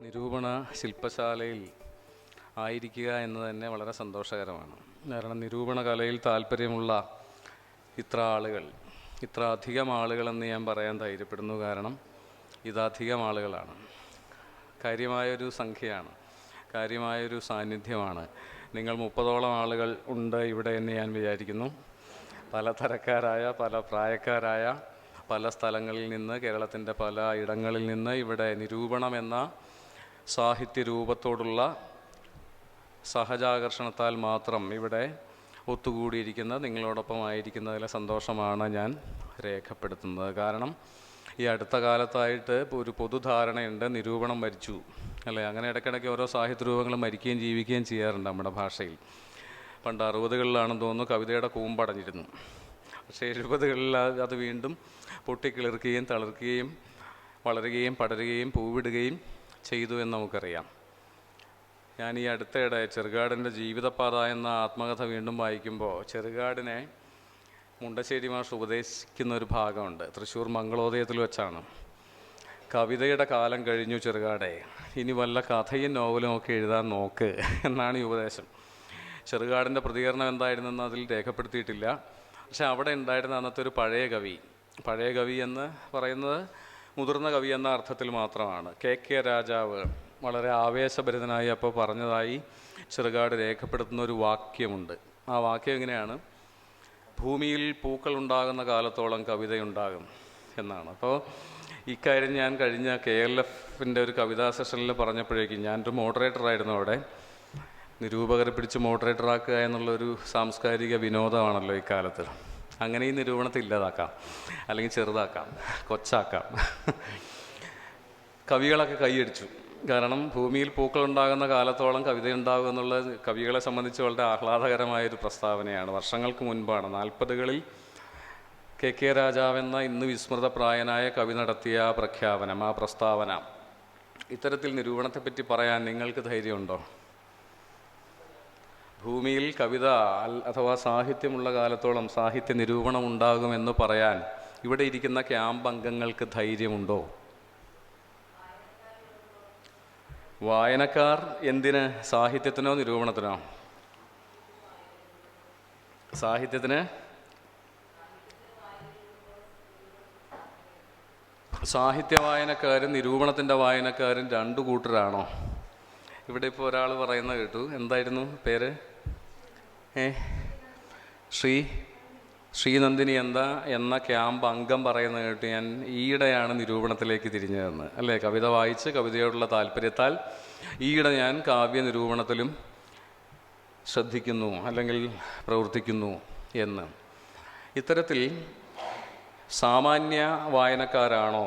നിരൂപണ ശില്പശാലയിൽ ആയിരിക്കുക എന്ന് തന്നെ വളരെ സന്തോഷകരമാണ്. കാരണം നിരൂപണ കലയിൽ താല്പര്യമുള്ള ഇത്ര അധികം ആളുകളെന്ന് ഞാൻ പറയാൻ ധൈര്യപ്പെടുന്നു. കാരണം ഇതധികം ആളുകളാണ്, കാര്യമായൊരു സംഖ്യയാണ്, കാര്യമായൊരു സാന്നിധ്യമാണ്. നിങ്ങൾ 30ഓളം ആളുകൾ ഉണ്ട് ഇവിടെ എന്ന് ഞാൻ വിചാരിക്കുന്നു. പല തരക്കാരായ, പല പ്രായക്കാരായ, പല സ്ഥലങ്ങളിൽ നിന്ന്, കേരളത്തിൻ്റെ പല ഇടങ്ങളിൽ നിന്ന് ഇവിടെ നിരൂപണം എന്ന സാഹിത്യരൂപത്തോടുള്ള സഹജാകർഷണത്താൽ മാത്രം ഇവിടെ ഒത്തുകൂടിയിരിക്കുന്ന നിങ്ങളോടൊപ്പമായിരിക്കുന്നതിലെ സന്തോഷമാണ് ഞാൻ രേഖപ്പെടുത്തുന്നത്. കാരണം ഈ അടുത്ത കാലത്തായിട്ട് ഒരു പൊതുധാരണയുണ്ട്, നിരൂപണം മരിച്ചു അല്ലേ? അങ്ങനെ ഇടയ്ക്കിടയ്ക്ക് ഓരോ സാഹിത്യരൂപങ്ങളും മരിക്കുകയും ജീവിക്കുകയും ചെയ്യാറുണ്ട് നമ്മുടെ ഭാഷയിൽ. പണ്ട് 60കളിലാണെന്ന് തോന്നുന്നു കവിതയുടെ കൂമ്പടഞ്ഞിരുന്നു. പക്ഷേ 70കളിൽ അത് വീണ്ടും പൊട്ടിക്കിളിർക്കുകയും തളിർക്കുകയും വളരുകയും പടരുകയും പൂവിടുകയും ചെയ്തു എന്ന് നമുക്കറിയാം. ഞാൻ ഈ അടുത്തയിടെ ചെറുകാടിൻ്റെ ജീവിതപാത എന്ന ആത്മകഥ വീണ്ടും വായിക്കുമ്പോൾ ചെറുകാടിനെ മുണ്ടശ്ശേരി മാഷ് ഉപദേശിക്കുന്ന ഒരു ഭാഗമുണ്ട്. തൃശ്ശൂർ മംഗളോദയത്തിൽ വെച്ചാണ്. കവിതയുടെ കാലം കഴിഞ്ഞു ചെറുകാടെ, ഇനി വല്ല കഥയും നോവലും ഒക്കെ എഴുതാൻ നോക്ക് എന്നാണ് ഈ ഉപദേശം. ചെറുകാടിൻ്റെ പ്രതികരണം എന്തായിരുന്നെന്ന് അതിൽ രേഖപ്പെടുത്തിയിട്ടില്ല. പക്ഷെ അവിടെ ഉണ്ടായിരുന്ന അന്നത്തെ ഒരു പഴയ കവി എന്ന് പറയുന്നത് മുതിർന്ന കവി എന്ന അർത്ഥത്തിൽ മാത്രമാണ്. KK രാജാവ് വളരെ ആവേശഭരിതനായി അപ്പോൾ പറഞ്ഞതായി ചെറുകാട് രേഖപ്പെടുത്തുന്ന ഒരു വാക്യമുണ്ട്. ആ വാക്യം എങ്ങനെയാണ്? ഭൂമിയിൽ പൂക്കൾ ഉണ്ടാകുന്ന കാലത്തോളം കവിതയുണ്ടാകും എന്നാണ്. അപ്പോൾ ഇക്കാര്യം ഞാൻ കഴിഞ്ഞ KLFൻ്റെ ഒരു കവിതാ സെഷനിൽ പറഞ്ഞപ്പോഴേക്കും, ഞാനൊരു മോഡറേറ്ററായിരുന്നു അവിടെ. നിരൂപകരെ പിടിച്ച് മോഡറേറ്ററാക്കുക എന്നുള്ളൊരു സാംസ്കാരിക വിനോദമാണല്ലോ ഇക്കാലത്ത്. അങ്ങനെ ഈ നിരൂപണത്തെ ഇല്ലാതാക്കാം, അല്ലെങ്കിൽ ചെറുതാക്കാം, കൊച്ചാക്കാം. കവികളൊക്കെ കൈയടിച്ചു. കാരണം ഭൂമിയിൽ പൂക്കളുണ്ടാകുന്ന കാലത്തോളം കവിതയുണ്ടാകും എന്നുള്ളത് കവികളെ സംബന്ധിച്ച് വളരെ ആഹ്ലാദകരമായൊരു പ്രസ്താവനയാണ്. വർഷങ്ങൾക്ക് മുൻപാണ്, 40കളിൽ KK രാജാവെന്ന ഇന്ന് വിസ്മൃതപ്രായനായ കവി നടത്തിയ പ്രഖ്യാപനം, ആ പ്രസ്താവന. ഇത്തരത്തിൽ നിരൂപണത്തെപ്പറ്റി പറയാൻ നിങ്ങൾക്ക് ധൈര്യമുണ്ടോ? ഭൂമിയിൽ കവിത അഥവാ സാഹിത്യമുള്ള കാലത്തോളം സാഹിത്യ നിരൂപണം ഉണ്ടാകുമെന്ന് പറയാൻ ഇവിടെ ഇരിക്കുന്ന ക്യാമ്പ് അംഗങ്ങൾക്ക് ധൈര്യമുണ്ടോ? വായനക്കാർ എന്തിന്? സാഹിത്യത്തിനോ നിരൂപണത്തിനോ? സാഹിത്യത്തിന്. സാഹിത്യ വായനക്കാരും നിരൂപണത്തിൻ്റെ വായനക്കാരും രണ്ടു കൂട്ടരാണോ? ഇവിടെ ഇപ്പോൾ ഒരാൾ പറയുന്നത് കേട്ടു. എന്തായിരുന്നു പേര്? ശ്രീനന്ദിനി എന്ന ക്യാമ്പ് അംഗം പറയുന്നത് കേട്ടു. ഞാൻ ഈയിടെയാണ് നിരൂപണത്തിലേക്ക് തിരിഞ്ഞതെന്ന് അല്ലേ? കവിത വായിച്ച് കവിതയോടുള്ള താല്പര്യത്താൽ ഈയിടെ ഞാൻ കാവ്യ നിരൂപണത്തിലും ശ്രദ്ധിക്കുന്നു അല്ലെങ്കിൽ പ്രവർത്തിക്കുന്നു എന്ന്. ഇത്തരത്തിൽ സാമാന്യ വായനക്കാരാണോ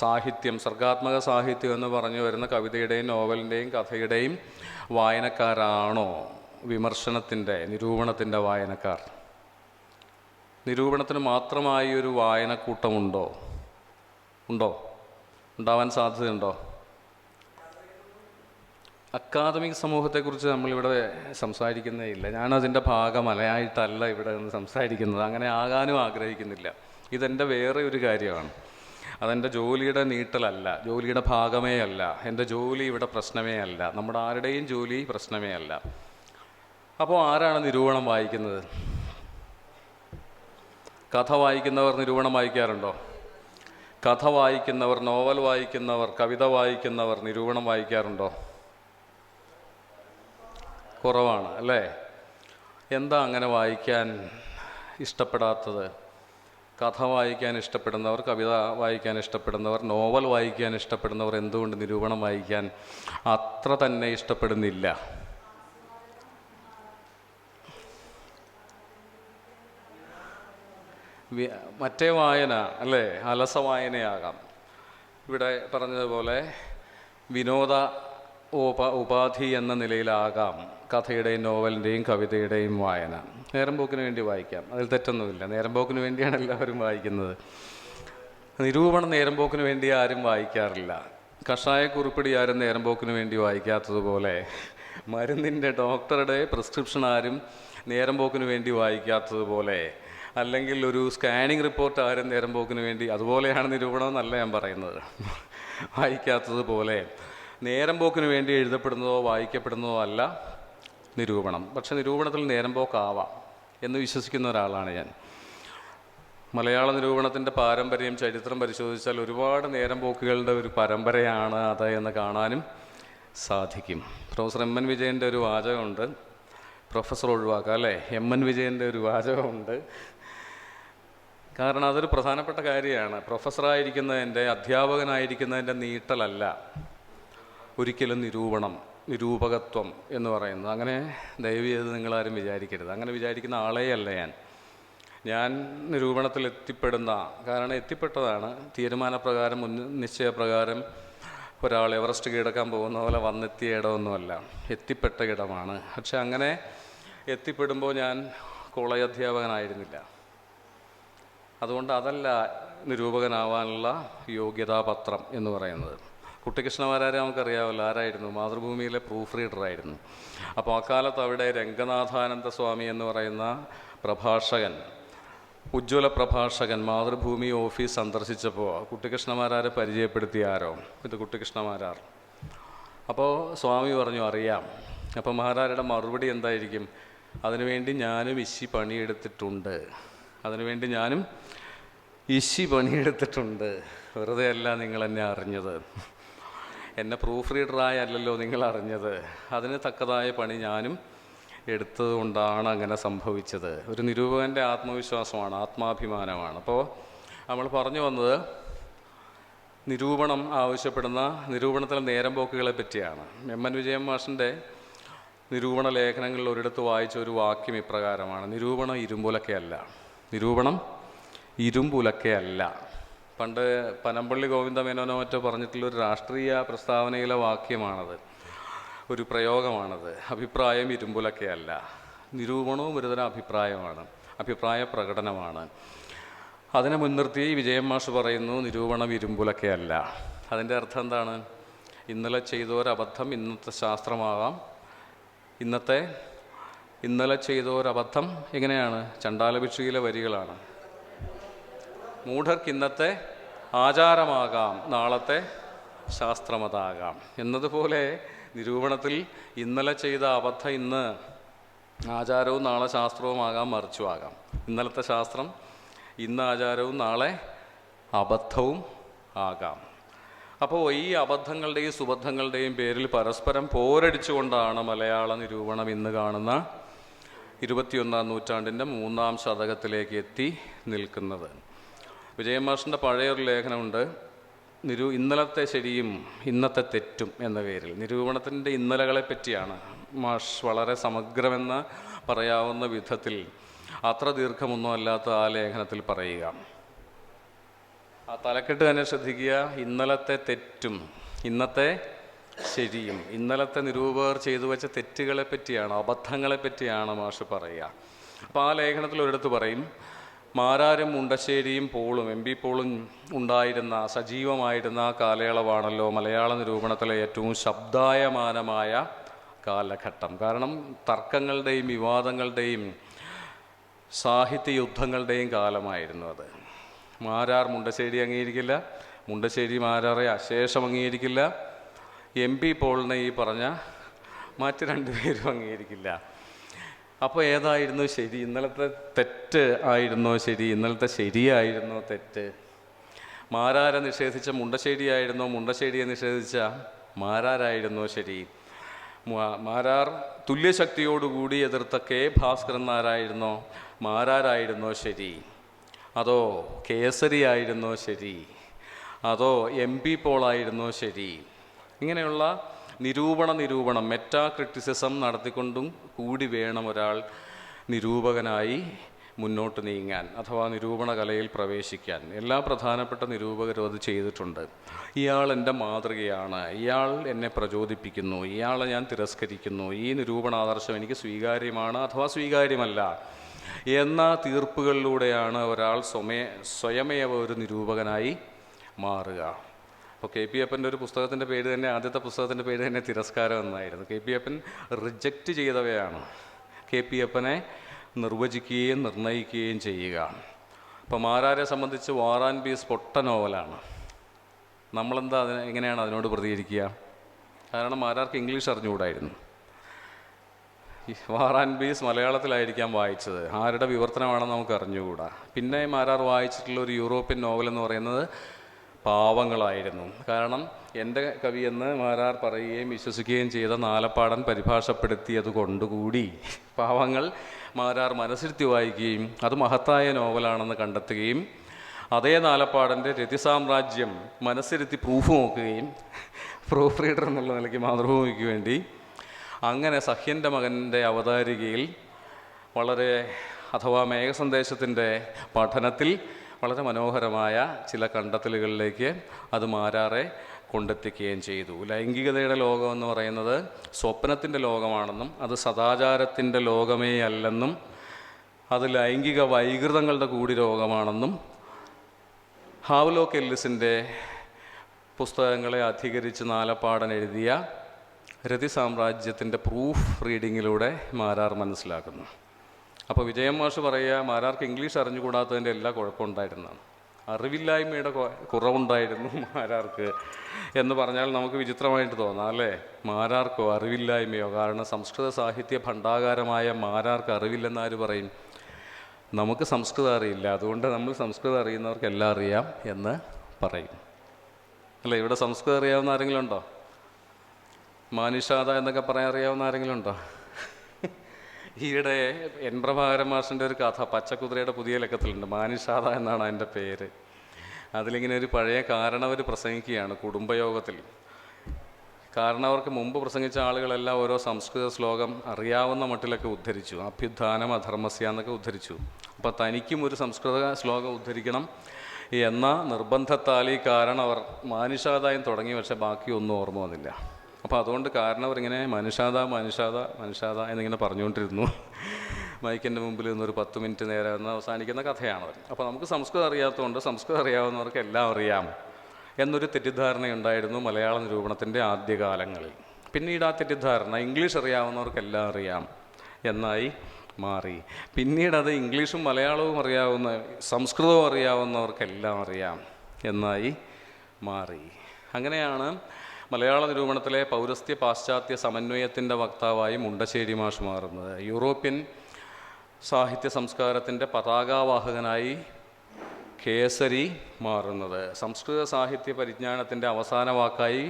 സാഹിത്യം, സർഗാത്മക സാഹിത്യം എന്ന് പറഞ്ഞു വരുന്ന കവിതയുടെയും നോവലിൻ്റെയും കഥയുടെയും വായനക്കാരാണോ വിമർശനത്തിൻ്റെ, നിരൂപണത്തിൻ്റെ വായനക്കാർ? നിരൂപണത്തിന് മാത്രമായി ഒരു വായനക്കൂട്ടമുണ്ടോ? ഉണ്ടാവാൻ സാധ്യതയുണ്ടോ? അക്കാദമിക് സമൂഹത്തെക്കുറിച്ച് നമ്മളിവിടെ സംസാരിക്കുന്നേ ഇല്ല. ഞാനതിൻ്റെ ഭാഗമലയായിട്ടല്ല ഇവിടെ നിന്ന് സംസാരിക്കുന്നത്. അങ്ങനെ ആകാനും ആഗ്രഹിക്കുന്നില്ല. ഇതെൻ്റെ വേറെ ഒരു കാര്യമാണ്. അതെൻ്റെ ജോലിയുടെ നീട്ടലല്ല, ജോലിയുടെ ഭാഗമേ അല്ല. എൻ്റെ ജോലി ഇവിടെ പ്രശ്നമേ അല്ല, നമ്മുടെ ആരുടെയും ജോലി പ്രശ്നമേ അല്ല. അപ്പോൾ ആരാണ് നിരൂപണം വായിക്കുന്നത്? കഥ വായിക്കുന്നവർ നിരൂപണം വായിക്കാറുണ്ടോ? കഥ വായിക്കുന്നവർ, നോവൽ വായിക്കുന്നവർ, കവിത വായിക്കുന്നവർ നിരൂപണം വായിക്കാറുണ്ടോ? കുറവാണ് അല്ലേ? എന്താ അങ്ങനെ വായിക്കാൻ ഇഷ്ടപ്പെടാത്തത്? കഥ വായിക്കാൻ ഇഷ്ടപ്പെടുന്നവർ, കവിത വായിക്കാൻ ഇഷ്ടപ്പെടുന്നവർ, നോവൽ വായിക്കാൻ ഇഷ്ടപ്പെടുന്നവർ എന്തുകൊണ്ട് നിരൂപണം വായിക്കാൻ അത്ര തന്നെ ഇഷ്ടപ്പെടുന്നില്ല? മറ്റേ വായന അല്ലേ, അലസ വായനയാകാം. ഇവിടെ പറഞ്ഞതുപോലെ വിനോദ ഉപാധി എന്ന നിലയിലാകാം കഥയുടെയും നോവലിൻ്റെയും കവിതയുടെയും വായന. നേരം പോക്കിന് വേണ്ടി വായിക്കാം, അതിൽ തെറ്റൊന്നുമില്ല. നേരം പോക്കിന് വേണ്ടിയാണ് എല്ലാവരും വായിക്കുന്നത്. നിരൂപണം നേരം പോക്കിന് വേണ്ടി ആരും വായിക്കാറില്ല. കഷായക്കുറിപ്പടി ആരും നേരം പോക്കിന് വേണ്ടി വായിക്കാത്തതുപോലെ മരുന്നിൻ്റെ ഡോക്ടറുടെ പ്രിസ്ക്രിപ്ഷൻ ആരും നേരം പോക്കിന് വേണ്ടി വായിക്കാത്തതുപോലെ, അല്ലെങ്കിൽ ഒരു സ്കാനിങ് റിപ്പോർട്ട് ആരും നേരം പോക്കിന് വേണ്ടി, അതുപോലെയാണ് നിരൂപണം എന്നല്ല ഞാൻ പറയുന്നത്, വായിക്കാത്തതുപോലെ നേരം പോക്കിന് വേണ്ടി എഴുതപ്പെടുന്നതോ വായിക്കപ്പെടുന്നതോ അല്ല നിരൂപണം. പക്ഷെ നിരൂപണത്തിൽ നേരം പോക്കാവാം എന്ന് വിശ്വസിക്കുന്ന ഒരാളാണ് ഞാൻ. മലയാള നിരൂപണത്തിൻ്റെ പാരമ്പര്യം, ചരിത്രം പരിശോധിച്ചാൽ ഒരുപാട് നേരം പോക്കുകളുടെ ഒരു പരമ്പരയാണ് അത് എന്ന് കാണാനും സാധിക്കും. പ്രൊഫസർ എം എൻ വിജയൻ്റെ ഒരു വാചകമുണ്ട്, പ്രൊഫസർ ഒഴിവാക്കുക അല്ലേ, എം എൻ വിജയൻ്റെ ഒരു വാചകമുണ്ട്. കാരണം അതൊരു പ്രധാനപ്പെട്ട കാര്യമാണ്. പ്രൊഫസറായിരിക്കുന്നതിൻ്റെ, അധ്യാപകനായിരിക്കുന്നതിൻ്റെ നീട്ടലല്ല ഒരിക്കലും നിരൂപണം, നിരൂപകത്വം എന്ന് പറയുന്നത്. അങ്ങനെ ദയവ് ചെയ്ത് നിങ്ങളാരും വിചാരിക്കരുത്. അങ്ങനെ വിചാരിക്കുന്ന ആളെയല്ല ഞാൻ നിരൂപണത്തിൽ എത്തിപ്പെടുന്ന, കാരണം എത്തിപ്പെട്ടതാണ് തീരുമാനപ്രകാരം, നിശ്ചയപ്രകാരം ഒരാൾ എവറസ്റ്റ് കീഴടക്കാൻ പോകുന്ന പോലെ വന്നെത്തിയ ഇടമൊന്നുമല്ല, എത്തിപ്പെട്ട ഇടമാണ്. പക്ഷെ അങ്ങനെ എത്തിപ്പെടുമ്പോൾ ഞാൻ കോളേജ് അധ്യാപകനായിരുന്നില്ല. അതുകൊണ്ട് അതല്ല നിരൂപകനാവാനുള്ള യോഗ്യതാപത്രം എന്ന് പറയുന്നത്. കുട്ടിക്കൃഷ്ണമാരാരെ നമുക്കറിയാമല്ലോ, ആരായിരുന്നു? മാതൃഭൂമിയിലെ പ്രൂഫ് റീഡറായിരുന്നു. അപ്പോൾ അക്കാലത്ത് അവിടെ രംഗനാഥാനന്ദ സ്വാമി എന്ന് പറയുന്ന പ്രഭാഷകൻ, ഉജ്ജ്വല പ്രഭാഷകൻ, മാതൃഭൂമി ഓഫീസ് സന്ദർശിച്ചപ്പോൾ കുട്ടിക്കൃഷ്ണമാരാരെ പരിചയപ്പെടുത്തിയ ആരോ, ഇത് കുട്ടിക്കൃഷ്ണമാരാർ. അപ്പോൾ സ്വാമി പറഞ്ഞു അറിയാം. അപ്പോൾ മാരാരുടെ മറുപടി എന്തായിരിക്കും? അതിനുവേണ്ടി ഞാനും ഇശി പണിയെടുത്തിട്ടുണ്ട്, അതിനുവേണ്ടി ഞാനും ഇശി പണിയെടുത്തിട്ടുണ്ട്, വെറുതെ അല്ല നിങ്ങൾ എന്നെ അറിഞ്ഞത്, എന്നെ പ്രൂഫ് റീഡറായല്ലോ നിങ്ങൾ അറിഞ്ഞത്, അതിന് തക്കതായ പണി ഞാനും എടുത്തതുകൊണ്ടാണ് അങ്ങനെ സംഭവിച്ചത്. ഒരു നിരൂപകൻ്റെ ആത്മവിശ്വാസമാണ്, ആത്മാഭിമാനമാണ്. അപ്പോൾ നമ്മൾ പറഞ്ഞു വന്നത് നിരൂപണം ആവശ്യപ്പെടുന്ന, നിരൂപണത്തിലെ നേരം പോക്കുകളെ പറ്റിയാണ്. എം എൻ വിജയൻ മാഷിൻ്റെ നിരൂപണ ലേഖനങ്ങളിൽ ഒരിടത്ത് വായിച്ച ഒരു വാക്യം ഇപ്രകാരമാണ്: നിരൂപണം ഇരുമ്പുലക്കയല്ല, നിരൂപണം ഇരുമ്പുലക്കയല്ല. പണ്ട് പനമ്പള്ളി ഗോവിന്ദമേനോനോ മറ്റോ പറഞ്ഞിട്ടുള്ളൊരു രാഷ്ട്രീയ പ്രസ്താവനയിലെ വാക്യമാണത്, ഒരു പ്രയോഗമാണത്. അഭിപ്രായം ഇരുമ്പുലക്കയല്ല. നിരൂപണവും ഒരുതരം അഭിപ്രായമാണ്, അഭിപ്രായ പ്രകടനമാണ്. അതിനെ മുൻനിർത്തി വിജയൻ മാഷ് പറയുന്നു നിരൂപണം ഇരുമ്പുലക്കയല്ല. അതിൻ്റെ അർത്ഥം എന്താണ്? ഇന്നലെ ചെയ്തോരബദ്ധം ഇന്നത്തെ ശാസ്ത്രമാകാം. ഇന്നലെ ചെയ്തോരബദ്ധം എങ്ങനെയാണ്? ചണ്ടാലഭിക്ഷുകിലെ വരികളാണ്. മൂഢർക്ക് ഇന്നത്തെ ആചാരമാകാം, നാളത്തെ ശാസ്ത്രമതാകാം എന്നതുപോലെ നിരൂപണത്തിൽ ഇന്നലെ ചെയ്ത അബദ്ധം ഇന്ന് ആചാരവും നാളെ ശാസ്ത്രവുമാകാം, മറിച്ചുമാകാം. ഇന്നലത്തെ ശാസ്ത്രം ഇന്ന് ആചാരവും നാളെ അബദ്ധവും ആകാം. അപ്പോൾ ഈ അബദ്ധങ്ങളുടെയും സുബദ്ധങ്ങളുടെയും പേരിൽ പരസ്പരം പോരടിച്ചുകൊണ്ടാണ് മലയാള നിരൂപണം ഇന്ന് കാണുന്ന 21-ാം നൂറ്റാണ്ടിൻ്റെ 3-ാം ശതകത്തിലേക്ക് എത്തി നിൽക്കുന്നത്. വിജയൻ മാഷിൻ്റെ പഴയൊരു ലേഖനമുണ്ട്, ഇന്നലത്തെ ശരിയും ഇന്നത്തെ തെറ്റും എന്ന പേരിൽ. നിരൂപണത്തിൻ്റെ ഇന്നലകളെ പറ്റിയാണ് മാഷ് വളരെ സമഗ്രമെന്ന് പറയാവുന്ന വിധത്തിൽ, അത്ര ദീർഘമൊന്നും അല്ലാത്ത ആ ലേഖനത്തിൽ പറയുക. ആ തലക്കെട്ട് തന്നെ ശ്രദ്ധിക്കുക: ഇന്നലത്തെ തെറ്റും ഇന്നത്തെ ശരിയും. ഇന്നലത്തെ നിരൂപകർ ചെയ്തു വെച്ച തെറ്റുകളെ പറ്റിയാണ്, അബദ്ധങ്ങളെ പറ്റിയാണ് മാഷ് പറയുക. അപ്പോൾ ആ ലേഖനത്തിൽ ഒരിടത്ത് പറയും, മാരാരും മുണ്ടശ്ശേരിയും പോളും, എം പി പോളും ഉണ്ടായിരുന്ന, സജീവമായിരുന്ന കാലയളവാണല്ലോ മലയാള നിരൂപണത്തിലെ ഏറ്റവും ശബ്ദായമാനമായ കാലഘട്ടം. കാരണം തർക്കങ്ങളുടെയും വിവാദങ്ങളുടെയും സാഹിത്യ യുദ്ധങ്ങളുടെയും കാലമായിരുന്നു അത്. മാരാർ മുണ്ടശ്ശേരി അംഗീകരിക്കില്ല, മുണ്ടശ്ശേരി മാരാറെ അശേഷം അംഗീകരിക്കില്ല, എം പി പോളിനെ ഈ പറഞ്ഞ മറ്റ് രണ്ടുപേരും അംഗീകരിക്കില്ല. അപ്പോൾ ഏതായിരുന്നു ശരി? ഇന്നലത്തെ തെറ്റ് ആയിരുന്നോ ശരി? ഇന്നലത്തെ ശരിയായിരുന്നോ തെറ്റ്? മാരാരെ നിഷേധിച്ച മുണ്ടശ്ശേരിയായിരുന്നോ? മുണ്ടശ്ശേരിയെ നിഷേധിച്ച മാരാരായിരുന്നോ ശരി? മാരാർ തുല്യശക്തിയോടുകൂടി എതിർത്ത കെ ഭാസ്കരൻ നായരായിരുന്നോ? മാരാരായിരുന്നോ ശരി? അതോ കേസരി ആയിരുന്നോ ശരി? അതോ എം പി പോളായിരുന്നോ ശരി? ഇങ്ങനെയുള്ള നിരൂപണം മെറ്റാ ക്രിറ്റിസിസം നടത്തിക്കൊണ്ടും കൂടി വേണം ഒരാൾ നിരൂപകനായി മുന്നോട്ട് നീങ്ങാൻ, അഥവാ നിരൂപണ കലയിൽ പ്രവേശിക്കാൻ. എല്ലാ പ്രധാനപ്പെട്ട നിരൂപകരും അത് ചെയ്തിട്ടുണ്ട്. ഇയാൾ എൻ്റെ മാതൃകയാണ്, ഇയാൾ എന്നെ പ്രചോദിപ്പിക്കുന്നു, ഇയാളെ ഞാൻ തിരസ്കരിക്കുന്നു, ഈ നിരൂപണാദർശം എനിക്ക് സ്വീകാര്യമാണ് അഥവാ സ്വീകാര്യമല്ല എന്ന തീർപ്പുകളിലൂടെയാണ് ഒരാൾ സ്വയമേവ ഒരു നിരൂപകനായി മാറുക. അപ്പോൾ കെ പി അപ്പൻ്റെ ഒരു പുസ്തകത്തിൻ്റെ പേര് തന്നെ, ആദ്യത്തെ പുസ്തകത്തിൻ്റെ പേര് തന്നെ തിരസ്കാരം എന്നായിരുന്നു. കെ പി അപ്പൻ റിജക്റ്റ് ചെയ്തവയാണ് കെ പി അപ്പനെ നിർവചിക്കുകയും നിർണയിക്കുകയും ചെയ്യുക. അപ്പോൾ മാരാരെ സംബന്ധിച്ച് വാർ ആൻഡ് പീസ് പൊട്ട നോവലാണ്. നമ്മളെന്താ എങ്ങനെയാണ് അതിനോട് പ്രതികരിക്കുക? കാരണം മാരാർക്ക് ഇംഗ്ലീഷ് അറിഞ്ഞുകൂടായിരുന്നു. വാർ ആൻഡ് പീസ് മലയാളത്തിലായിരിക്കാം വായിച്ചത്, ആരുടെ വിവർത്തനമാണെന്ന് നമുക്ക് അറിഞ്ഞുകൂടാ. പിന്നെ മാരാർ വായിച്ചിട്ടുള്ള ഒരു യൂറോപ്യൻ നോവലെന്ന് പറയുന്നത് പാവങ്ങളായിരുന്നു. കാരണം എൻ്റെ കവിയെന്ന് മാരാർ പറയുകയും വിശ്വസിക്കുകയും ചെയ്ത നാലപ്പാടൻ പരിഭാഷപ്പെടുത്തിയത് കൊണ്ടുകൂടി പാവങ്ങൾ മാരാർ മനസ്സിരുത്തി വായിക്കുകയും അത് മഹത്തായ നോവലാണെന്ന് കണ്ടെത്തുകയും അതേ നാലപ്പാടൻ്റെ രതിസാമ്രാജ്യം മനസ്സിരുത്തി പ്രൂഫ് നോക്കുകയും പ്രൂഫ് റീഡർ എന്നുള്ള നിലയ്ക്ക് മാതൃഭൂമിക്ക് വേണ്ടി അങ്ങനെ സഹ്യൻ്റെ മകൻ്റെ അവതാരികയിൽ വളരെ അഥവാ മേഘസന്ദേശത്തിൻ്റെ പഠനത്തിൽ വളരെ മനോഹരമായ ചില കണ്ടെത്തലുകളിലേക്ക് അത് മാരാറെ കൊണ്ടെത്തിക്കുകയും ചെയ്തു. ലൈംഗികതയുടെ ലോകം എന്ന് പറയുന്നത് സ്വപ്നത്തിൻ്റെ ലോകമാണെന്നും അത് സദാചാരത്തിൻ്റെ ലോകമേ അല്ലെന്നും അത് ലൈംഗിക വൈകൃതങ്ങളുടെ കൂടി ലോകമാണെന്നും ഹാവ്ലോക്ക് എല്ലിസിൻ്റെ പുസ്തകങ്ങളെ അധികരിച്ച് നാലപ്പാടൻ എഴുതിയ രതി സാമ്രാജ്യത്തിൻ്റെ പ്രൂഫ് റീഡിങ്ങിലൂടെ മാരാർ മനസ്സിലാക്കുന്നു. അപ്പോൾ വിജയൻ മാഷ് പറയുക, മാരാർക്ക് ഇംഗ്ലീഷ് അറിഞ്ഞുകൂടാത്തതിൻ്റെ എല്ലാ കുഴപ്പമുണ്ടായിരുന്നതാണ്, അറിവില്ലായ്മയുടെ കുറവുണ്ടായിരുന്നു മാരാർക്ക് എന്ന് പറഞ്ഞാൽ നമുക്ക് വിചിത്രമായിട്ട് തോന്നാം അല്ലേ? മാരാർക്കോ അറിവില്ലായ്മയോ? കാരണം സംസ്കൃത സാഹിത്യ ഭണ്ഡാകാരമായ മാരാർക്ക് അറിവില്ലെന്നാര് പറയും? നമുക്ക് സംസ്കൃതം അറിയില്ല, അതുകൊണ്ട് നമ്മൾ സംസ്കൃതം അറിയുന്നവർക്ക് എല്ലാം അറിയാം എന്ന് പറയും അല്ലേ? ഇവിടെ സംസ്കൃതം അറിയാവുന്ന ആരെങ്കിലും ഉണ്ടോ? മാനിഷാദ എന്നൊക്കെ പറയാൻ അറിയാവുന്ന ആരെങ്കിലും ഉണ്ടോ? ഈയിടെ എൻ പ്രഭാകരൻ മാഷിൻ്റെ ഒരു കഥ പച്ചക്കുതിരയുടെ പുതിയ ലക്കത്തിലുണ്ട്, മാനിഷാദ എന്നാണ് അതിൻ്റെ പേര്. അതിലിങ്ങനെ ഒരു പഴയ കാരണവർ പ്രസംഗിക്കുകയാണ് കുടുംബയോഗത്തിൽ. കാരണവർക്ക് മുമ്പ് പ്രസംഗിച്ച ആളുകളെല്ലാം ഓരോ സംസ്കൃത ശ്ലോകം അറിയാവുന്ന മട്ടിലൊക്കെ ഉദ്ധരിച്ചു. അഭ്യുത്ഥാനം അധർമ്മസ്യ എന്നൊക്കെ ഉദ്ധരിച്ചു. അപ്പോൾ തനിക്കും ഒരു സംസ്കൃത ശ്ലോകം ഉദ്ധരിക്കണം എന്ന നിർബന്ധത്താൽ ഈ കാരണവർ മാനിഷാദായും തുടങ്ങി, പക്ഷേ ബാക്കിയൊന്നും ഓർമ്മ വന്നില്ല. അപ്പോൾ അതുകൊണ്ട് കാരണവർ ഇങ്ങനെ മനുഷാദ മനുഷാദ മനുഷാദ എന്നിങ്ങനെ പറഞ്ഞുകൊണ്ടിരുന്നു. മൈക്കിൻ്റെ മുമ്പിൽ നിന്നൊരു 10 മിനിറ്റ് നേരം എന്ന് അവസാനിക്കുന്ന കഥയാണത്. അപ്പോൾ നമുക്ക് സംസ്കൃതം അറിയാത്തതുകൊണ്ട് സംസ്കൃതം അറിയാവുന്നവർക്ക് എല്ലാം അറിയാം എന്നൊരു തെറ്റിദ്ധാരണയുണ്ടായിരുന്നു മലയാള നിരൂപണത്തിൻ്റെ ആദ്യകാലങ്ങളിൽ. പിന്നീട് ആ തെറ്റിദ്ധാരണ ഇംഗ്ലീഷ് അറിയാവുന്നവർക്കെല്ലാം അറിയാം എന്നായി മാറി. പിന്നീട് അത് ഇംഗ്ലീഷും മലയാളവും അറിയാവുന്ന സംസ്കൃതവും അറിയാവുന്നവർക്കെല്ലാം അറിയാം എന്നായി മാറി. അങ്ങനെയാണ് മലയാള നിരൂപണത്തിലെ പൗരസ്ത്യ പാശ്ചാത്യ സമന്വയത്തിൻ്റെ വക്താവായി മുണ്ടശ്ശേരി മാഷ് മാറുന്നത്. യൂറോപ്യൻ സാഹിത്യ സംസ്കാരത്തിൻ്റെ പതാകാവാഹകനായി കേസരി മാറുന്നത്. സംസ്കൃത സാഹിത്യ പരിജ്ഞാനത്തിൻ്റെ അവസാന വാക്കായി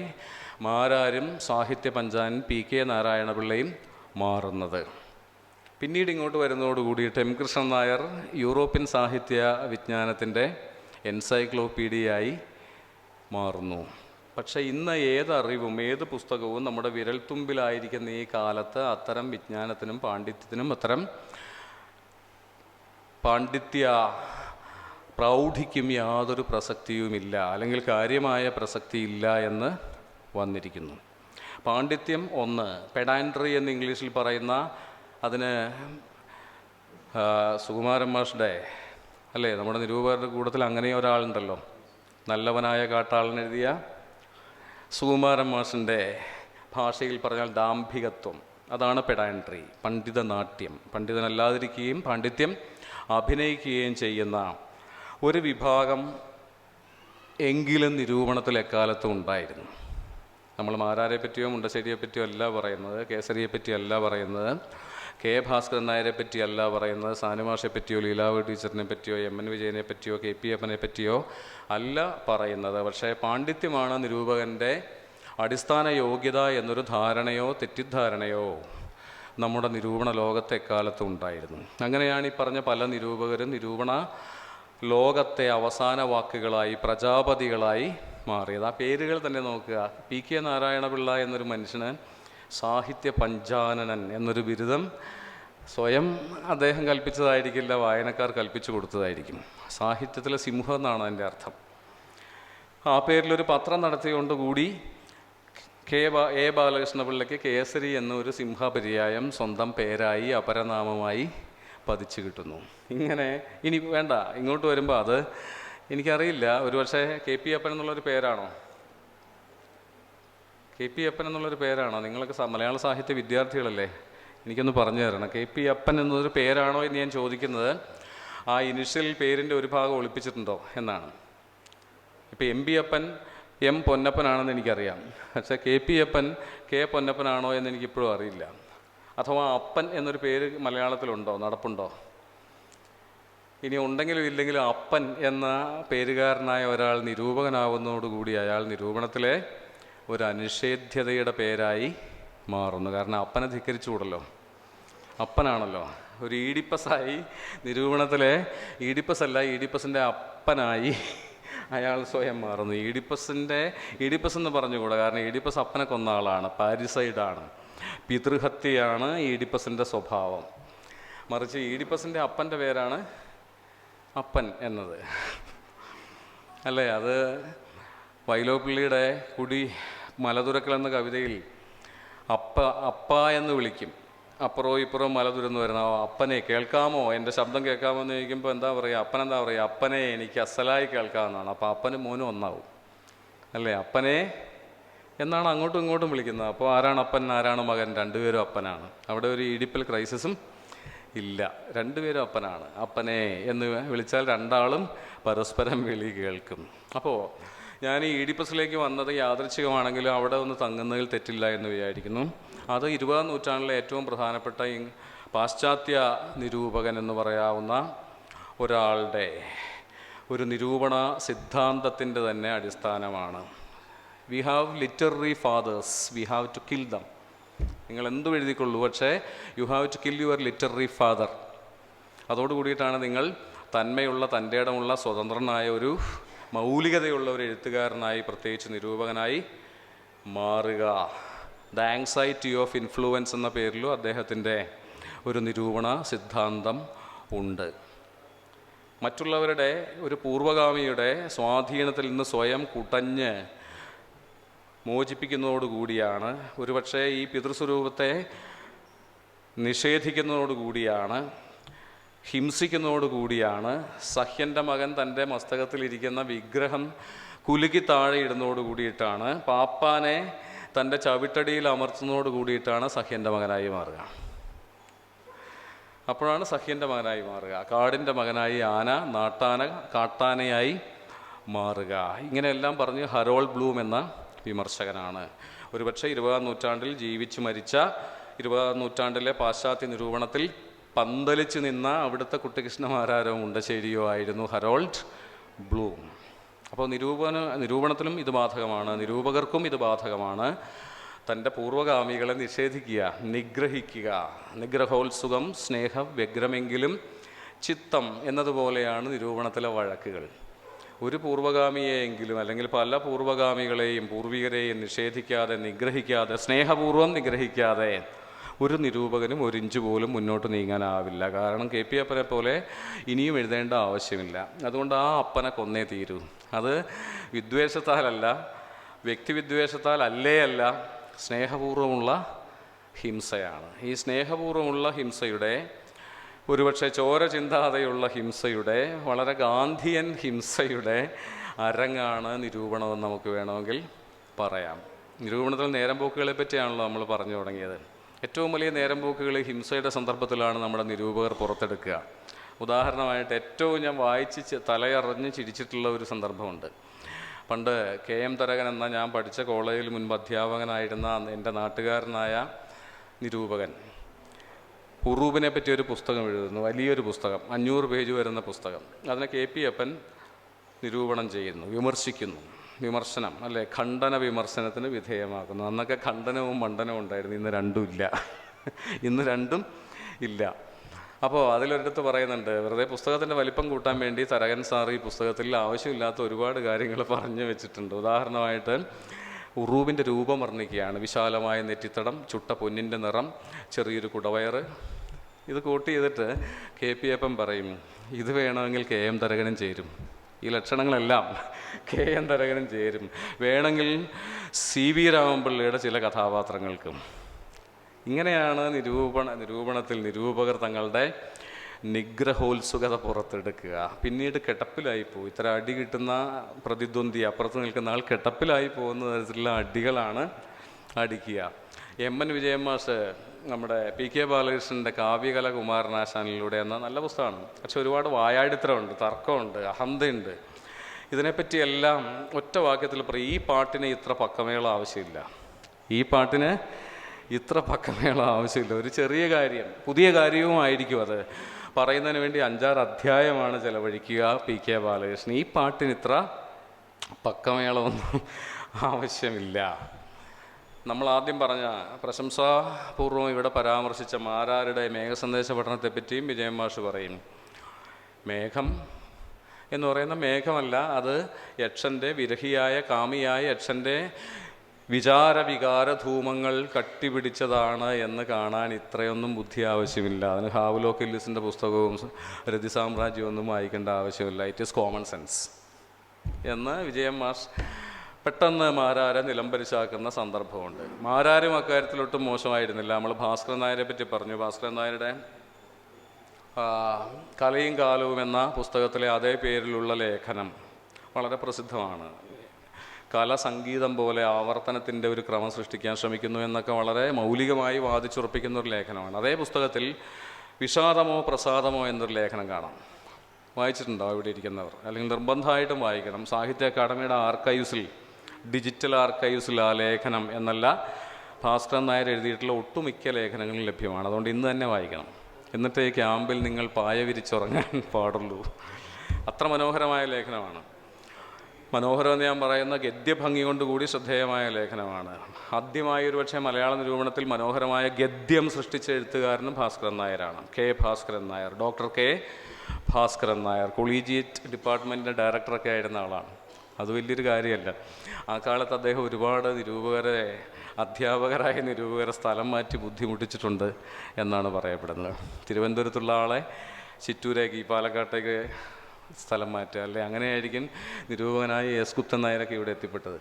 മാരാരും സാഹിത്യ പഞ്ചാനൻ PK നാരായണപിള്ളയും മാറുന്നത്. പിന്നീട് ഇങ്ങോട്ട് വരുന്നതോടുകൂടിയിട്ട് M കൃഷ്ണൻ നായർ യൂറോപ്യൻ സാഹിത്യ വിജ്ഞാനത്തിൻ്റെ എൻസൈക്ലോപീഡിയയായി മാറുന്നു. പക്ഷേ ഇന്ന് ഏതറിവും ഏത് പുസ്തകവും നമ്മുടെ വിരൽത്തുമ്പിലായിരിക്കുന്ന ഈ കാലത്ത് അത്തരം വിജ്ഞാനത്തിനും പാണ്ഡിത്യത്തിനും അത്തരം പാണ്ഡിത്യ പ്രൗഢിക്കും യാതൊരു പ്രസക്തിയുമില്ല, അല്ലെങ്കിൽ കാര്യമായ പ്രസക്തിയില്ല എന്ന് വന്നിരിക്കുന്നു. പാണ്ഡിത്യം ഒന്ന്, പെഡാൻട്രി എന്ന് ഇംഗ്ലീഷിൽ പറയുന്ന, അതിന് സുകുമാരൻ മാഷ്ടെ അല്ലേ, നമ്മുടെ നിരൂപകരുടെ കൂട്ടത്തിൽ അങ്ങനെ ഒരാളുണ്ടല്ലോ, നല്ലവനായ കാട്ടാളനെഴുതിയ സുകുമാരൻ മാഷിൻ്റെ ഭാഷയിൽ പറഞ്ഞാൽ ദാംഭികത്വം, അതാണ് പെഡാൻട്രി. പണ്ഡിത നാട്യം, പണ്ഡിതനല്ലാതിരിക്കുകയും പാണ്ഡിത്യം അഭിനയിക്കുകയും ചെയ്യുന്ന ഒരു വിഭാഗം എങ്കിലും നിരൂപണത്തിൽ എക്കാലത്തും ഉണ്ടായിരുന്നു. നമ്മൾ മാരാരെ പറ്റിയോ മുണ്ടശ്ശേരിയെ പറ്റിയോ അല്ല പറയുന്നത്, കേസരിയെ പറ്റിയല്ല പറയുന്നത്, K. ഭാസ്കരൻ നായരെ പറ്റിയല്ല പറയുന്നത്, സാനുമാഷെ പറ്റിയോ ലീലാവ് ടീച്ചറിനെ പറ്റിയോ MN വിജയനെ പറ്റിയോ KP അപ്പനെ പറ്റിയോ അല്ല പറയുന്നത്. പക്ഷേ പാണ്ഡിത്യമാണ് നിരൂപകൻ്റെ അടിസ്ഥാന യോഗ്യത എന്നൊരു ധാരണയോ തെറ്റിദ്ധാരണയോ നമ്മുടെ നിരൂപണ ലോകത്തെ എക്കാലത്തും ഉണ്ടായിരുന്നു. അങ്ങനെയാണ് ഈ പറഞ്ഞ പല നിരൂപകരും നിരൂപണ ലോകത്തെ അവസാന വാക്കുകളായി പ്രജാപതികളായി മാറിയത്. ആ പേരുകൾ തന്നെ നോക്കുക. PK നാരായണപിള്ള എന്നൊരു മനുഷ്യന് സാഹിത്യ പഞ്ചാനനൻ എന്നൊരു ബിരുദം സ്വയം അദ്ദേഹം കൽപ്പിച്ചതായിരിക്കില്ല, വായനക്കാർ കൽപ്പിച്ചു കൊടുത്തതായിരിക്കും. സാഹിത്യത്തിലെ സിംഹം എന്നാണ് അതിൻ്റെ അർത്ഥം. ആ പേരിലൊരു പത്രം നടത്തിയോണ്ടുകൂടി A. ബാലകൃഷ്ണപിള്ളയ്ക്ക് കേസരി എന്നൊരു സിംഹപര്യായം സ്വന്തം പേരായി അപരനാമമായി പതിച്ചു കിട്ടുന്നു. ഇങ്ങനെ ഇനി വേണ്ട, ഇങ്ങോട്ട് വരുമ്പോൾ അത് എനിക്കറിയില്ല, ഒരുപക്ഷെ KP അപ്പൻ എന്നുള്ളൊരു പേരാണോ? KP അപ്പൻ എന്നുള്ളൊരു പേരാണോ? നിങ്ങളൊക്കെ മലയാള സാഹിത്യ വിദ്യാർത്ഥികളല്ലേ, എനിക്കൊന്ന് പറഞ്ഞു തരണം. KP അപ്പൻ എന്നൊരു പേരാണോ എന്ന് ഞാൻ ചോദിക്കുന്നത് ആ ഇനിഷ്യൽ പേരിൻ്റെ ഒരു ഭാഗം ഒളിപ്പിച്ചിട്ടുണ്ടോ എന്നാണ്. ഇപ്പോൾ MB അപ്പൻ എം പൊന്നപ്പനാണെന്ന് എനിക്കറിയാം. പക്ഷേ KP അപ്പൻ K പൊന്നപ്പനാണോ എന്ന് എനിക്കിപ്പോഴും അറിയില്ല. അഥവാ അപ്പൻ എന്നൊരു പേര് മലയാളത്തിലുണ്ടോ, നടപ്പുണ്ടോ? ഇനി ഉണ്ടെങ്കിലും ഇല്ലെങ്കിലും അപ്പൻ എന്ന പേരുകാരനായ ഒരാൾ നിരൂപകനാവുന്നതോടുകൂടി അയാൾ നിരൂപണത്തിലെ ഒരു അനിഷേധ്യതയുടെ പേരായി മാറുന്നു. കാരണം അപ്പനെ ധിക്കരിച്ചുകൂടല്ലോ, അപ്പനാണല്ലോ. ഒരു ഈഡിപ്പസായി നിരൂപണത്തിലെ ഈഡിപ്പസിൻ്റെ അപ്പനായി അയാൾ സ്വയം മാറുന്നു. ഈഡിപ്പസ് എന്ന് പറഞ്ഞുകൂടാ, കാരണം ഈഡിപ്പസ് അപ്പനെ കൊന്ന ആളാണ്, പാരിസൈഡാണ്, പിതൃഹത്യയാണ് ഈഡിപ്പസിൻ്റെ സ്വഭാവം. മറിച്ച് ഈഡിപ്പസിൻ്റെ അപ്പൻ്റെ പേരാണ് അപ്പൻ എന്നത്, അല്ലേ? അത് വൈലോപ്പിള്ളിയുടെ കുടി മലതുരക്കൽ എന്ന കവിതയിൽ അപ്പ എന്ന് വിളിക്കും. അപ്പുറവും ഇപ്പുറവും മലതുരന്ന് വരുന്ന അപ്പനെ കേൾക്കാമോ, എൻ്റെ ശബ്ദം കേൾക്കാമോ എന്ന് ചോദിക്കുമ്പോൾ എന്താ പറയുക? അപ്പൻ എന്താ പറയുക? അപ്പനെ എനിക്ക് അസലായി കേൾക്കാമെന്നാണ്. അപ്പോൾ അപ്പനും മോനും ഒന്നാവും, അല്ലേ? അപ്പനെ എന്നാണ് അങ്ങോട്ടും ഇങ്ങോട്ടും വിളിക്കുന്നത്. അപ്പോൾ ആരാണ് അപ്പൻ, ആരാണ് മകൻ? രണ്ടുപേരും അപ്പനാണ്. അവിടെ ഒരു ഈഡിപ്പൽ ക്രൈസിസും ഇല്ല, രണ്ടുപേരും അപ്പനാണ്. അപ്പനെ എന്ന് വിളിച്ചാൽ രണ്ടാളും പരസ്പരം വിളി കേൾക്കും. അപ്പോൾ ഞാൻ ഈ ഈഡിപ്പസിലേക്ക് വന്നത് യാദൃച്ഛികമാണെങ്കിലും അവിടെ ഒന്ന് തങ്ങുന്നതിൽ തെറ്റില്ല എന്ന് വിചാരിക്കുന്നു. അത് 20-ാം നൂറ്റാണ്ടിലെ ഏറ്റവും പ്രധാനപ്പെട്ട പാശ്ചാത്യ നിരൂപകൻ എന്ന് പറയാവുന്ന ഒരാളുടെ ഒരു നിരൂപണ സിദ്ധാന്തത്തിൻ്റെ തന്നെ അടിസ്ഥാനമാണ്. We have literary fathers, we have to kill them. നിങ്ങൾ എന്തും എഴുതിക്കൊള്ളൂ, പക്ഷേ you have to kill your literary father. അതോടുകൂടിയിട്ടാണ് നിങ്ങൾ തന്മയുള്ള, തൻ്റെ ഇടമുള്ള, സ്വതന്ത്രനായ, ഒരു മൗലികതയുള്ള ഒരു എഴുത്തുകാരനായി, പ്രത്യേകിച്ച് നിരൂപകനായി മാറുക. ദ ആങ്സൈറ്റി ഓഫ് ഇൻഫ്ലുവൻസ് എന്ന പേരിലും അദ്ദേഹത്തിൻ്റെ ഒരു നിരൂപണ സിദ്ധാന്തം ഉണ്ട്. മറ്റുള്ളവരുടെ ഒരു പൂർവഗാമിയുടെ സ്വാധീനത്തിൽ നിന്ന് സ്വയം കുടഞ്ഞ് മോചിപ്പിക്കുന്നതോടുകൂടിയാണ്, ഒരുപക്ഷെ ഈ പിതൃസ്വരൂപത്തെ നിഷേധിക്കുന്നതോടുകൂടിയാണ്, ഹിംസിക്കുന്നതോടുകൂടിയാണ്, സഹ്യൻ്റെ മകൻ തൻ്റെ മസ്തകത്തിലിരിക്കുന്ന വിഗ്രഹം കുലുക്കി താഴെ ഇടുന്നതോട് കൂടിയിട്ടാണ്, പാപ്പാനെ തൻ്റെ ചവിട്ടടിയിൽ അമർത്തുന്നതോട് കൂടിയിട്ടാണ് സഹ്യൻ്റെ മകനായി മാറുക. അപ്പോഴാണ് സഹ്യൻ്റെ മകനായി മാറുക. കാടിൻ്റെ മകനായി ആന, കാട്ടാനയായി മാറുക. ഇങ്ങനെയെല്ലാം പറഞ്ഞ് ഹരോൾഡ് ബ്ലൂം എന്ന വിമർശകനാണ്. ഒരുപക്ഷെ 20-ാം നൂറ്റാണ്ടിൽ ജീവിച്ചു മരിച്ച, 20-ാം നൂറ്റാണ്ടിലെ പാശ്ചാത്യ നിരൂപണത്തിൽ പന്തലിച്ച് നിന്ന അവിടുത്തെ കുട്ടികൃഷ്ണമാരാരോ മുണ്ടശ്ശേരിയോ ആയിരുന്നു ഹരോൾഡ് ബ്ലൂം. അപ്പോൾ നിരൂപണത്തിലും ഇത് ബാധകമാണ്, നിരൂപകർക്കും ഇത് ബാധകമാണ്. തൻ്റെ പൂർവഗാമികളെ നിഷേധിക്കുക, നിഗ്രഹിക്കുക. നിഗ്രഹോത്സുകം സ്നേഹ വ്യഗ്രമെങ്കിലും ചിത്തം എന്നതുപോലെയാണ് നിരൂപണത്തിലെ വഴക്കുകൾ. ഒരു പൂർവഗാമിയെയെങ്കിലും അല്ലെങ്കിൽ പല പൂർവഗാമികളെയും പൂർവികരെയും നിഷേധിക്കാതെ, നിഗ്രഹിക്കാതെ, സ്നേഹപൂർവ്വം നിഗ്രഹിക്കാതെ ഒരു നിരൂപകനും ഒരു ഇഞ്ച് പോലും മുന്നോട്ട് നീങ്ങാനാവില്ല. കാരണം KP അപ്പനെ പോലെ ഇനിയും എഴുതേണ്ട ആവശ്യമില്ല. അതുകൊണ്ട് ആ അപ്പനെ കൊന്നേ തീരൂ. അത് വിദ്വേഷത്താലല്ല, വ്യക്തിവിദ്വേഷത്താൽ അല്ല, സ്നേഹപൂർവ്വമുള്ള ഹിംസയാണ്. ഈ സ്നേഹപൂർവ്വമുള്ള ഹിംസയുടെ, ഒരുപക്ഷെ ചോര ചിന്താതെയുള്ള ഹിംസയുടെ, വളരെ ഗാന്ധിയൻ ഹിംസയുടെ അരങ്ങാണ് നിരൂപണമെന്ന് നമുക്ക് വേണമെങ്കിൽ പറയാം. നിരൂപണത്തിൽ നേരം പോക്കുകളെ പറ്റിയാണല്ലോ നമ്മൾ പറഞ്ഞു തുടങ്ങിയത്. ഏറ്റവും വലിയ നേരം പോക്കുകൾ ഹിംസയുടെ സന്ദർഭത്തിലാണ് നമ്മുടെ നിരൂപകർ പുറത്തെടുക്കുക. ഉദാഹരണമായിട്ട് ഏറ്റവും ഞാൻ വായിച്ച് തലയറിഞ്ഞ് ചിരിച്ചിട്ടുള്ള ഒരു സന്ദർഭമുണ്ട്. പണ്ട് KM തരകൻ എന്ന ഞാൻ പഠിച്ച കോളേജിൽ മുൻപ് അധ്യാപകനായിരുന്ന എൻ്റെ നാട്ടുകാരനായ നിരൂപകൻ ഉറൂബിനെ പറ്റി ഒരു പുസ്തകം എഴുതുന്നു, വലിയൊരു പുസ്തകം, 500 പേജ് വരുന്ന പുസ്തകം. അതിനെ KP അപ്പൻ നിരൂപണം ചെയ്യുന്നു, വിമർശിക്കുന്നു. വിമർശനം അല്ലേ, ഖണ്ഡന വിമർശനത്തിന് വിധേയമാക്കുന്നു. അന്നൊക്കെ ഖണ്ഡനവും മണ്ഡനവും ഉണ്ടായിരുന്നു, ഇന്ന് രണ്ടും ഇല്ല. ഇന്ന് രണ്ടും ഇല്ല. അപ്പോൾ അതിലൊരിടത്ത് പറയുന്നുണ്ട്, വെറുതെ പുസ്തകത്തിൻ്റെ വലിപ്പം കൂട്ടാൻ വേണ്ടി തരകൻ സാർ ഈ പുസ്തകത്തിൽ ആവശ്യമില്ലാത്ത ഒരുപാട് കാര്യങ്ങൾ പറഞ്ഞു വെച്ചിട്ടുണ്ട്. ഉദാഹരണമായിട്ട് ഉറൂബിൻ്റെ രൂപം വർണ്ണിക്കുകയാണ്. വിശാലമായ നെറ്റിത്തടം, ചുട്ട പൊന്നിൻ്റെ നിറം, ചെറിയൊരു കുടവയറ്. ഇത് കൂട്ടി ചെയ്തിട്ട് KP അപ്പൻ പറയും, ഇത് വേണമെങ്കിൽ KM തരകനും ചേരും. ഈ ലക്ഷണങ്ങളെല്ലാം KM തരകനും ചേരും. വേണമെങ്കിൽ CV രാമൻപിള്ളയുടെ ചില കഥാപാത്രങ്ങൾക്കും. ഇങ്ങനെയാണ് നിരൂപണത്തിൽ നിരൂപകർ തങ്ങളുടെ നിഗ്രഹോത്സുകത പുറത്തെടുക്കുക. പിന്നീട് കെട്ടപ്പിലായിപ്പോവും. ഇത്ര അടി കിട്ടുന്ന പ്രതിദ്വന്ദ്വി, അപ്പുറത്ത് നിൽക്കുന്ന ആൾ കെട്ടപ്പിലായി പോകുന്ന തരത്തിലുള്ള അടികളാണ് അടിക്കുക. MN വിജയൻ മാഷ് നമ്മുടെ PK ബാലകൃഷ്ണൻ്റെ കാവ്യകല കുമാരനാശാനിലൂടെ എന്ന നല്ല പുസ്തകമാണ്. പക്ഷെ ഒരുപാട് വായാടിത്തരമുണ്ട്, തർക്കമുണ്ട്, അഹന്തയുണ്ട്. ഇതിനെപ്പറ്റിയെല്ലാം ഒറ്റ വാക്യത്തിൽ പറയും, ഈ പാട്ടിന് ഇത്ര പക്കമേള ആവശ്യമില്ല, ഈ പാട്ടിന് ഇത്ര പക്കമേള ആവശ്യമില്ല. ഒരു ചെറിയ കാര്യം, പുതിയ കാര്യവും ആയിരിക്കും അത്, പറയുന്നതിന് വേണ്ടി 5-6 അധ്യായമാണ് ചെലവഴിക്കുക PK ബാലകൃഷ്ണൻ. ഈ പാട്ടിന് ഇത്ര പക്കമേളമൊന്നും ആവശ്യമില്ല. നമ്മൾ ആദ്യം പറഞ്ഞ പ്രശംസാപൂർവം ഇവിടെ പരാമർശിച്ച മാരാരുടെ മേഘസന്ദേശ പഠനത്തെപ്പറ്റിയും വിജയൻ മാഷ് പറയും. മേഘം എന്ന് പറയുന്ന മേഘമല്ല, അത് യക്ഷൻ്റെ, വിരഹിയായ കാമിയായ യക്ഷൻ്റെ വിചാര ധൂമങ്ങൾ കട്ടിപിടിച്ചതാണ് എന്ന് കാണാൻ ഇത്രയൊന്നും ബുദ്ധി ആവശ്യമില്ല. അതിന് ഹാവ്ലോക്ക് പുസ്തകവും രതിസാമ്രാജ്യവും ഒന്നും വായിക്കേണ്ട ആവശ്യമില്ല. ഇറ്റ് ഈസ് കോമൺ സെൻസ് എന്ന് വിജയൻ മാഷ് പെട്ടെന്ന് മാരാരെ നിലംപരിശാക്കുന്ന സന്ദർഭമുണ്ട്. മാരാരും അക്കാര്യത്തിലൊട്ടും മോശമായിരുന്നില്ല. നമ്മൾ ഭാസ്കരൻ നായരെ പറ്റി പറഞ്ഞു. ഭാസ്കരൻ നായരുടെ കലയും കാലവും എന്ന പുസ്തകത്തിലെ അതേ പേരിലുള്ള ലേഖനം വളരെ പ്രസിദ്ധമാണ്. കല സംഗീതം പോലെ ആവർത്തനത്തിൻ്റെ ഒരു ക്രമം സൃഷ്ടിക്കാൻ ശ്രമിക്കുന്നു എന്നൊക്കെ വളരെ മൗലികമായി വാദിച്ചുറപ്പിക്കുന്ന ഒരു ലേഖനമാണ്. അതേ പുസ്തകത്തിൽ വിഷാദമോ പ്രസാദമോ എന്നൊരു ലേഖനം കാണാം. വായിച്ചിട്ടുണ്ടോ ഇവിടെ ഇരിക്കുന്നവർ? അല്ലെങ്കിൽ നിർബന്ധമായിട്ടും വായിക്കണം. സാഹിത്യ അക്കാദമിയുടെ ആർക്കൈവ്സിൽ, ഡിജിറ്റൽ ആർക്കൈവ്സിൽ ആ ലേഖനം എന്നല്ല, ഭാസ്കരൻ നായർ എഴുതിയിട്ടുള്ള ഒട്ടുമിക്ക ലേഖനങ്ങളും ലഭ്യമാണ്. അതുകൊണ്ട് ഇന്ന് തന്നെ വായിക്കണം. എന്നിട്ട് ഈ ക്യാമ്പിൽ നിങ്ങൾ പായ വിരിച്ചുറങ്ങാൻ പാടുള്ളൂ. അത്ര മനോഹരമായ ലേഖനമാണ്. മനോഹരം എന്ന് ഞാൻ പറയുന്ന ഗദ്യഭംഗി കൊണ്ടുകൂടി ശ്രദ്ധേയമായ ലേഖനമാണ്. ആദ്യമായി ഒരുപക്ഷെ മലയാള നിരൂപണത്തിൽ മനോഹരമായ ഗദ്യം സൃഷ്ടിച്ച എഴുത്തുകാരനും ഭാസ്കരൻ നായരാണ്. ഭാസ്കരൻ നായർ, ഡോക്ടർ ഭാസ്കരൻ നായർ കൊളീജിയറ്റ് ഡിപ്പാർട്ട്മെൻറ്റിൻ്റെ ഡയറക്ടറൊക്കെ ആയിരുന്ന ആളാണ്. അത് വലിയൊരു കാര്യമല്ല. ആ കാലത്ത് അദ്ദേഹം ഒരുപാട് അധ്യാപകരായ നിരൂപകരെ സ്ഥലം മാറ്റി ബുദ്ധിമുട്ടിച്ചിട്ടുണ്ട് എന്നാണ് പറയപ്പെടുന്നത്. തിരുവനന്തപുരത്തുള്ള ആളെ ചിറ്റൂരേക്ക്, പാലക്കാട്ടേക്ക് സ്ഥലം മാറ്റുക, അല്ലെ അങ്ങനെയായിരിക്കും നിരൂപകനായി കുത്തൻ നായരൊക്കെ ഇവിടെ എത്തിപ്പെട്ടത്.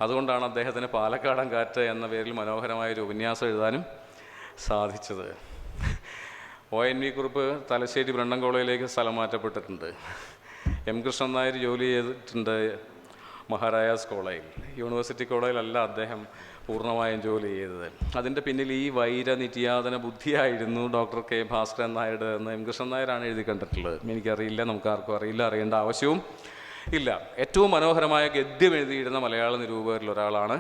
അതുകൊണ്ടാണ് അദ്ദേഹത്തിന് പാലക്കാടൻ കാറ്റ് എന്ന പേരിൽ മനോഹരമായൊരു ഉപന്യാസം എഴുതാനും സാധിച്ചത്. ONV കുറുപ്പ് തലശ്ശേരി ബ്രണ്ടൻ കോളേജിലേക്ക് സ്ഥലം മാറ്റപ്പെട്ടിട്ടുണ്ട്. M കൃഷ്ണൻ നായർ ജോലി ചെയ്തിട്ടുണ്ട് മഹാരാജാസ് കോളേജിൽ. യൂണിവേഴ്സിറ്റി കോളേജിലല്ല അദ്ദേഹം പൂർണ്ണമായും ജോലി ചെയ്തത്. അതിൻ്റെ പിന്നിൽ ഈ വൈരനിര്യാതന ബുദ്ധിയായിരുന്നു ഡോക്ടർ ഭാസ്കരൻ നായരുടെ എന്ന് M കൃഷ്ണൻ നായരാണ് എഴുതി കണ്ടിട്ടുള്ളത്. എനിക്കറിയില്ല, നമുക്കാർക്കും അറിയില്ല, അറിയേണ്ട ആവശ്യവും ഇല്ല. ഏറ്റവും മനോഹരമായ ഗദ്യം എഴുതിയിരുന്ന മലയാള നിരൂപകരിൽ ഒരാളാണ്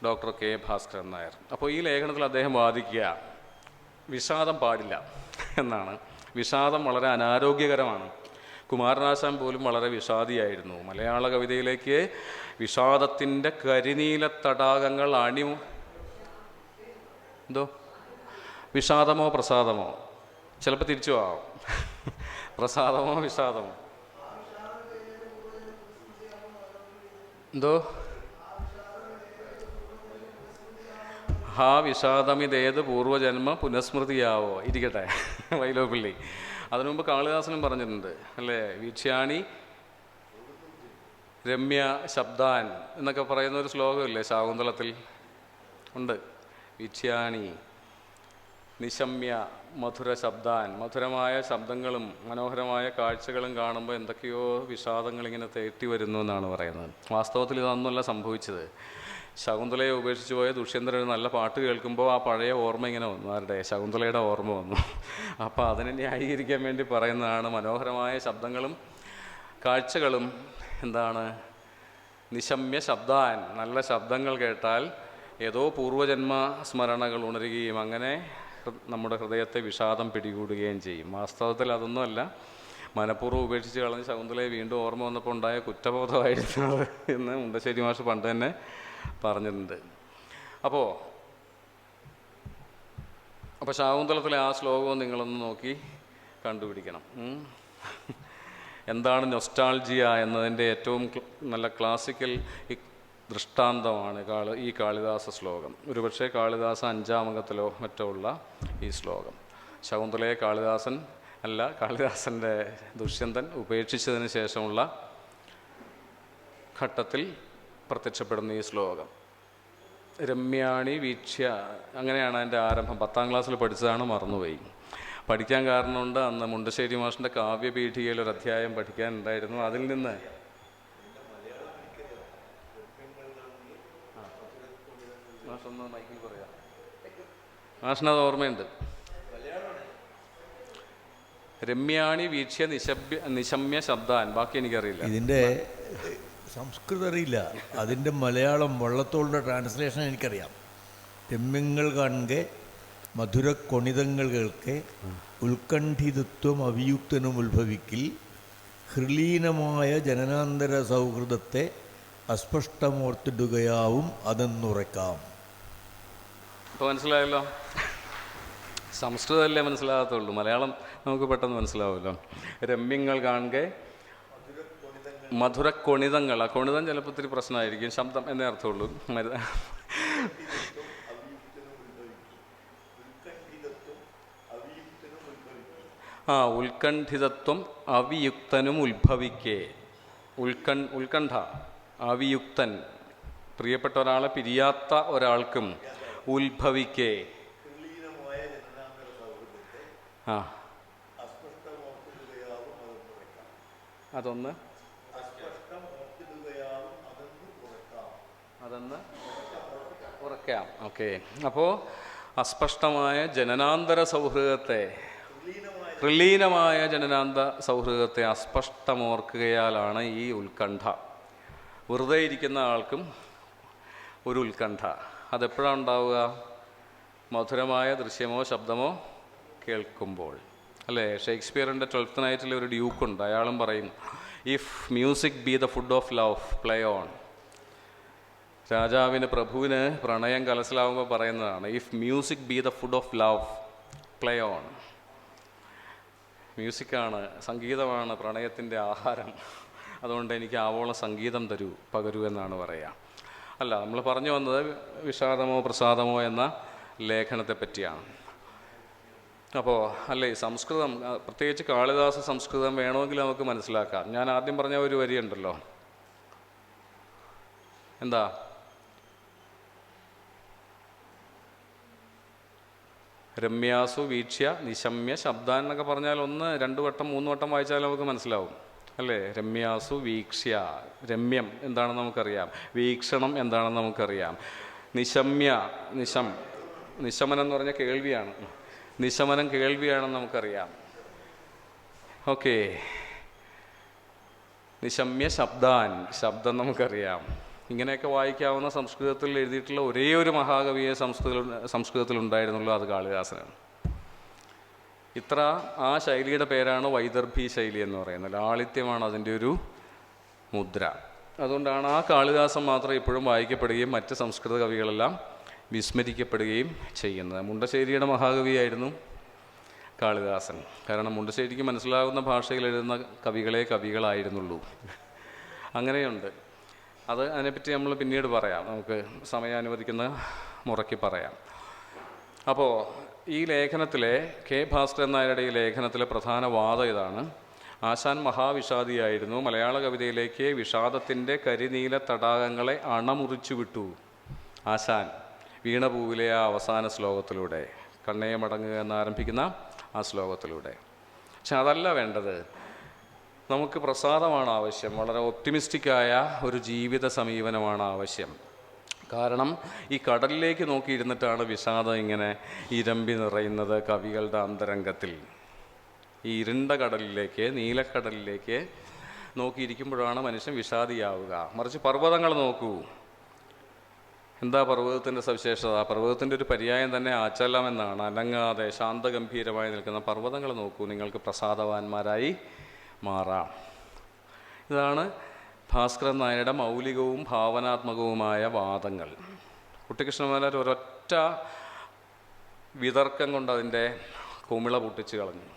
ഡോക്ടർ ഭാസ്കരൻ നായർ. അപ്പോൾ ഈ ലേഖനത്തിൽ അദ്ദേഹം വാദിക്കുക വിഷാദം പാടില്ല എന്നാണ്. വിഷാദം വളരെ അനാരോഗ്യകരമാണ്. കുമാരനാശാൻ പോലും വളരെ വിഷാദിയായിരുന്നു. മലയാള കവിതയിലേക്ക് വിഷാദത്തിൻ്റെ കരിനീല തടാകങ്ങൾ വിഷാദമോ പ്രസാദമോ, ചിലപ്പോൾ തിരിച്ചു ആവും. പ്രസാദമോ വിഷാദമോ, ഹാ വിഷാദമിതേത് പൂർവജന്മ പുനഃസ്മൃതിയാവോ. ഇരിക്കട്ടെ, വൈലോപ്പിള്ളി. അതിനു മുമ്പ് കാളിദാസനും പറഞ്ഞിട്ടുണ്ട് അല്ലേ, വീക്ഷ്യാണി രമ്യ ശബ്ദാൻ എന്നൊക്കെ പറയുന്ന ഒരു ശ്ലോകമില്ലേ ശാകുന്തളത്തിൽ ഉണ്ട്. വീക്ഷ്യാണി നിശമ്യ മധുര ശബ്ദാൻ, മധുരമായ ശബ്ദങ്ങളും മനോഹരമായ കാഴ്ചകളും കാണുമ്പോൾ എന്തൊക്കെയോ വിഷാദങ്ങളിങ്ങനെ തേട്ടി വരുന്നു എന്നാണ് പറയുന്നത്. വാസ്തവത്തിൽ ഇതൊന്നുമല്ല സംഭവിച്ചത്. ശകുന്തളയെ ഉപേക്ഷിച്ച് പോയ ദുഷ്യന്തരൻ ഒരു നല്ല പാട്ട് കേൾക്കുമ്പോൾ ആ പഴയ ഓർമ്മ ഇങ്ങനെ വന്നു, ആരുടെ? ശകുന്തളയുടെ ഓർമ്മ വന്നു. അപ്പോൾ അതിനെ ന്യായീകരിക്കാൻ വേണ്ടി പറയുന്നതാണ് മനോഹരമായ ശബ്ദങ്ങളും കാഴ്ചകളും നിശമ്യ ശബ്ദാൻ, നല്ല ശബ്ദങ്ങൾ കേട്ടാൽ ഏതോ പൂർവജന്മ സ്മരണകൾ ഉണരുകയും അങ്ങനെ നമ്മുടെ ഹൃദയത്തെ വിഷാദം പിടികൂടുകയും ചെയ്യും. വാസ്തവത്തിൽ അതൊന്നുമല്ല, മനഃപൂർവ്വം ഉപേക്ഷിച്ച് കളഞ്ഞ് ശകുന്തളയെ വീണ്ടും ഓർമ്മ വന്നപ്പോൾ ഉണ്ടായ കുറ്റബോധമായിരുന്നു എന്ന് മുണ്ടശ്ശേരി മാഷ് പണ്ട് തന്നെ പറഞ്ഞിട്ടുണ്ട്. അപ്പോൾ ശാകുന്തളത്തിലെ ആ ശ്ലോകവും നിങ്ങളൊന്ന് നോക്കി കണ്ടുപിടിക്കണം. എന്താണ് നൊസ്റ്റാൾജിയ എന്നതിൻ്റെ ഏറ്റവും നല്ല ക്ലാസിക്കൽ ദൃഷ്ടാന്തമാണ് ഈ കാളിദാസ ശ്ലോകം. ഒരുപക്ഷെ കാളിദാസ 5-ാം അംഗത്തിലോ മറ്റോ ഉള്ള ഈ ശ്ലോകം. ശകുന്തളയെ കാളിദാസൻ്റെ ദുഷ്യന്തൻ ഉപേക്ഷിച്ചതിന് ശേഷമുള്ള ഘട്ടത്തിൽ പ്രത്യക്ഷപ്പെടുന്ന ഈ ശ്ലോകം. രമ്യാണി വീക്ഷ്യ, അങ്ങനെയാണ് അതിൻ്റെ ആരംഭം. 10-ാം ക്ലാസ്സിൽ പഠിച്ചതാണ്, മറന്നുപോയി. പഠിക്കാൻ കാരണമുണ്ട്, അന്ന് മുണ്ടശ്ശേരി മാഷിൻ്റെ കാവ്യപീഠികയിൽ ഒരു അധ്യായം പഠിക്കാനുണ്ടായിരുന്നു. അതിൽ നിന്ന് മാഷൊന്ന് മൈക്കിൽ പറയാം, മാഷിനത് ഓർമ്മയുണ്ട്. രമ്യാണി വീക്ഷ്യ നിശമ്യ ശബ്ദാൻ. ബാക്കി എനിക്കറിയില്ല. ഇതിൻ്റെ സംസ്കൃതം അറിയില്ല, അതിൻ്റെ മലയാളം വള്ളത്തോളിൻ്റെ ട്രാൻസ്ലേഷൻ എനിക്കറിയാം. രമ്യങ്ങൾ കാണുക, മധുരക്കൊണിതങ്ങൾ കേൾക്കെ, ഉത്കണ്ഠിതത്വം അവിയുക്തനും ഉത്ഭവിക്കിൽ, ഹൃലീനമായ ജനനാന്തര സൗഹൃദത്തെ അസ്പഷ്ടമോർത്തിടുകയാവും അതെന്നുറക്കാം. ഇപ്പോൾ മനസ്സിലായല്ലോ. സംസ്കൃതമല്ലേ മനസ്സിലാകത്തുള്ളൂ, മലയാളം നമുക്ക് പെട്ടെന്ന് മനസ്സിലാവുമല്ലോ. രമ്യങ്ങൾ കാണുക, മധുരക്കൊണിതങ്ങൾ. ആ കൊണിതം ചിലപ്പോൾ ഇത്തിരി പ്രശ്നമായിരിക്കും, ശബ്ദം എന്നേ അർത്ഥമുള്ളൂ. ഉത്കണ്ഠിതത്വം അവിയുക്തനും ഉത്ഭവിക്കേ. ഉത്കണ്ഠ, അവിയുക്തൻ, പ്രിയപ്പെട്ട ഒരാളെ പിരിയാത്ത ഒരാൾക്കും ഉത്ഭവിക്കേ. അതൊന്ന് ഉറക്കാം. ഓക്കെ. അപ്പോൾ അസ്പഷ്ടമായ ജനനാന്തര സൗഹൃദത്തെ, ഹൃലീനമായ ജനനാന്ത സൗഹൃദത്തെ അസ്പഷ്ടമോർക്കുകയാലാണ് ഈ ഉത്കണ്ഠ. വെറുതെ ഇരിക്കുന്ന ആൾക്കും ഒരു ഉത്കണ്ഠ. അതെപ്പോഴാണ് ഉണ്ടാവുക? മധുരമായ ദൃശ്യമോ ശബ്ദമോ കേൾക്കുമ്പോൾ, അല്ലേ? ഷേക്സ്പിയറിൻ്റെ 12th നൈറ്റിൽ ഒരു ഡ്യൂക്കുണ്ട്, അയാളും പറയും, if music be the food of love play on. രാജാവിന്, പ്രഭുവിന് പ്രണയം കലശലാവുമ്പോൾ പറയുന്നതാണ്, if music be the food of love play on. മ്യൂസിക്കാണ്, സംഗീതമാണ് പ്രണയത്തിൻ്റെ ആഹാരം, അതുകൊണ്ട് എനിക്ക് ആവോളം സംഗീതം പകരൂ എന്നാണ് പറയുക. അല്ല, നമ്മൾ പറഞ്ഞു വന്നത് വിഷാദമോ പ്രസാദമോ എന്ന ലേഖനത്തെ പറ്റിയാണ്. അപ്പോൾ അല്ലേ, സംസ്കൃതം, പ്രത്യേകിച്ച് കാളിദാസ സംസ്കൃതം വേണമെങ്കിൽ നമുക്ക് മനസ്സിലാക്കാം. ഞാൻ ആദ്യം പറഞ്ഞ ഒരു വരിയുണ്ടല്ലോ, എന്താ? രമ്യാസു വീക്ഷ്യ നിശമ്യ ശബ്ദാൻ എന്നൊക്കെ പറഞ്ഞാൽ 1, 2 വട്ടം 3 വട്ടം വായിച്ചാൽ നമുക്ക് മനസ്സിലാവും, അല്ലേ? രമ്യാസു വീക്ഷ്യ, രമ്യം എന്താണെന്ന് നമുക്കറിയാം, വീക്ഷണം എന്താണെന്ന് നമുക്കറിയാം. നിശമ്യ, നിശമനം എന്ന് പറഞ്ഞാൽ കേൾവിയാണ്, നിശമനം കേൾവിയാണെന്ന് നമുക്കറിയാം. ഓക്കെ. നിശമ്യ ശബ്ദാൻ, ശബ്ദം നമുക്കറിയാം. ഇങ്ങനെയൊക്കെ വായിക്കാവുന്ന സംസ്കൃതത്തിൽ എഴുതിയിട്ടുള്ള ഒരേ ഒരു മഹാകവിയെ സംസ്കൃതത്തിലുണ്ടായിരുന്നുള്ളൂ, അത് കാളിദാസനാണ്. ആ ശൈലിയുടെ പേരാണ് വൈദർഭി ശൈലി എന്ന് പറയുന്നത്. ലാളിത്യമാണ് അതിൻ്റെ ഒരു മുദ്ര. അതുകൊണ്ടാണ് ആ കാളിദാസൻ മാത്രം ഇപ്പോഴും വായിക്കപ്പെടുകയും മറ്റ് സംസ്കൃത കവികളെല്ലാം വിസ്മരിക്കപ്പെടുകയും ചെയ്യുന്നത്. മുണ്ടശ്ശേരിയുടെ മഹാകവിയായിരുന്നു കാളിദാസൻ. കാരണം മുണ്ടശ്ശേരിക്ക് മനസ്സിലാകുന്ന ഭാഷയിൽ എഴുതുന്ന കവികളായിരുന്നുള്ളൂ. അങ്ങനെയുണ്ട്. അതിനെപ്പറ്റി നമ്മൾ പിന്നീട് പറയാം, നമുക്ക് സമയം അനുവദിക്കുന്ന മുറയ്ക്ക് പറയാം. അപ്പോൾ ഈ ലേഖനത്തിലെ കെ ഭാസ്കരൻ നായരുടെ ഈ ലേഖനത്തിലെ പ്രധാന വാദം ഇതാണ്: ആശാൻ മഹാവിഷാദിയായിരുന്നു. മലയാള കവിതയിലേക്ക് വിഷാദത്തിൻ്റെ കരിനീല തടാകങ്ങളെ അണമുറിച്ചു വിട്ടു ആശാൻ വീണപൂവിലെ ആ അവസാന ശ്ലോകത്തിലൂടെ, കണ്ണേ മടങ്ങുക എന്നാരംഭിക്കുന്ന ആ ശ്ലോകത്തിലൂടെ. പക്ഷെ അതല്ല വേണ്ടത്. നമുക്ക് പ്രസാദമാണ് ആവശ്യം. വളരെ ഒപ്റ്റിമിസ്റ്റിക്കായ ഒരു ജീവിത സമീപനമാണ് ആവശ്യം. കാരണം ഈ കടലിലേക്ക് നോക്കിയിരുന്നിട്ടാണ് വിഷാദം ഇങ്ങനെ ഇരമ്പി നിറയുന്നത് കവികളുടെ അന്തരംഗത്തിൽ. ഈ ഇരുണ്ട കടലിലേക്ക്, നീലക്കടലിലേക്ക് നോക്കിയിരിക്കുമ്പോഴാണ് മനുഷ്യൻ വിഷാദിയാവുക. മറിച്ച് പർവ്വതങ്ങൾ നോക്കൂ. എന്താ പർവ്വതത്തിൻ്റെ സവിശേഷത? പർവ്വതത്തിൻ്റെ ഒരു പര്യായം തന്നെ ആചലം എന്നാണ്. അനങ്ങാതെ ശാന്തഗംഭീരമായി നിൽക്കുന്ന പർവ്വതങ്ങൾ നോക്കൂ, നിങ്ങൾക്ക് പ്രസാദവാന്മാരായി മാറാം. ഇതാണ് ഭാസ്കരൻ നായരുടെ മൗലികവും ഭാവനാത്മകവുമായ വാദങ്ങൾ. കുട്ടിക്കൃഷ്ണമാരാർ ഒരൊറ്റ വിതർക്കം കൊണ്ട് അതിൻ്റെ കുമിള പൊട്ടിച്ച് കളഞ്ഞു.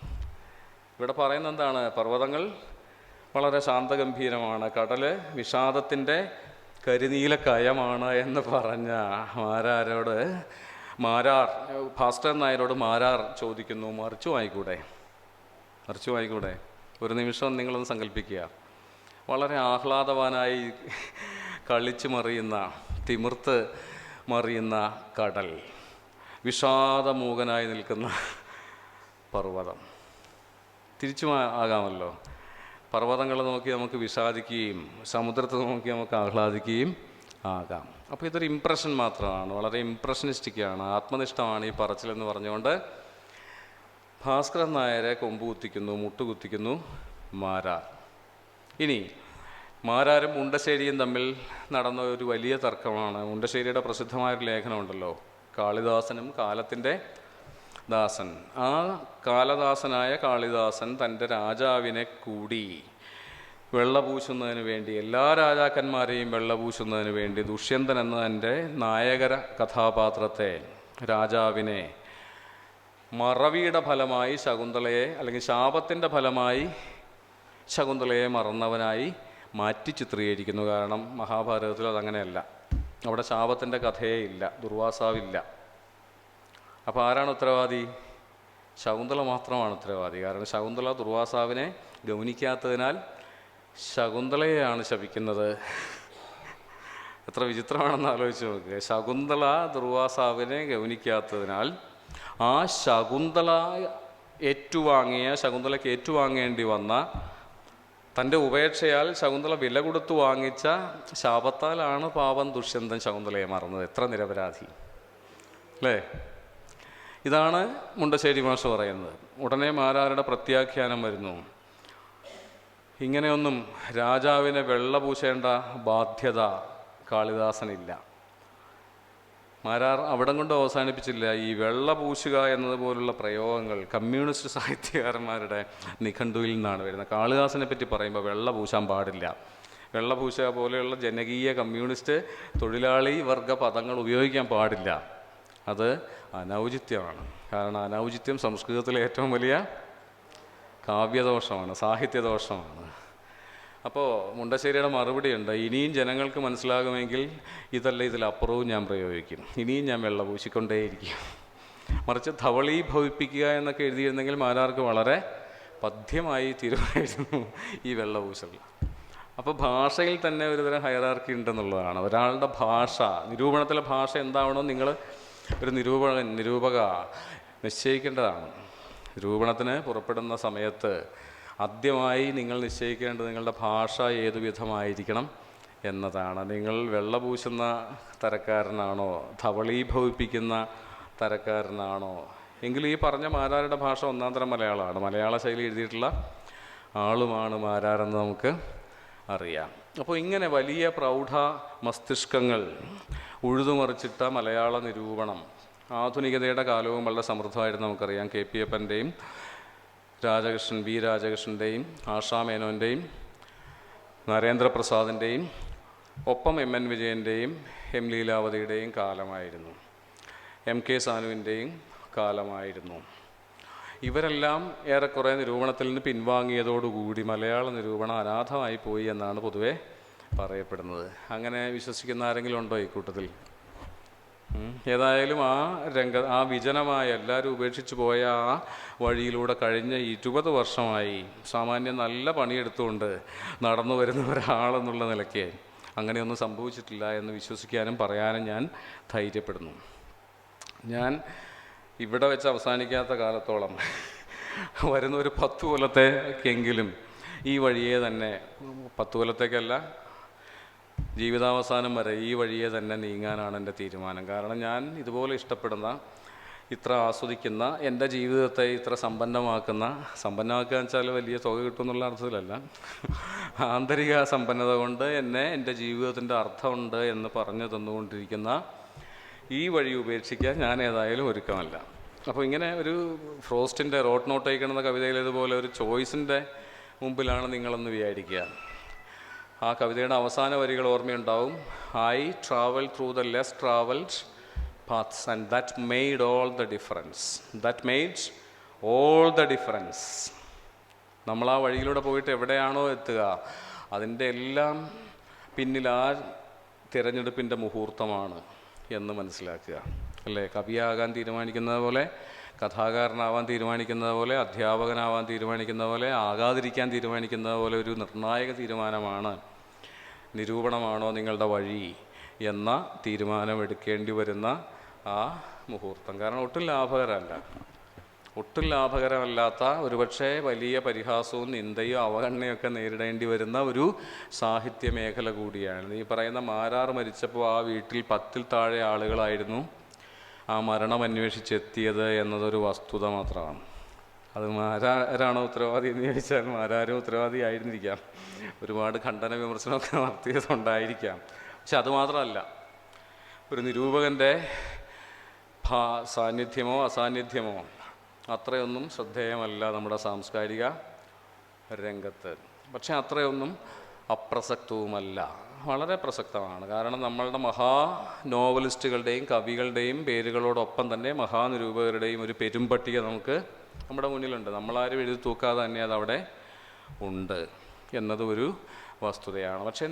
ഇവിടെ പറയുന്നത് എന്താണ്? പർവ്വതങ്ങൾ വളരെ ശാന്തഗംഭീരമാണ്, കടല് വിഷാദത്തിൻ്റെ കരിനീലക്കയമാണ് എന്ന് പറഞ്ഞ ഭാസ്കരൻ നായരോട് മാരാർ ചോദിക്കുന്നു, മറിച്ചു വായിക്കൂടെ? ഒരു നിമിഷം നിങ്ങളൊന്ന് സങ്കല്പിക്കുക. വളരെ ആഹ്ലാദവാനായി കളിച്ചു മറിയുന്ന, തിമിർത്ത് മറിയുന്ന കടൽ, വിഷാദമൂകനായി നിൽക്കുന്ന പർവ്വതം. തിരിച്ചും ആകാമല്ലോ. പർവ്വതങ്ങൾ നോക്കി നമുക്ക് വിഷാദിക്കുകയും സമുദ്രത്തെ നോക്കി നമുക്ക് ആഹ്ലാദിക്കുകയും ആകാം. അപ്പോൾ ഇതൊരു ഇംപ്രഷൻ മാത്രമാണ്, വളരെ ഇംപ്രഷനിസ്റ്റിക്കാണ്, ആത്മനിഷ്ഠമാണ് ഈ പറച്ചിലെന്ന് പറഞ്ഞുകൊണ്ട് ഭാസ്കരൻ നായരെ കൊമ്പ് കുത്തിക്കുന്നു, മുട്ടുകുത്തിക്കുന്നു മാരാർ. ഇനി മാരാരും മുണ്ടശ്ശേരിയും തമ്മിൽ നടന്ന ഒരു വലിയ തർക്കമാണ്. മുണ്ടശ്ശേരിയുടെ പ്രസിദ്ധമായൊരു ലേഖനമുണ്ടല്ലോ, കാളിദാസനും കാലത്തിൻ്റെ ദാസൻ. ആ കാലദാസനായ കാളിദാസൻ തൻ്റെ രാജാവിനെ കൂടി വെള്ളപൂശുന്നതിന് വേണ്ടി, എല്ലാ രാജാക്കന്മാരെയും വെള്ളപൂശുന്നതിന് വേണ്ടി ദുഷ്യന്തൻ എന്ന തൻ്റെ നായകര കഥാപാത്രത്തെ, രാജാവിനെ മറവിയുടെ ഫലമായി ശകുന്തളയെ, അല്ലെങ്കിൽ ശാപത്തിൻ്റെ ഫലമായി ശകുന്തളയെ മറന്നവനായി മാറ്റി ചിത്രീകരിക്കുന്നു. കാരണം മഹാഭാരതത്തിൽ അതങ്ങനെയല്ല, അവിടെ ശാപത്തിൻ്റെ കഥയേ ഇല്ല, ദുർവാസാവില്ല. അപ്പോൾ ആരാണ് ഉത്തരവാദി? ശകുന്തള മാത്രമാണ് ഉത്തരവാദി. കാരണം ശകുന്തള ദുർവാസാവിനെ ഗൗനിക്കാത്തതിനാൽ ശകുന്തളയെയാണ് ശപിക്കുന്നത്. എത്ര വിചിത്രമാണെന്ന് ആലോചിച്ച് നോക്കുക. ശകുന്തള ദുർവാസാവിനെ ഗൗനിക്കാത്തതിനാൽ ആ ശകുന്തളയ്ക്ക് ഏറ്റുവാങ്ങേണ്ടി വന്ന, തൻ്റെ ഉപേക്ഷയാൽ ശകുന്തള വില കൊടുത്തു വാങ്ങിച്ച ശാപത്താലാണ് പാവം ദുഷ്യന്തൻ ശകുന്തളയെ മറന്നത്. എത്ര നിരപരാധി അല്ലേ? ഇതാണ് മുണ്ടശ്ശേരി മാഷ് പറയുന്നത്. ഉടനെ മാരാരുടെ പ്രത്യാഖ്യാനം വരുന്നു. ഇങ്ങനെയൊന്നും രാജാവിനെ വെള്ളപൂശേണ്ട ബാധ്യത കാളിദാസനില്ല. മാരാർ അവിടം കൊണ്ട് അവസാനിപ്പിച്ചില്ല. ഈ വെള്ളപൂശുക എന്നതുപോലുള്ള പ്രയോഗങ്ങൾ കമ്മ്യൂണിസ്റ്റ് സാഹിത്യകാരന്മാരുടെ നിഘണ്ടുവിൽ നിന്നാണ് വരുന്നത്. കാളിദാസനെ പറ്റി പറയുമ്പോൾ വെള്ളപൂശാൻ പാടില്ല, വെള്ളപൂശുക പോലെയുള്ള ജനകീയ കമ്മ്യൂണിസ്റ്റ് തൊഴിലാളി വർഗ പദങ്ങൾ ഉപയോഗിക്കാൻ പാടില്ല. അത് അനൗചിത്യമാണ്. കാരണം അനൗചിത്യം സംസ്കൃതത്തിലെ ഏറ്റവും വലിയ കാവ്യദോഷമാണ്, സാഹിത്യദോഷമാണ്. അപ്പോൾ മുണ്ടശ്ശേരിയുടെ മറുപടിയുണ്ട്, ഇനിയും ജനങ്ങൾക്ക് മനസ്സിലാകുമെങ്കിൽ ഇതല്ല ഇതിലപ്പുറവും ഞാൻ പ്രയോഗിക്കും, ഇനിയും ഞാൻ വെള്ളപൂശിക്കൊണ്ടേയിരിക്കും. മറിച്ച് ധവളീഭവിപ്പിക്കുക എന്നൊക്കെ എഴുതിയിരുന്നെങ്കിൽ മാരാർക്ക് വളരെ പഥ്യമായി തീരുമായിരുന്നു ഈ വെള്ളപൂശൽ. അപ്പോൾ ഭാഷയിൽ തന്നെ ഒരുതരം ഹൈറാർക്കി ഉണ്ടെന്നുള്ളതാണ്. ഒരാളുടെ ഭാഷ, നിരൂപണത്തിലെ ഭാഷ എന്താവണോ നിങ്ങൾ ഒരു നിരൂപക നിശ്ചയിക്കേണ്ടതാണ്. നിരൂപണത്തിന് പുറപ്പെടുന്ന സമയത്ത് ആദ്യമായി നിങ്ങൾ നിശ്ചയിക്കേണ്ടത് നിങ്ങളുടെ ഭാഷ ഏതു വിധമായിരിക്കണം എന്നതാണ്. നിങ്ങൾ വെള്ളപൂശുന്ന തരക്കാരനാണോ, ധവളീഭവിപ്പിക്കുന്ന തരക്കാരനാണോ എങ്കിൽ ഈ പറഞ്ഞ മാരാരുടെ ഭാഷ ഒന്നാം തരം മലയാളമാണ്. മലയാള ശൈലി എഴുതിയിട്ടുള്ള ആളുമാണ് മാരാരെന്ന് നമുക്ക് അറിയാം. അപ്പോൾ ഇങ്ങനെ വലിയ പ്രൗഢ മസ്തിഷ്കങ്ങൾ ഉഴുതുമറിച്ചിട്ട മലയാള നിരൂപണം ആധുനികതയുടെ കാലവും വളരെ സമൃദ്ധമായിരുന്നു. നമുക്കറിയാം KP അപ്പൻ്റെയും വി രാജകൃഷ്ണൻ്റെയും ആഷാമേനോൻ്റെയും നരേന്ദ്രപ്രസാദിൻ്റെയും ഒപ്പം MN വിജയൻ്റെയും M ലീലാവതിയുടെയും കാലമായിരുന്നു. MK സാനുവിൻ്റെയും കാലമായിരുന്നു. ഇവരെല്ലാം ഏറെക്കുറെ നിരൂപണത്തിൽ നിന്ന് പിൻവാങ്ങിയതോടുകൂടി മലയാള നിരൂപണം അനാഥമായി പോയി എന്നാണ് പൊതുവെ പറയപ്പെടുന്നത്. അങ്ങനെ വിശ്വസിക്കുന്ന ആരെങ്കിലും ഉണ്ടോ ഈ കൂട്ടത്തിൽ? ഏതായാലും ആ വിജനമായ, എല്ലാവരും ഉപേക്ഷിച്ച് പോയ ആ വഴിയിലൂടെ കഴിഞ്ഞ 20 വർഷമായി സാമാന്യം നല്ല പണിയെടുത്തുകൊണ്ട് നടന്നു വരുന്ന ഒരാളെന്നുള്ള നിലയ്ക്ക് അങ്ങനെയൊന്നും സംഭവിച്ചിട്ടില്ല എന്ന് വിശ്വസിക്കാനും പറയാനും ഞാൻ ധൈര്യപ്പെടുന്നു. ഞാൻ ഇവിടെ വെച്ച് അവസാനിക്കാത്ത കാലത്തോളം വരുന്ന ഒരു 10 കൊല്ലത്തേക്കെങ്കിലും ഈ വഴിയെ തന്നെ, 10 കൊല്ലത്തേക്കല്ല, ജീവിതാവസാനം വരെ ഈ വഴിയെ തന്നെ നീങ്ങാനാണ് എൻ്റെ തീരുമാനം. കാരണം ഞാൻ ഇതുപോലെ ഇഷ്ടപ്പെടുന്ന, ഇത്ര ആസ്വദിക്കുന്ന, എൻ്റെ ജീവിതത്തെ ഇത്ര സമ്പന്നമാക്കുക വെച്ചാൽ വലിയ തുക കിട്ടുമെന്നുള്ള അർത്ഥത്തിലല്ല, ആന്തരിക സമ്പന്നത കൊണ്ട് എന്നെ എൻ്റെ ജീവിതത്തിൻ്റെ അർത്ഥമുണ്ട് എന്ന് പറഞ്ഞു തന്നുകൊണ്ടിരിക്കുന്ന ഈ വഴി ഉപേക്ഷിക്കാൻ ഞാൻ ഏതായാലും ഒരുക്കമല്ല. അപ്പോൾ ഇങ്ങനെ ഒരു ഫ്രോസ്റ്റിൻ്റെ റോട്ട് നോട്ട് അയക്കണമെന്ന കവിതയിലേതുപോലെ ഒരു ചോയ്സിൻ്റെ മുമ്പിലാണ് നിങ്ങളെന്ന് വിചാരിക്കുക. ആ കവിതയുടെ അവസാന വരികൾ ഓർമ്മയുണ്ടാവും. I traveled through the less traveled paths and that made all the difference. That made all the difference. നമ്മൾ ആ വഴിയിലൂടെ പോയിട്ട് എവിടെയാണോ എത്തുക അതിൻ്റെ എല്ലാം പിന്നിൽ ആ തിരഞ്ഞെടുപ്പിൻ്റെ മുഹൂർത്തമാണ് എന്ന് മനസ്സിലാക്കുക. അല്ലേ? കവിയാകാൻ തീരുമാനിക്കുന്നത് പോലെ, കഥാകാരനാവാൻ തീരുമാനിക്കുന്നത് പോലെ, അധ്യാപകനാവാൻ തീരുമാനിക്കുന്നത് പോലെ, ആകാതിരിക്കാൻ തീരുമാനിക്കുന്നത് പോലെ ഒരു നിർണായക തീരുമാനമാണ് നിരൂപണമാണോ നിങ്ങളുടെ വഴി എന്ന തീരുമാനമെടുക്കേണ്ടി വരുന്ന ആ മുഹൂർത്തം. കാരണം ഒട്ടും ലാഭകരമല്ലാത്ത, ഒരുപക്ഷെ വലിയ പരിഹാസവും നിന്ദയും അവഗണനയൊക്കെ നേരിടേണ്ടി വരുന്ന ഒരു സാഹിത്യ മേഖല കൂടിയാണ്. ഈ പറയുന്ന മാരാർ മരിച്ചപ്പോൾ ആ വീട്ടിൽ 10-ൽ താഴെ ആളുകളായിരുന്നു ആ മരണം അന്വേഷിച്ചെത്തിയത് എന്നതൊരു വസ്തുത മാത്രമാണ്. അത് ആരാണോ ഉത്തരവാദി എന്ന് ചോദിച്ചാൽ ആരാരും ഉത്തരവാദി ആയിരുന്നിരിക്കാം, ഒരുപാട് ഖണ്ഡന വിമർശനമൊക്കെ നടത്തിയതുണ്ടായിരിക്കാം. പക്ഷെ അതുമാത്രമല്ല, ഒരു നിരൂപകൻ്റെ സാന്നിധ്യമോ അസാന്നിധ്യമോ അത്രയൊന്നും ശ്രദ്ധേയമല്ല നമ്മുടെ സാംസ്കാരിക രംഗത്ത്. പക്ഷെ അത്രയൊന്നും അപ്രസക്തവുമല്ല, വളരെ പ്രസക്തമാണ്. കാരണം നമ്മളുടെ മഹാ നോവലിസ്റ്റുകളുടെയും കവികളുടെയും പേരുകളോടൊപ്പം തന്നെ മഹാനിരൂപകരുടെയും ഒരു പെരുമ്പട്ടിക നമുക്ക് നമ്മുടെ മുന്നിലുണ്ട്. നമ്മളാരും എഴുതി തൂക്കാതെ തന്നെ അതവിടെ ഉണ്ട് എന്നത് ഒരു വസ്തുതയാണ്. പക്ഷേ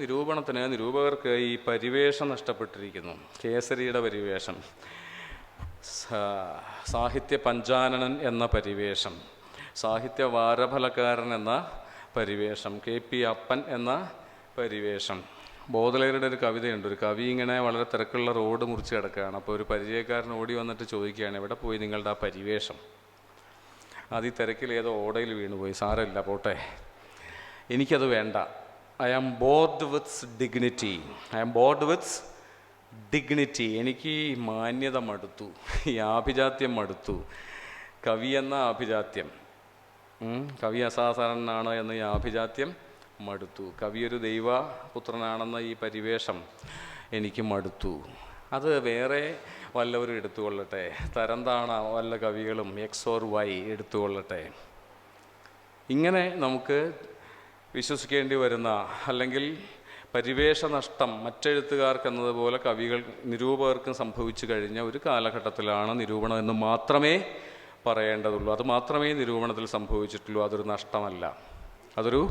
നിരൂപകർക്ക് ഈ പരിവേഷം നഷ്ടപ്പെട്ടിരിക്കുന്നു. കേസരിയുടെ പരിവേഷം, സാഹിത്യ പഞ്ചാനനൻ എന്ന പരിവേഷം, സാഹിത്യ വാരഫലക്കാരൻ എന്ന പരിവേഷം, KP അപ്പൻ എന്ന പരിവേഷം. ബോധലേരുടെ ഒരു കവിതയുണ്ട്. ഒരു കവി ഇങ്ങനെ വളരെ തിരക്കുള്ള റോഡ് മുറിച്ച് കിടക്കുകയാണ്. അപ്പോൾ ഒരു പരിചയക്കാരൻ ഓടി വന്നിട്ട് ചോദിക്കുകയാണ്, എവിടെ പോയി നിങ്ങളുടെ ആ പരിവേഷം? അത് ഈ തിരക്കിൽ ഏതോ ഓടയിൽ വീണുപോയി. സാരമില്ല, പോട്ടെ, എനിക്കത് വേണ്ട. I am bored with dignity. എനിക്ക് ഈ മാന്യത മടുത്തു, ഈ ആഭിജാത്യം മടുത്തു. കവി എന്ന ആഭിജാത്യം, കവി അസാധാരണനാണ് എന്ന ഈ ആഭിജാത്യം മടുത്തു. കവി ഒരു ദൈവപുത്രനാണെന്ന ഈ പരിവേഷം എനിക്ക് മടുത്തു. അത് വേറെ വല്ലവരും എടുത്തുകൊള്ളട്ടെ, തരം താണ വല്ല കവികളും X or Y എടുത്തുകൊള്ളട്ടെ. ഇങ്ങനെ നമുക്ക് വിശ്വസിക്കേണ്ടി വരുന്ന, അല്ലെങ്കിൽ പരിവേഷ നഷ്ടം മറ്റെഴുത്തുകാർക്കെന്നതുപോലെ നിരൂപകർക്കും സംഭവിച്ചു കഴിഞ്ഞ ഒരു കാലഘട്ടത്തിലാണ് നിരൂപണം എന്ന് മാത്രമേ പറയേണ്ടതുള്ളൂ. അത് മാത്രമേ നിരൂപണത്തിൽ സംഭവിച്ചിട്ടുള്ളൂ. അതൊരു നഷ്ടമല്ല, അതൊരു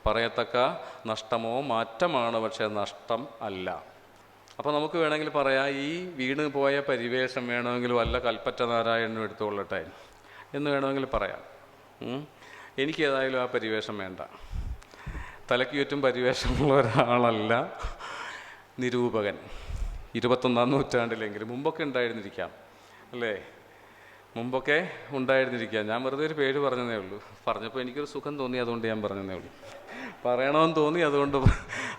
പറയത്തക്ക നഷ്ടമോ മാറ്റമാണ്, പക്ഷേ നഷ്ടം അല്ല. അപ്പോൾ നമുക്ക് വേണമെങ്കിൽ പറയാം, ഈ വീണ് പോയ പരിവേഷം വേണമെങ്കിൽ വല്ല കൽപ്പറ്റ നാരായണനും എടുത്തുകൊള്ളട്ടെ എന്ന് വേണമെങ്കിൽ പറയാം. എനിക്കേതായാലും ആ പരിവേഷം വേണ്ട. തലയ്ക്ക് ചുറ്റും പരിവേഷമുള്ള ഒരാളല്ല നിരൂപകൻ. 21-ാം നൂറ്റാണ്ടിലെങ്കിലും, മുമ്പൊക്കെ ഉണ്ടായിരുന്നിരിക്കാം അല്ലേ, മുമ്പൊക്കെ ഉണ്ടായിരുന്നിരിക്കാം. ഞാൻ വെറുതെ ഒരു പേര് പറഞ്ഞതേ ഉള്ളൂ. പറഞ്ഞപ്പോൾ എനിക്കൊരു സുഖം തോന്നി, അതുകൊണ്ട് ഞാൻ പറഞ്ഞതേ ഉള്ളൂ. പറയണമെന്ന് തോന്നി,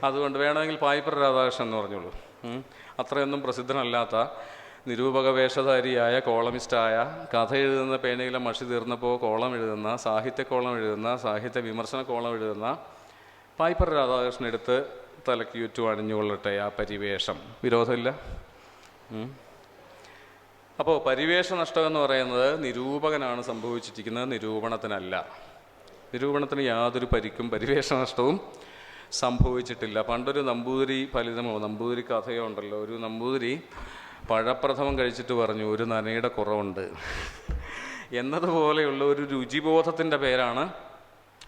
അതുകൊണ്ട് വേണമെങ്കിൽ പായിപ്പർ രാധാകൃഷ്ണൻ എന്ന് പറഞ്ഞോളൂ. അത്രയൊന്നും പ്രസിദ്ധനല്ലാത്ത നിരൂപക വേഷധാരിയായ, കോളമിസ്റ്റായ, കഥ എഴുതുന്ന പേനയിലെ മഷി തീർന്നപ്പോൾ കോളം എഴുതുന്ന, സാഹിത്യക്കോളം എഴുതുന്ന, സാഹിത്യ വിമർശന കോളം എഴുതുന്ന പായിപ്പർ രാധാകൃഷ്ണൻ എടുത്ത് തലയ്ക്ക് ചുറ്റും അണിഞ്ഞുകൊള്ളട്ടെ ആ പരിവേഷം. വിരോധമില്ല. അപ്പോൾ പരിവേഷ നഷ്ടം എന്ന് പറയുന്നത് നിരൂപകനാണ് സംഭവിച്ചിരിക്കുന്നത്, നിരൂപണത്തിനല്ല. നിരൂപണത്തിന് യാതൊരു പരിക്കും പരിവേഷ നഷ്ടവും സംഭവിച്ചിട്ടില്ല. പണ്ടൊരു നമ്പൂതിരി ഫലിതമോ നമ്പൂതിരി കഥയോ ഉണ്ടല്ലോ. ഒരു നമ്പൂതിരി പഴപ്രഥമം കഴിച്ചിട്ട് പറഞ്ഞു, ഒരു നനയുടെ കുറവുണ്ട് എന്നതുപോലെയുള്ള ഒരു രുചിബോധത്തിൻ്റെ പേരാണ്,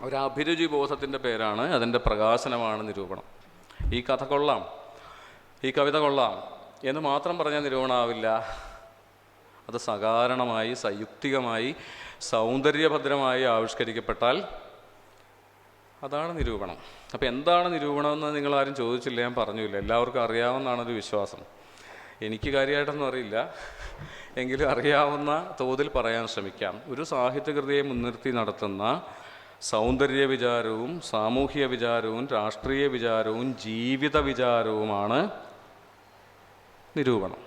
ഒരു അഭിരുചി ബോധത്തിൻ്റെ പേരാണ്, അതിൻ്റെ പ്രകാശനമാണ് നിരൂപണം. ഈ കഥ കൊള്ളാം, ഈ കവിത കൊള്ളാം എന്ന് മാത്രം പറഞ്ഞാൽ നിരൂപണമാവില്ല. അത് സകാരണമായി, സയുക്തികമായി, സൗന്ദര്യഭദ്രമായി ആവിഷ്കരിക്കപ്പെട്ടാൽ അതാണ് നിരൂപണം. അപ്പോൾ എന്താണ് നിരൂപണമെന്ന് നിങ്ങളാരും ചോദിച്ചില്ല, ഞാൻ പറഞ്ഞില്ല. എല്ലാവർക്കും അറിയാവുന്നതാണൊരു വിശ്വാസം. എനിക്ക് കാര്യമായിട്ടൊന്നും അറിയില്ല, എങ്കിലും അറിയാവുന്ന തോതിൽ പറയാൻ ശ്രമിക്കാം. ഒരു സാഹിത്യകൃതിയെ മുൻനിർത്തി നടത്തുന്ന സൗന്ദര്യ വിചാരവും സാമൂഹിക വിചാരവും രാഷ്ട്രീയ വിചാരവും ജീവിത വിചാരവുമാണ് നിരൂപണം.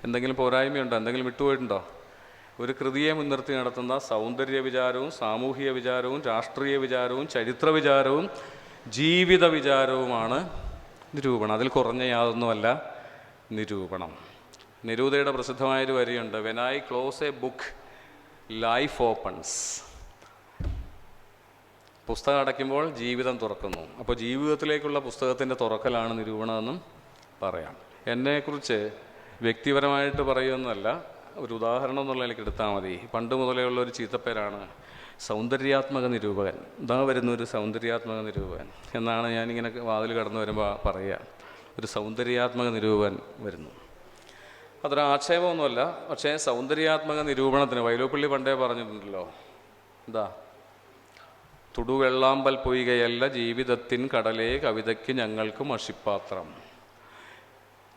എന്തെങ്കിലും പോരായ്മയുണ്ടോ? എന്തെങ്കിലും വിട്ടുപോയിട്ടുണ്ടോ? ഒരു കൃതിയെ മുൻനിർത്തി നടത്തുന്ന സൗന്ദര്യ വിചാരവും സാമൂഹിക വിചാരവും രാഷ്ട്രീയ വിചാരവും ചരിത്ര വിചാരവും ജീവിത വിചാരവുമാണ് നിരൂപണം. അതിൽ കുറഞ്ഞ യാതൊന്നുമല്ല നിരൂപണം. നെരൂദയുടെ പ്രസിദ്ധമായൊരു വരിയുണ്ട്, when I close a book life opens. പുസ്തകം അടയ്ക്കുമ്പോൾ ജീവിതം തുറക്കുന്നു. അപ്പോൾ ജീവിതത്തിലേക്കുള്ള പുസ്തകത്തിൻ്റെ തുറക്കലാണ് നിരൂപണമെന്നും പറയാം. എന്നെക്കുറിച്ച് വ്യക്തിപരമായിട്ട് പറയുമെന്നല്ല, ഒരു ഉദാഹരണം എന്നുള്ള എനിക്ക് എടുത്താൽ മതി. പണ്ട് മുതലേ ഉള്ള ഒരു ചീത്തപ്പേരാണ് സൗന്ദര്യാത്മക നിരൂപകൻ. ഇതാ വരുന്ന ഒരു സൗന്ദര്യാത്മക നിരൂപകൻ എന്നാണ് ഞാനിങ്ങനെ വാതിൽ കടന്നു വരുമ്പോൾ പറയുക. ഒരു സൗന്ദര്യാത്മക നിരൂപകൻ വരുന്നു. അതൊരു ആക്ഷേപമൊന്നുമല്ല. പക്ഷേ സൗന്ദര്യാത്മക നിരൂപണത്തിന് വൈലോപ്പിള്ളി പണ്ടേ പറഞ്ഞിട്ടുണ്ടല്ലോ, എന്താ, തുടുവെള്ളാമ്പൽ പൊയ്കയല്ല ജീവിതത്തിൻ കടലേ കവിതയ്ക്ക് ഞങ്ങൾക്ക് മഷിപ്പാത്രം.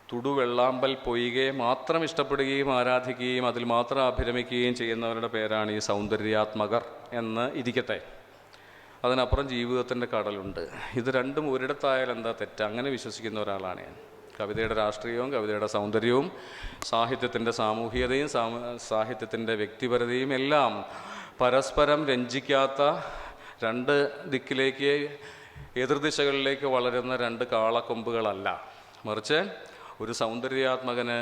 തുടുവെള്ളാമ്പൽ പൊയ്കയെ മാത്രം ഇഷ്ടപ്പെടുകയും ആരാധിക്കുകയും അതിൽ മാത്രം അഭിരമിക്കുകയും ചെയ്യുന്നവരുടെ പേരാണ് ഈ സൗന്ദര്യാത്മകർ എന്ന് ഇരിക്കട്ടെ. അതിനപ്പുറം ജീവിതത്തിൻ്റെ കടലുണ്ട്. ഇത് രണ്ടും ഒരിടത്തായാൽ എന്താ തെറ്റ്? അങ്ങനെ വിശ്വസിക്കുന്ന ഒരാളാണ് ഞാൻ. കവിതയുടെ രാഷ്ട്രീയവും കവിതയുടെ സൗന്ദര്യവും സാഹിത്യത്തിൻ്റെ സാമൂഹികതയും സാഹിത്യത്തിൻ്റെ വ്യക്തിപരതയും എല്ലാം പരസ്പരം രഞ്ജിക്കാത്ത രണ്ട് ദിക്കിലേക്ക് എതിർദിശകളിലേക്ക് വളരുന്ന രണ്ട് കാളക്കൊമ്പുകളല്ല, മറിച്ച് ഒരു സൗന്ദര്യാത്മകന്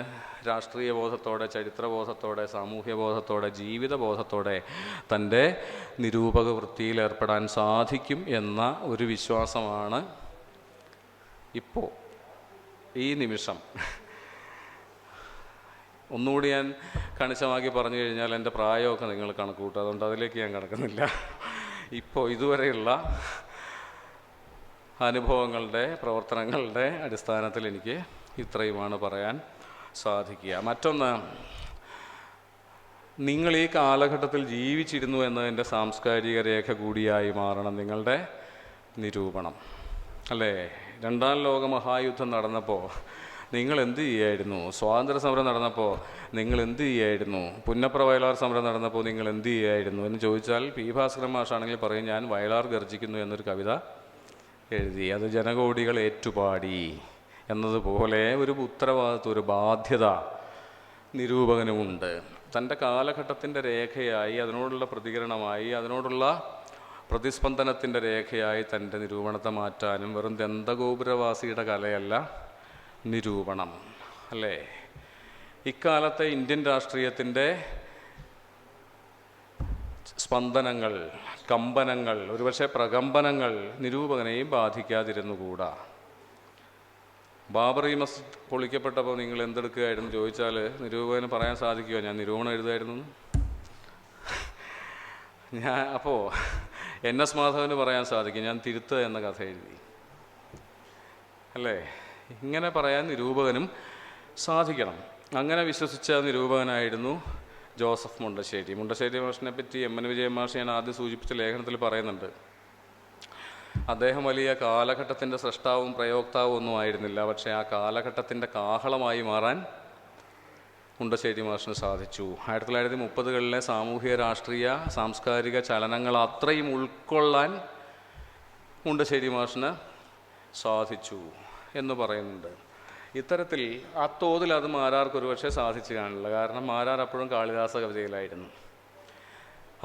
രാഷ്ട്രീയ ബോധത്തോടെ, ചരിത്രബോധത്തോടെ, സാമൂഹ്യബോധത്തോടെ, ജീവിതബോധത്തോടെ തൻ്റെ നിരൂപക വൃത്തിയിൽ ഏർപ്പെടാൻ സാധിക്കും എന്ന ഒരു വിശ്വാസമാണ് ഇപ്പോൾ ഈ നിമിഷം. ഒന്നുകൂടി ഞാൻ കണിശമാക്കി പറഞ്ഞു കഴിഞ്ഞാൽ എൻ്റെ പ്രായമൊക്കെ നിങ്ങൾ കണക്ക് കൂട്ടും, അതുകൊണ്ട് അതിലേക്ക് ഞാൻ കടക്കുന്നില്ല. ഇപ്പോൾ ഇതുവരെയുള്ള അനുഭവങ്ങളുടെ, പ്രവർത്തനങ്ങളുടെ അടിസ്ഥാനത്തിൽ എനിക്ക് ഇത്രയുമാണ് പറയാൻ സാധിക്കുക. മറ്റൊന്ന്, നിങ്ങൾ ഈ കാലഘട്ടത്തിൽ ജീവിച്ചിരുന്നു എന്നതിൻ്റെ സാംസ്കാരിക രേഖ കൂടിയായി മാറണം നിങ്ങളുടെ നിരൂപണം. അല്ലേ? രണ്ടാം ലോക മഹായുദ്ധം നടന്നപ്പോൾ നിങ്ങൾ എന്ത് ചെയ്യായിരുന്നു? സ്വാതന്ത്ര്യ സമരം നടന്നപ്പോൾ നിങ്ങൾ എന്ത് ചെയ്യായിരുന്നു? പുന്നപ്ര വയലാർ സമരം നടന്നപ്പോൾ നിങ്ങൾ എന്ത് ചെയ്യായിരുന്നു എന്ന് ചോദിച്ചാൽ പി ഭാസ്കരൻ മാഷാണെങ്കിൽ പറയും, ഞാൻ വയലാർ ഗർജിക്കുന്നു എന്നൊരു കവിത എഴുതി, അത് ജനകോടികൾ ഏറ്റുപാടി എന്നതുപോലെ ഒരു ഉത്തരവാദിത്വം, ഒരു ബാധ്യത നിരൂപകനുമുണ്ട്. തൻ്റെ കാലഘട്ടത്തിൻ്റെ രേഖയായി, അതിനോടുള്ള പ്രതികരണമായി, അതിനോടുള്ള പ്രതിസ്പന്ദനത്തിൻ്റെ രേഖയായി തൻ്റെ നിരൂപണത്തെ മാറ്റാനും വെറും ദന്തഗോപുരവാസിയുടെ കലയല്ല നിരൂപണം. അല്ലേ? ഇക്കാലത്തെ ഇന്ത്യൻ രാഷ്ട്രീയത്തിൻ്റെ സ്പന്ദനങ്ങൾ, കമ്പനങ്ങൾ, ഒരുപക്ഷെ പ്രകമ്പനങ്ങൾ നിരൂപകനെയും ബാധിക്കാതിരുന്നുകൂടാ. ബാബറി മസ്ജിദ് പൊളിക്കപ്പെട്ടപ്പോൾ നിങ്ങൾ എന്തെടുക്കുകയായിരുന്നു ചോദിച്ചാൽ നിരൂപകന് പറയാൻ സാധിക്കുമോ ഞാൻ നിരൂപണം എഴുതായിരുന്നു? അപ്പോൾ NS മാധവന് പറയാൻ സാധിക്കും ഞാൻ തിരുത്ത് എന്ന കഥ എഴുതി. അല്ലേ? ഇങ്ങനെ പറയാൻ നിരൂപകനും സാധിക്കണം. അങ്ങനെ വിശ്വസിച്ച നിരൂപകനായിരുന്നു ജോസഫ് മുണ്ടശ്ശേരി. മുണ്ടശ്ശേരി മാഷിനെ പറ്റി MN വിജയൻ മാഷ് ഞാൻ ആദ്യം സൂചിപ്പിച്ച ലേഖനത്തിൽ പറയുന്നുണ്ട്. അദ്ദേഹം വലിയ കാലഘട്ടത്തിൻ്റെ സൃഷ്ടാവും പ്രയോക്താവും ഒന്നും ആയിരുന്നില്ല, പക്ഷേ ആ കാലഘട്ടത്തിൻ്റെ കാഹളമായി മാറാൻ മുണ്ടശ്ശേരി മാഷിന് സാധിച്ചു. 1930കളിലെ സാമൂഹിക, രാഷ്ട്രീയ, സാംസ്കാരിക ചലനങ്ങൾ അത്രയും ഉൾക്കൊള്ളാൻ മുണ്ടശ്ശേരി മാഷിന് സാധിച്ചു എന്ന് പറയുന്നുണ്ട്. ഇത്തരത്തിൽ ആ തോതിൽ അത് മാരാർക്ക് ഒരുപക്ഷെ സാധിച്ചു കാണില്ല. കാരണം മാരാർ അപ്പോഴും കാളിദാസ കവിതയിലായിരുന്നു.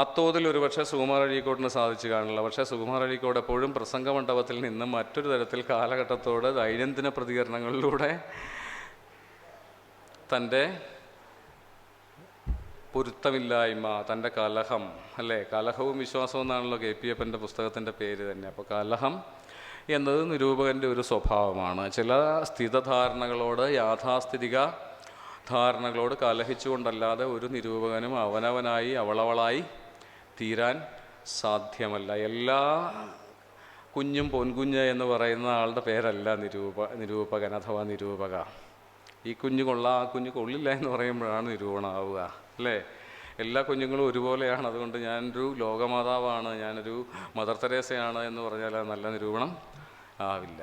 അത്തോതിൽ ഒരുപക്ഷെ സുകുമാർ അഴീക്കോടിന് സാധിച്ചു കാണില്ല. പക്ഷേ സുകുമാർ അഴീക്കോട് എപ്പോഴും പ്രസംഗമണ്ഡപത്തിൽ നിന്ന് മറ്റൊരു തരത്തിൽ കാലഘട്ടത്തോട് ദൈനംദിന പ്രതികരണങ്ങളിലൂടെ തൻ്റെ പൊരുത്തമില്ലായ്മ, തൻ്റെ കലഹം, അല്ലേ? കലഹവും വിശ്വാസവും എന്നാണല്ലോ KP അപ്പൻ്റെ പുസ്തകത്തിൻ്റെ പേര് തന്നെ. അപ്പോൾ കലഹം എന്നത് നിരൂപകൻ്റെ ഒരു സ്വഭാവമാണ്. ചില സ്ഥിതധാരണകളോട്, യാഥാസ്ഥിതിക ധാരണകളോട് കലഹിച്ചുകൊണ്ടല്ലാതെ ഒരു നിരൂപകനും അവനവനായി, അവളവളായി തീരാൻ സാധ്യമല്ല. എല്ലാ കുഞ്ഞും പൊൻകുഞ്ഞ് എന്ന് പറയുന്ന ആളുടെ പേരല്ല നിരൂപകൻ അഥവാ നിരൂപക. ഈ കുഞ്ഞു കൊള്ളാം, ആ കുഞ്ഞു കൊള്ളില്ല എന്ന് പറയുമ്പോഴാണ് നിരൂപണമാവുക. അല്ലേ? എല്ലാ കുഞ്ഞുങ്ങളും ഒരുപോലെയാണ്, അതുകൊണ്ട് ഞാനൊരു ലോകമാതാവാണ്, ഞാനൊരു മദർ തെരേസയാണ് എന്ന് പറഞ്ഞാൽ അത് നല്ല നിരൂപണം ആവില്ല.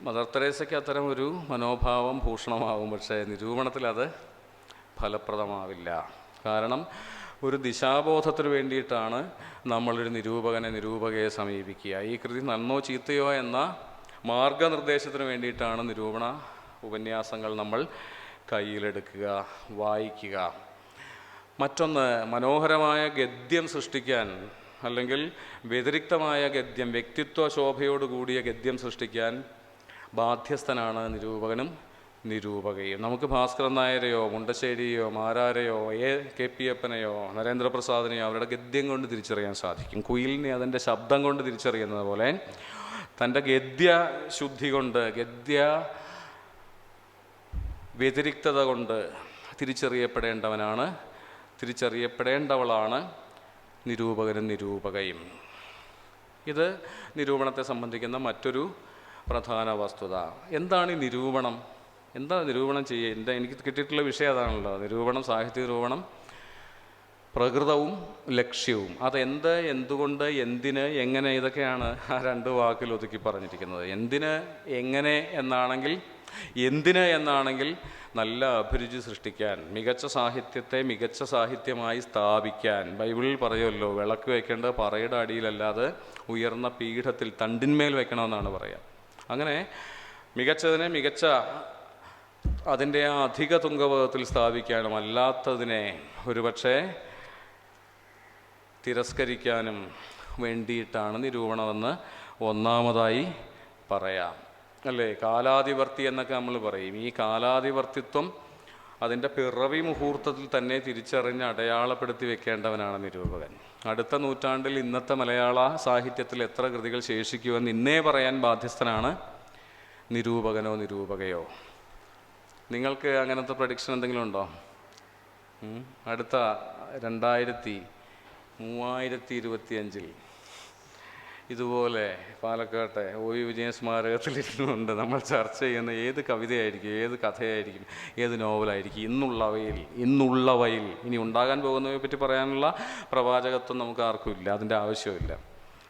മദർ തെരേസയ്ക്ക് അത്തരം ഒരു മനോഭാവം ഭൂഷണമാവും, പക്ഷേ നിരൂപണത്തിൽ അത് ഫലപ്രദമാവില്ല. കാരണം ഒരു ദിശാബോധത്തിന് വേണ്ടിയിട്ടാണ് നമ്മളൊരു നിരൂപകയെ സമീപിക്കുക. ഈ കൃതി നന്നോ ചീത്തയോ എന്ന മാർഗനിർദ്ദേശത്തിന് വേണ്ടിയിട്ടാണ് നിരൂപണ ഉപന്യാസങ്ങൾ നമ്മൾ കയ്യിലെടുക്കുക, വായിക്കുക. മറ്റൊന്ന്, മനോഹരമായ ഗദ്യം സൃഷ്ടിക്കാൻ, അല്ലെങ്കിൽ വ്യതിരിക്തമായ ഗദ്യം, വ്യക്തിത്വ ശോഭയോടുകൂടിയ ഗദ്യം സൃഷ്ടിക്കാൻ ബാധ്യസ്ഥനാണ് നിരൂപകനും നിരൂപകയും. നമുക്ക് ഭാസ്കരൻ നായരെയോ മുണ്ടശ്ശേരിയോ മാരാരെയോ KP അപ്പനെയോ നരേന്ദ്രപ്രസാദിനെയോ അവരുടെ ഗദ്യം കൊണ്ട് തിരിച്ചറിയാൻ സാധിക്കും. കുയിലിനെ അതിൻ്റെ ശബ്ദം കൊണ്ട് തിരിച്ചറിയുന്നത് പോലെ തൻ്റെ ഗദ്യ ശുദ്ധി കൊണ്ട്, ഗദ്യ വ്യതിരിക്തത കൊണ്ട് തിരിച്ചറിയപ്പെടേണ്ടവളാണ് നിരൂപകനും നിരൂപകയും. ഇത് നിരൂപണത്തെ സംബന്ധിക്കുന്ന മറ്റൊരു പ്രധാന വസ്തുത. എന്താണ് ഈ നിരൂപണം? എന്താ നിരൂപണം ചെയ്യുക? എനിക്ക് കിട്ടിയിട്ടുള്ള വിഷയം അതാണല്ലോ. നിരൂപണം, സാഹിത്യ നിരൂപണം, പ്രകൃതവും ലക്ഷ്യവും. അതെന്ത്, എന്തുകൊണ്ട്, എന്തിന്, എങ്ങനെ, ഇതൊക്കെയാണ് ആ രണ്ട് വാക്കിൽ ഒതുക്കി പറഞ്ഞിരിക്കുന്നത്. എന്തിന്, എങ്ങനെ എന്നാണെങ്കിൽ നല്ല അഭിരുചി സൃഷ്ടിക്കാൻ, മികച്ച സാഹിത്യത്തെ മികച്ച സാഹിത്യമായി സ്ഥാപിക്കാൻ. ബൈബിളിൽ പറയുമല്ലോ, വിളക്ക് വയ്ക്കേണ്ടത് പറയുടെ അടിയിലല്ലാതെ ഉയർന്ന പീഠത്തിൽ, തണ്ടിന്മേൽ വയ്ക്കണമെന്നാണ് പറയുക. അങ്ങനെ മികച്ചതിനെ മികച്ച അതിൻ്റെ ആ അധിക തുങ്കപഥത്തിൽ സ്ഥാപിക്കാനും, അല്ലാത്തതിനെ ഒരുപക്ഷെ തിരസ്കരിക്കാനും വേണ്ടിയിട്ടാണ് നിരൂപണമെന്ന് ഒന്നാമതായി പറയാം. അല്ലേ? കാലാതിവർത്തി എന്നൊക്കെ നമ്മൾ പറയും. ഈ കാലാതിവർത്തിത്വം അതിൻ്റെ പിറവി മുഹൂർത്തത്തിൽ തന്നെ തിരിച്ചറിഞ്ഞ് അടയാളപ്പെടുത്തി വെക്കേണ്ടവനാണ് നിരൂപകൻ. അടുത്ത നൂറ്റാണ്ടിൽ ഇന്നത്തെ മലയാള സാഹിത്യത്തിൽ എത്ര കൃതികൾ ശേഷിക്കുമെന്ന് ഇന്നേ പറയാൻ ബാധ്യസ്ഥനാണ് നിരൂപകനോ നിരൂപകയോ. നിങ്ങൾക്ക് അങ്ങനത്തെ പ്രഡിക്ഷൻ എന്തെങ്കിലും ഉണ്ടോ? അടുത്ത 2325 ഇതുപോലെ പാലക്കാട്ടെ OV വിജയൻ സ്മാരകത്തിലിരുന്നുകൊണ്ട് നമ്മൾ ചർച്ച ചെയ്യുന്ന ഏത് കവിതയായിരിക്കും, ഏത് കഥയായിരിക്കും, ഏത് നോവലായിരിക്കും ഇന്നുള്ളവയിൽ ഇനി ഉണ്ടാകാൻ പോകുന്നവയെ പറ്റി പറയാനുള്ള പ്രവാചകത്വം നമുക്ക് ആർക്കും ഇല്ല, അതിൻ്റെ ആവശ്യമില്ല.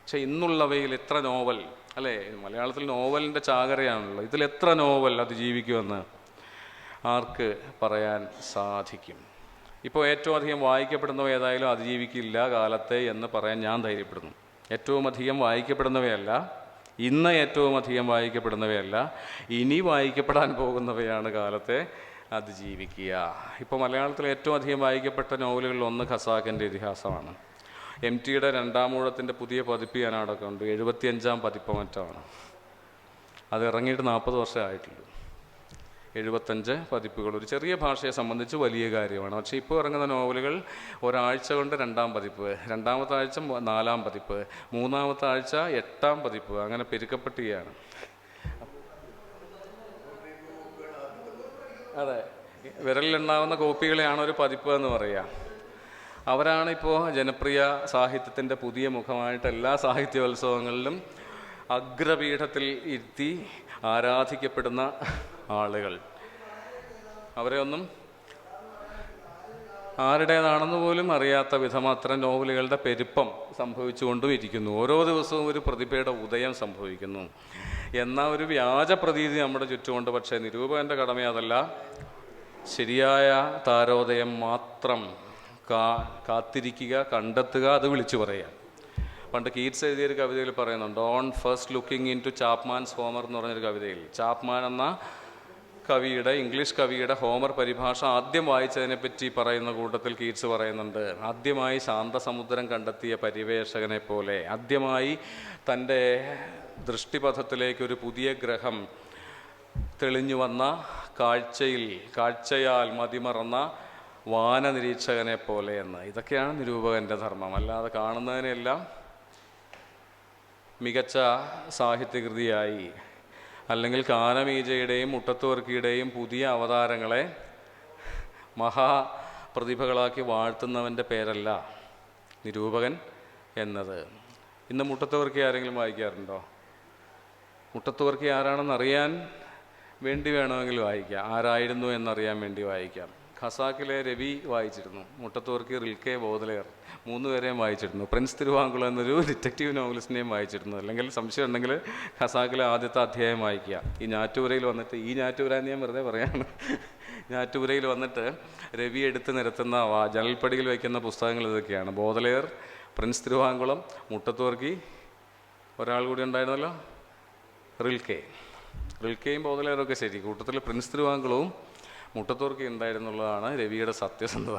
പക്ഷെ ഇന്നുള്ളവയിൽ എത്ര നോവൽ, അല്ലേ? മലയാളത്തിൽ നോവലിൻ്റെ ചാകരയാണല്ലോ. ഇതിൽ എത്ര നോവൽ അതിജീവിക്കുമെന്ന് ആർക്ക് പറയാൻ സാധിക്കും? ഇപ്പോൾ ഏറ്റവും അധികം വായിക്കപ്പെടുന്നവ ഏതായാലും അതിജീവിക്കില്ല കാലത്തെ എന്ന് പറയാൻ ഞാൻ ധൈര്യപ്പെടുന്നു. ഏറ്റവും അധികം വായിക്കപ്പെടുന്നവയല്ല, ഇന്ന് ഏറ്റവും അധികം വായിക്കപ്പെടുന്നവയല്ല, ഇനി വായിക്കപ്പെടാൻ പോകുന്നവയാണ് കാലത്തെ അതിജീവിക്കുക. ഇപ്പോൾ മലയാളത്തിൽ ഏറ്റവും അധികം വായിക്കപ്പെട്ട നോവലുകളിൽ ഒന്ന് ഖസാക്കിൻ്റെ ഇതിഹാസമാണ്. MTയുടെ രണ്ടാമൂഴത്തിൻ്റെ പുതിയ പതിപ്പ് ഞാനടക്കം ഉണ്ട്. 75ാം പതിപ്പ് മറ്റാണ്. അത് ഇറങ്ങിയിട്ട് 40 വർഷമായിട്ടുള്ളൂ. 75 പതിപ്പുകൾ ഒരു ചെറിയ ഭാഷയെ സംബന്ധിച്ച് വലിയ കാര്യമാണ്. പക്ഷേ ഇപ്പോൾ ഇറങ്ങുന്ന നോവലുകൾ ഒരാഴ്ച കൊണ്ട് 2ാം പതിപ്പ്, 2ാമത്തെ ആഴ്ച 4ാം പതിപ്പ്, 3ാമത്തെ ആഴ്ച 8ാം പതിപ്പ്, അങ്ങനെ പെരുക്കപ്പെട്ടുകയാണ്. അതെ, വിരലിലുണ്ടാവുന്ന കോപ്പികളെയാണ് ഒരു പതിപ്പ് എന്ന് പറയുക. അവരാണിപ്പോൾ ജനപ്രിയ സാഹിത്യത്തിൻ്റെ പുതിയ മുഖമായിട്ട് എല്ലാ സാഹിത്യോത്സവങ്ങളിലും അഗ്രപീഠത്തിൽ ഇരുത്തി ആരാധിക്കപ്പെടുന്ന ആളുകൾ. അവരെ ഒന്നും ആരുടേതാണെന്ന് പോലും അറിയാത്ത വിധം അത്തരം നോവലുകളുടെ പെരുപ്പം സംഭവിച്ചുകൊണ്ടും ഇരിക്കുന്നു. ഓരോ ദിവസവും ഒരു പ്രതിഭയുടെ ഉദയം സംഭവിക്കുന്നു എന്ന ഒരു വ്യാജ പ്രതീതി നമ്മുടെ ചുറ്റുമുണ്ട്. പക്ഷേ നിരൂപകൻ്റെ കടമ അതല്ല. ശരിയായ താരോദയം മാത്രം കാത്തിരിക്കുക, കണ്ടെത്തുക, അത് വിളിച്ചു പറയുക. പണ്ട് കീറ്റ്സ് എഴുതിയൊരു കവിതയിൽ പറയുന്നുണ്ട്, on first looking into Chapman's Homer എന്ന് പറഞ്ഞൊരു കവിതയിൽ ചാപ്മാൻ എന്ന കവിയുടെ, ഇംഗ്ലീഷ് കവിയുടെ ഹോമർ പരിഭാഷ ആദ്യം വായിച്ചതിനെപ്പറ്റി പറയുന്ന കൂട്ടത്തിൽ കീറ്റ്സ് പറയുന്നുണ്ട്, ആദ്യമായി ശാന്തസമുദ്രം കണ്ടെത്തിയ പരിവേഷകനെ പോലെ, ആദ്യമായി തൻ്റെ ദൃഷ്ടിപഥത്തിലേക്കൊരു പുതിയ ഗ്രഹം തെളിഞ്ഞു വന്ന കാഴ്ചയാൽ മതിമറന്ന വാനനിരീക്ഷകനെ പോലെ എന്ന്. ഇതൊക്കെയാണ് നിരൂപകൻ്റെ ധർമ്മം. അല്ലാതെ കാണുന്നതിനെല്ലാം മികച്ച സാഹിത്യകൃതിയായി അല്ലെങ്കിൽ കാനമീജയുടെയും മുട്ടത്തുവർക്കിയുടെയും പുതിയ അവതാരങ്ങളെ മഹാപ്രതിഭകളാക്കി വാഴ്ത്തുന്നവൻ്റെ പേരല്ല നിരൂപകൻ എന്നത്. ഇന്ന് മുട്ടത്തുവർക്കി ആരെങ്കിലും വായിക്കാറുണ്ടോ? മുട്ടത്തുവർക്കി ആരാണെന്ന് അറിയാൻ വേണ്ടി വേണമെങ്കിൽ വായിക്കാം, ആരായിരുന്നു എന്നറിയാൻ വേണ്ടി വായിക്കാം. ഖസാക്കിലെ രവി വായിച്ചിരുന്നു, മുട്ടത്തുവർക്കി, റിൽക്കെ, ബോധലെയർ 3 പേരെയും വായിച്ചിരുന്നു. പ്രിൻസ് തിരുവാങ്കുളം എന്നൊരു ഡിറ്റക്റ്റീവ് നോവലിസ്റ്റിനെയും വായിച്ചിരുന്നു. അല്ലെങ്കിൽ സംശയം ഉണ്ടെങ്കിൽ ഖസാക്കിലെ ആദ്യത്തെ അധ്യായം വായിക്കുക. ഈ ഞാറ്റുപുരയിൽ വന്നിട്ട്, ഈ ഞാറ്റുപുരാന്ന് ഞാൻ വെറുതെ പറയാണ്, ഞാറ്റുപുരയിൽ വന്നിട്ട് രവി എടുത്ത് നിരത്തുന്ന ജനൽപ്പടിയിൽ വയ്ക്കുന്ന പുസ്തകങ്ങൾ ഇതൊക്കെയാണ്. ബോധലെയർ, പ്രിൻസ് തിരുവാങ്കുളം, മുട്ടത്തുവർക്കി, ഒരാൾ കൂടി ഉണ്ടായിരുന്നല്ലോ, റിൽക്കെയും ബോധലെയറൊക്കെ ശരി. കൂട്ടത്തിൽ പ്രിൻസ് തിരുവാങ്കുളവും മുട്ടത്തുവർക്കി ഉണ്ടായിരുന്നുള്ളതാണ് രവിയുടെ സത്യസന്ധത.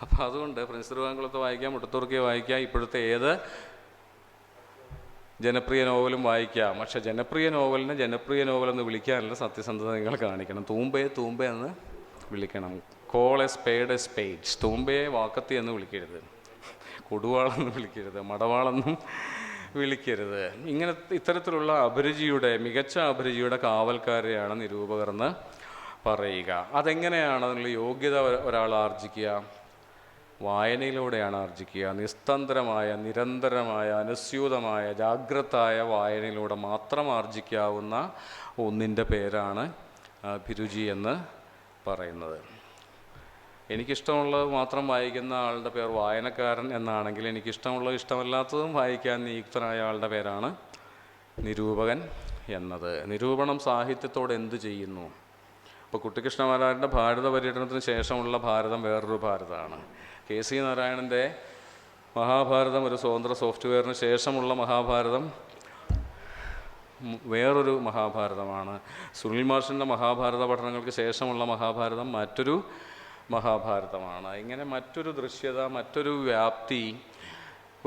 അപ്പോൾ അതുകൊണ്ട് പ്രിൻസ് തിരുവാങ്കുളത്ത് വായിക്കാം, മുട്ടത്തുവർക്കിയെ വായിക്കാം, ഇപ്പോഴത്തെ ഏത് ജനപ്രിയ നോവലും വായിക്കാം. പക്ഷേ ജനപ്രിയ നോവലിനെ ജനപ്രിയ നോവലെന്ന് വിളിക്കാനുള്ള സത്യസന്ധത നിങ്ങൾ കാണിക്കണം. തൂമ്പേ എന്ന് വിളിക്കണം. Call a spade. തൂമ്പയെ വാക്കത്തി എന്ന് വിളിക്കരുത്, കൊടുവാളെന്ന് വിളിക്കരുത്, മടവാളെന്നും വിളിക്കരുത്. ഇത്തരത്തിലുള്ള മികച്ച അഭിരുചിയുടെ കാവൽക്കാരെയാണ് നിരൂപകർ എന്ന് പറയുക. അതെങ്ങനെയാണ് അതിനുള്ള യോഗ്യത ഒരാൾ ആർജിക്കുക? വായനയിലൂടെയാണ് ആർജിക്കുക. നിസ്തന്ത്രമായ, നിരന്തരമായ, അനുസ്യൂതമായ, ജാഗ്രതായ വായനയിലൂടെ മാത്രം ആർജിക്കാവുന്ന ഒന്നിൻ്റെ പേരാണ് അഭിരുചി എന്ന് പറയുന്നത്. എനിക്കിഷ്ടമുള്ളത് മാത്രം വായിക്കുന്ന ആളുടെ പേർ വായനക്കാരൻ എന്നാണെങ്കിൽ, എനിക്കിഷ്ടമുള്ളത് ഇഷ്ടമല്ലാത്തതും വായിക്കാൻ നിയുക്തനായ ആളുടെ പേരാണ് നിരൂപകൻ എന്നത്. നിരൂപണം സാഹിത്യത്തോട് എന്ത് ചെയ്യുന്നു? ഇപ്പോൾ കുട്ടിക്കൃഷ്ണമാരാരുടെ ഭാരത പര്യടനത്തിന് ശേഷമുള്ള ഭാരതം വേറൊരു ഭാരതമാണ്. KC നാരായണൻ്റെ മഹാഭാരതം ഒരു സ്വതന്ത്ര സോഫ്റ്റ്വെയറിന് ശേഷമുള്ള മഹാഭാരതം വേറൊരു മഹാഭാരതമാണ്. സുനിൽ മാഷിൻ്റെ മഹാഭാരത പഠനങ്ങൾക്ക് ശേഷമുള്ള മഹാഭാരതം മറ്റൊരു മഹാഭാരതമാണ്. ഇങ്ങനെ മറ്റൊരു ദൃശ്യത, മറ്റൊരു വ്യാപ്തി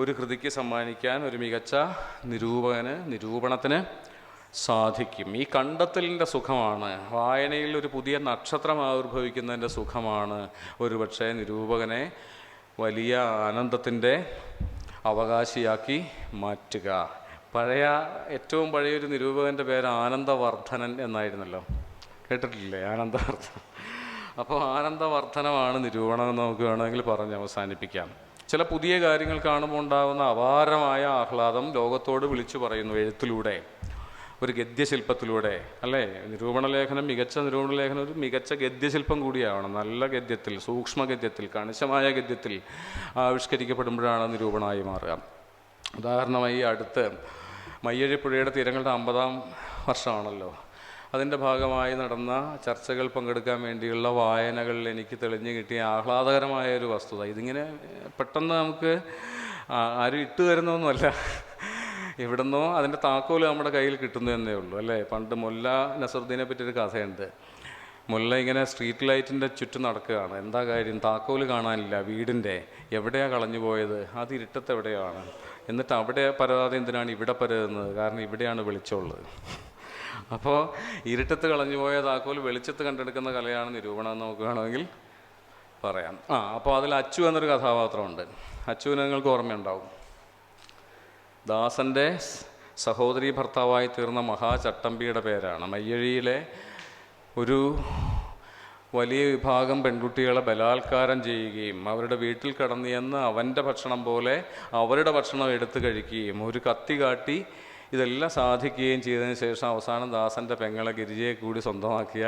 ഒരു കൃതിക്ക് സമ്മാനിക്കാൻ ഒരു മികച്ച നിരൂപണത്തിന് സാധിക്കും. ഈ കണ്ടെത്തലിൻ്റെ സുഖമാണ്, വായനയിൽ ഒരു പുതിയ നക്ഷത്രം ആവിർഭവിക്കുന്നതിൻ്റെ സുഖമാണ് ഒരുപക്ഷെ നിരൂപകനെ വലിയ ആനന്ദത്തിൻ്റെ അവകാശിയാക്കി മാറ്റുക. ഏറ്റവും പഴയൊരു നിരൂപകൻ്റെ പേര് ആനന്ദവർദ്ധനൻ എന്നായിരുന്നല്ലോ, കേട്ടിട്ടില്ലേ? ആനന്ദവർദ്ധനൻ. അപ്പോൾ ആനന്ദവർദ്ധനമാണ് നിരൂപണം എന്ന് നമുക്ക് വേണമെങ്കിൽ പറഞ്ഞ് അവസാനിപ്പിക്കാം. ചില പുതിയ കാര്യങ്ങൾ കാണുമ്പോൾ ഉണ്ടാകുന്ന അപാരമായ ആഹ്ലാദം ലോകത്തോട് വിളിച്ചു പറയുന്നു എഴുത്തിലൂടെ, ഒരു ഗദ്യശില്പത്തിലൂടെ, അല്ലേ? മികച്ച നിരൂപണ ലേഖനം ഒരു മികച്ച ഗദ്യശില്പം കൂടിയാവണം. നല്ല ഗദ്യത്തിൽ, സൂക്ഷ്മഗദ്യത്തിൽ, കണിശമായ ഗദ്യത്തിൽ ആവിഷ്കരിക്കപ്പെടുമ്പോഴാണ് നിരൂപണമായി മാറുക. ഉദാഹരണമായി അടുത്ത് മയ്യഴിപ്പുഴയുടെ തീരങ്ങളുടെ 50-ാം വർഷമാണല്ലോ. അതിൻ്റെ ഭാഗമായി നടന്ന ചർച്ചകൾ പങ്കെടുക്കാൻ വേണ്ടിയുള്ള വായനകളിൽ എനിക്ക് തെളിഞ്ഞു കിട്ടിയ ആഹ്ലാദകരമായ ഒരു വസ്തുത, ഇതിങ്ങനെ പെട്ടെന്ന് നമുക്ക് ആരും ഇട്ടു തരുന്നൊന്നുമല്ല, എവിടുന്നോ അതിൻ്റെ താക്കോല് നമ്മുടെ കയ്യിൽ കിട്ടുന്നു എന്നേ ഉള്ളൂ, അല്ലേ? പണ്ട് മുല്ല നസറുദ്ദീനെ പറ്റിയൊരു കഥയുണ്ട്. മുല്ല ഇങ്ങനെ സ്ട്രീറ്റ് ലൈറ്റിൻ്റെ ചുറ്റും നടക്കുകയാണ്. എന്താ കാര്യം? താക്കോല് കാണാനില്ല വീടിൻ്റെ. എവിടെയാണ് കളഞ്ഞു പോയത്? അത് ഇരുട്ടത്ത് എവിടെയാണ്. എന്നിട്ട് അവിടെ പരാതി എന്തിനാണ് ഇവിടെ പരതുന്നത്? കാരണം ഇവിടെയാണ് വെളിച്ചമുള്ളത്. അപ്പോൾ ഇരുട്ടത്ത് കളഞ്ഞുപോയ താക്കോൽ വെളിച്ചത്ത് കണ്ടെടുക്കുന്ന കലയാണ് നിരൂപണം എന്ന് നമുക്ക് വേണമെങ്കിൽ പറയാം. അപ്പോൾ അതിൽ അച്ചു എന്നൊരു കഥാപാത്രമുണ്ട്. അച്ചുവിനെ നിങ്ങൾക്ക് ഓർമ്മയുണ്ടാവും. ദാസൻ്റെ സഹോദരി ഭർത്താവായി തീർന്ന മഹാചട്ടമ്പിയുടെ പേരാണ്. മയ്യഴിയിലെ ഒരു വലിയ വിഭാഗം പെൺകുട്ടികളെ ബലാത്കാരം ചെയ്യുകയും അവരുടെ വീട്ടിൽ കടന്നു ചെന്ന് അവൻ്റെ ഭക്ഷണം പോലെ അവരുടെ ഭക്ഷണം എടുത്തു കഴിക്കുകയും ഒരു കത്തി കാട്ടി ഇതെല്ലാം സാധിക്കുകയും ചെയ്തതിന് ശേഷം അവസാനം ദാസൻ്റെ പെങ്ങളെ ഗിരിജയെ കൂടി സ്വന്തമാക്കിയ,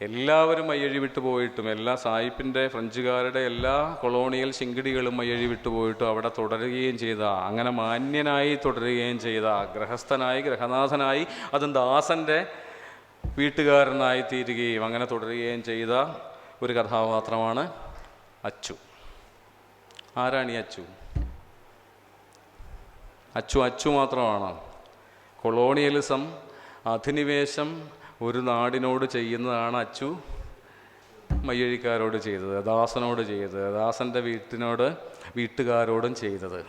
എല്ലാവരും മയ്യഴി വിട്ടുപോയിട്ടും, എല്ലാ സായിപ്പിൻ്റെ ഫ്രഞ്ചുകാരുടെ എല്ലാ കൊളോണിയൽ ശിങ്കിടികളും മയ്യഴി വിട്ടുപോയിട്ടും അവിടെ തുടരുകയും ചെയ്ത, അങ്ങനെ മാന്യനായി തുടരുകയും ചെയ്ത, ഗൃഹസ്ഥനായി ഗൃഹനാഥനായി അതും ദാസൻ്റെ വീട്ടുകാരനായി തീരുകയും അങ്ങനെ തുടരുകയും ചെയ്ത ഒരു കഥാപാത്രമാണ് അച്ചു. ആരാണ് ഈ അച്ചു? അച്ചു മാത്രമാണ്. കൊളോണിയലിസം, അധിനിവേശം ഒരു നാടിനോട് ചെയ്യുന്നതാണ് അച്ചു മയ്യഴിക്കാരോട് ചെയ്തത്, ദാസനോട് ചെയ്തത്, ദാസൻ്റെ വീട്ടുകാരോടും ചെയ്തത്,